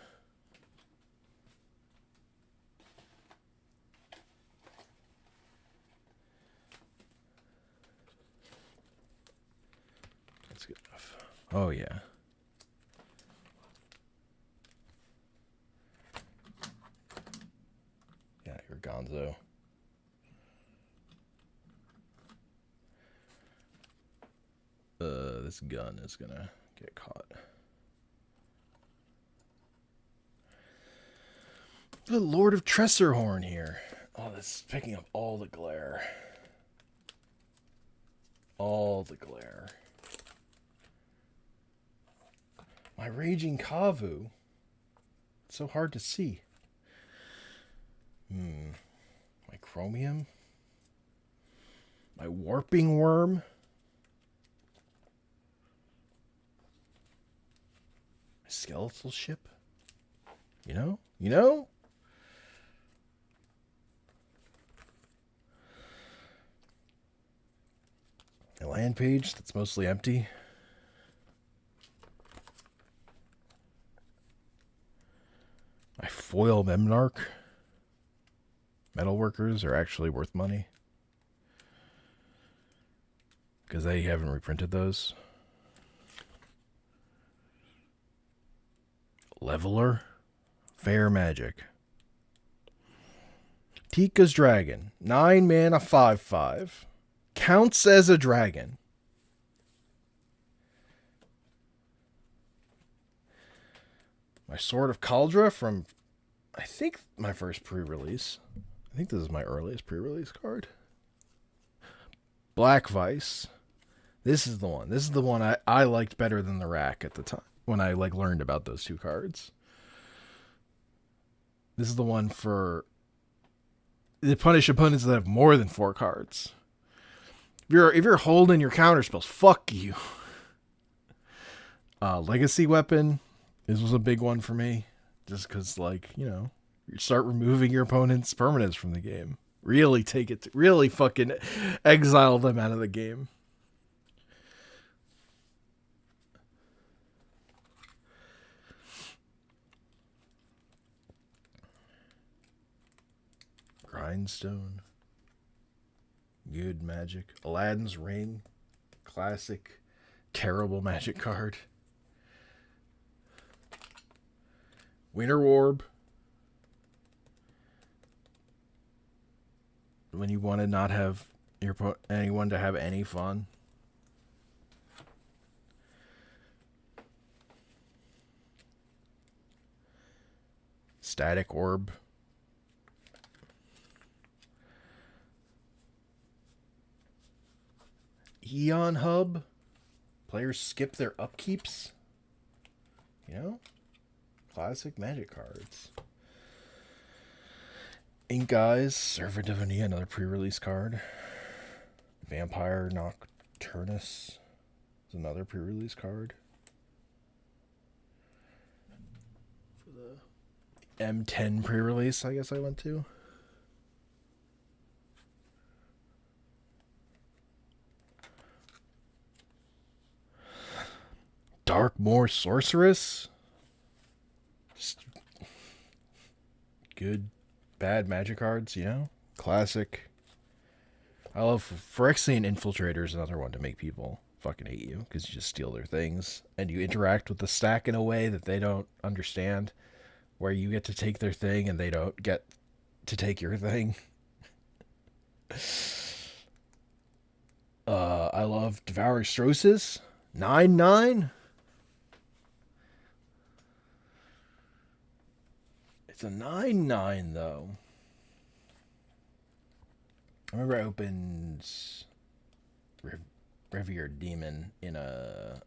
That's good enough. Oh, yeah. Yeah, you're gonzo. This gun is gonna get caught. The Lord of Tressorhorn here. Oh, this is picking up all the glare. All the glare. My Raging Kavu. It's so hard to see. My Chromium. My Warping Worm. My Skeletal Ship. You know? You know? A land page that's mostly empty. foil Memnarch metalworkers are actually worth money. Because they haven't reprinted those. Leveler. Fair Magic. Tika's Dragon. 9 mana 5/5. Counts as a dragon. My Sword of Kaldra from, I think, my first pre-release. I think this is my earliest pre-release card. Black Vice. This is the one. This is the one I liked better than the Rack at the time when I learned about those two cards. This is the one for the punish opponents that have more than 4 cards. If you're holding your counter spells, fuck you. Legacy Weapon. This was a big one for me. Just because, you start removing your opponent's permanents from the game. Really really fucking exile them out of the game. Grindstone. Good Magic. Aladdin's Ring. Classic. Terrible Magic card. Winter Orb. When you want to not have anyone to have any fun. Static Orb. Eon Hub. Players skip their upkeeps. Classic Magic cards. Ink Eyes, Servant of Ania, another pre-release card. Vampire Nocturnus is another pre-release card. For the M10 pre-release, I guess I went to. Darkmoor Sorceress. Just good, bad Magic cards, Classic. I love Phyrexian Infiltrator is another one to make people fucking hate you because you just steal their things and you interact with the stack in a way that they don't understand, where you get to take their thing and they don't get to take your thing. I love Devouring Stroses. 9/9. It's a 9/9 though. I remember I opened Revered Demon at a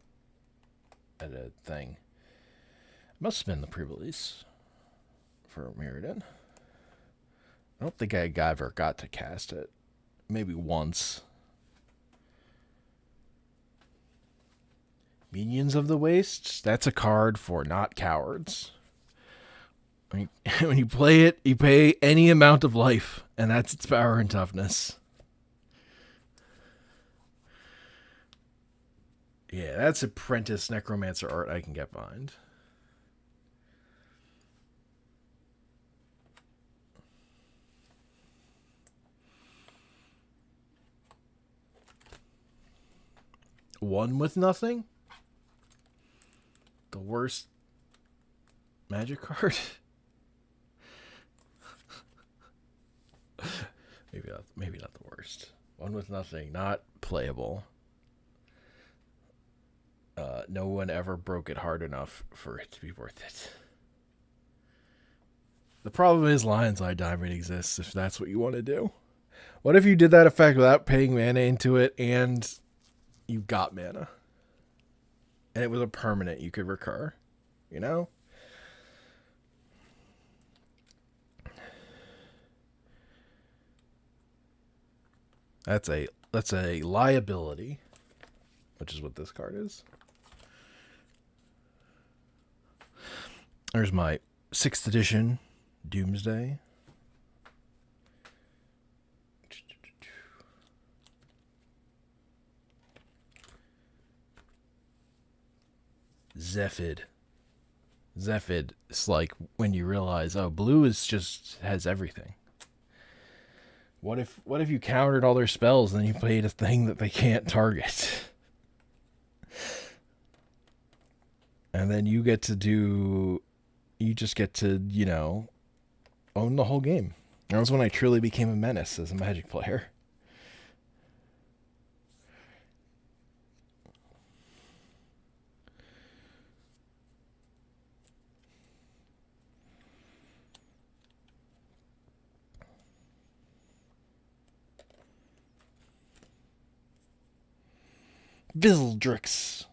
thing. It must have been the pre-release for Mirrodin. I don't think I ever got to cast it. Maybe once. Minions of the Wastes. That's a card for not cowards. When you play it, you pay any amount of life, and that's its power and toughness. Yeah, that's Apprentice Necromancer art I can get behind. One with Nothing? The worst Magic card? Maybe not the worst. One with Nothing, not playable. No one ever broke it hard enough for it to be worth it. The problem is Lion's Eye Diamond exists if that's what you want to do. What if you did that effect without paying mana into it and you got mana? And it was a permanent you could recur, That's a liability, which is what this card is. There's my 6th edition Doomsday. Zephid. Zephid, it's like when you realize, oh, blue is just has everything. What if you countered all their spells and then you played a thing that they can't target? And then you just get to, own the whole game. That was when I truly became a menace as a Magic player. Vizzledrix.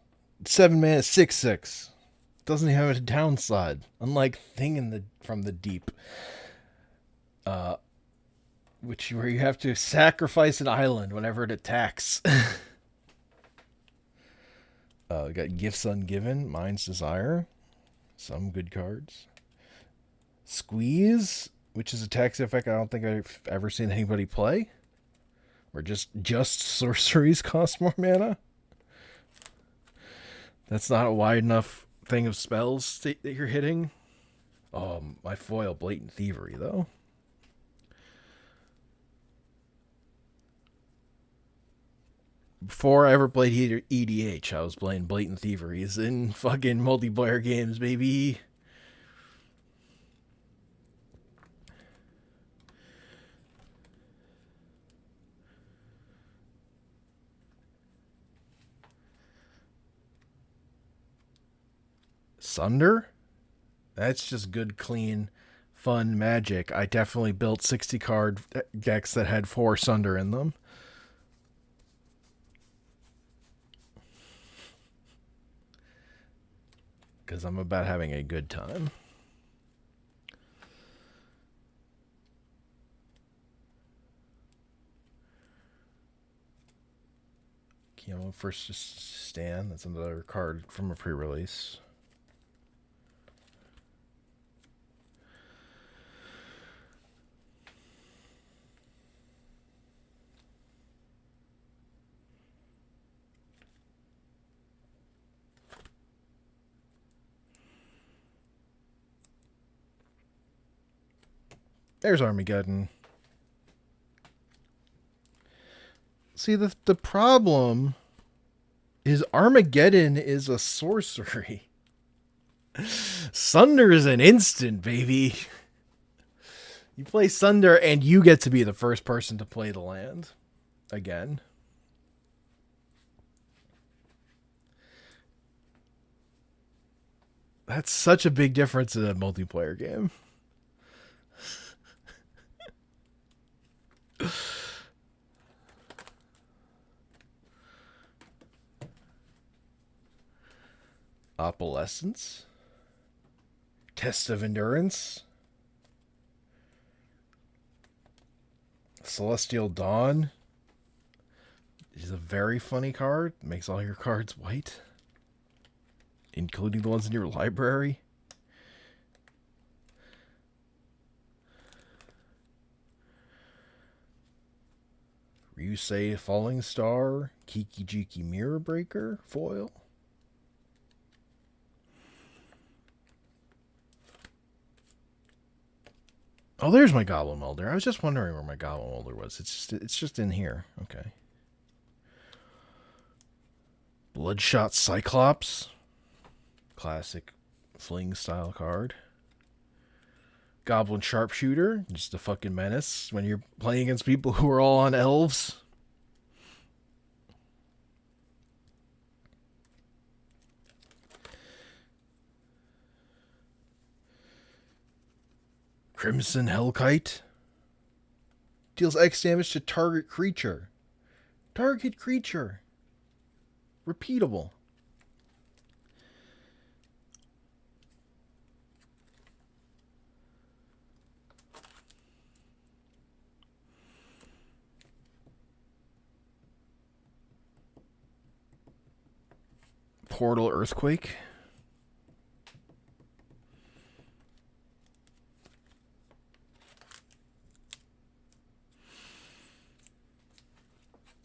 7 mana, 6/6. Doesn't even have a downside. Unlike Thing from the Deep. Where you have to sacrifice an island whenever it attacks. We got Gifts Ungiven, Mind's Desire. Some good cards. Squeeze, which is a tax effect I don't think I've ever seen anybody play. Or just sorceries cost more mana. That's not a wide enough thing of spells that you're hitting. My foil Blatant Thievery, though. Before I ever played EDH, I was playing Blatant Thieveries in fucking multiplayer games, baby. Sunder? That's just good, clean, fun magic. I definitely built 60 card decks that had 4 Sunder in them. Because I'm about having a good time. Kiyama First Stand. That's another card from a pre-release. There's Armageddon. See, the problem is Armageddon is a sorcery. Sunder is an instant, baby. You play Sunder and you get to be the first person to play the land. Again. That's such a big difference in a multiplayer game. Opalescence. Test of Endurance. Celestial Dawn is a very funny card. Makes all your cards white, including the ones in your library. Ryusei Falling Star. Kiki Jiki Mirror Breaker foil. Oh, there's my Goblin Welder. I was just wondering where my Goblin Welder was. It's just in here. Okay. Bloodshot Cyclops. Classic fling style card. Goblin Sharpshooter. Just a fucking menace when you're playing against people who are all on elves. Crimson Hellkite. Deals X damage to target creature. Target creature. Repeatable. Portal Earthquake.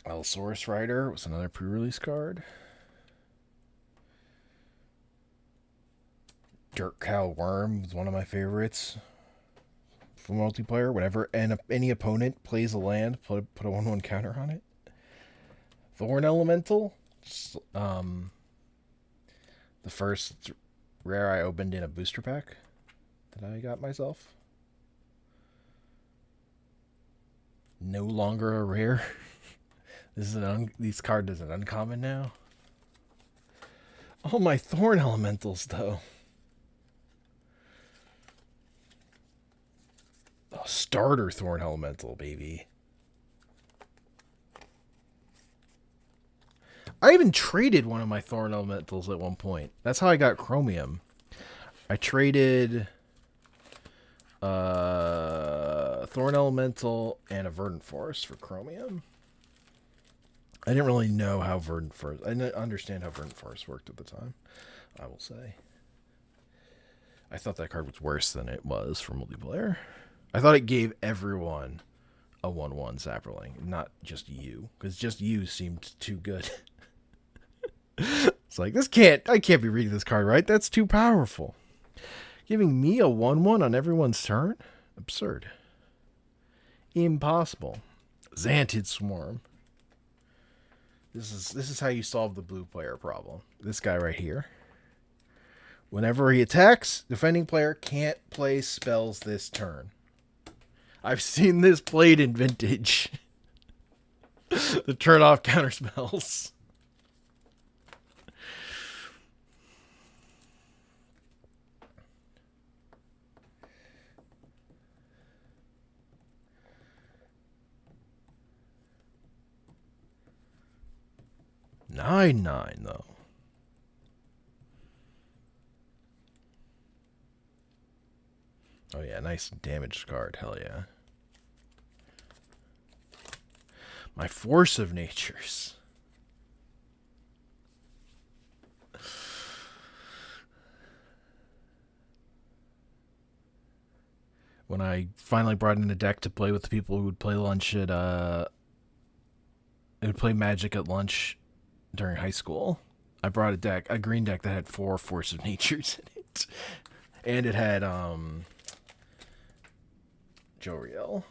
Allosaurus Rider was another pre-release card. Dirt Cow Worm was one of my favorites for multiplayer. Whenever any opponent plays a land, put a 1/1 counter on it. Thorn Elemental, the first rare I opened in a booster pack that I got myself. No longer a rare. This card is an uncommon now. Oh, my Thorn Elementals though. A starter Thorn Elemental, baby. I even traded one of my Thorn Elementals at one point. That's how I got Chromium. I traded Thorn Elemental and a Verdant Forest for Chromium. I didn't really know how Verdant Forest... I didn't understand how Verdant Forest worked at the time, I will say. I thought that card was worse than it was for multiplayer. I thought it gave everyone a 1/1 Saproling, not just you. Because just you seemed too good. It's like, I can't be reading this card right. That's too powerful. Giving me a 1/1 on everyone's turn? Absurd. Impossible. Xantid Swarm. This is how you solve the blue player problem. This guy right here. Whenever he attacks, defending player can't play spells this turn. I've seen this played in Vintage. The turn off counter spells. $9 though. Oh yeah, nice damaged card. Hell yeah. My Force of Natures. When I finally brought in a deck to play with the people who would play lunch at who would play Magic at lunch during high school, I brought a green deck that had 4 Force of Natures in it. And it had Joriel.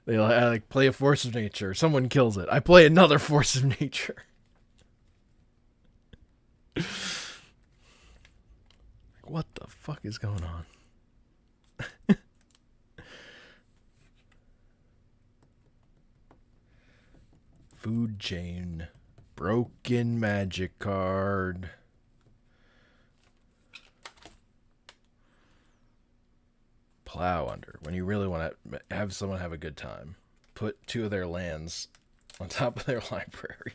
They like play a Force of Nature. Someone kills it. I play another Force of Nature. What the fuck is going on? Food chain. Broken magic card. Plow under. When you really want to have someone have a good time, put 2 of their lands on top of their library.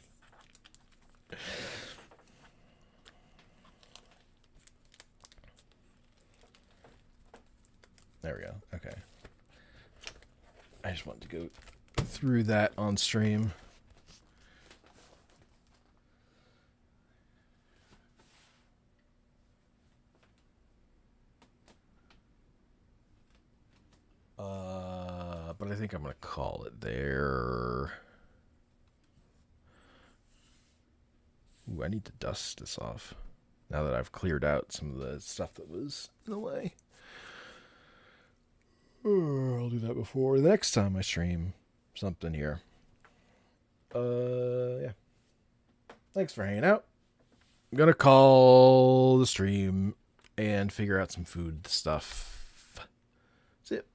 There we go. Okay. I just wanted to go through that on stream. But I think I'm going to call it there. Ooh, I need to dust this off now that I've cleared out some of the stuff that was in the way. I'll do that before the next time I stream something here. Yeah. Thanks for hanging out. I'm going to call the stream and figure out some food stuff. That's it.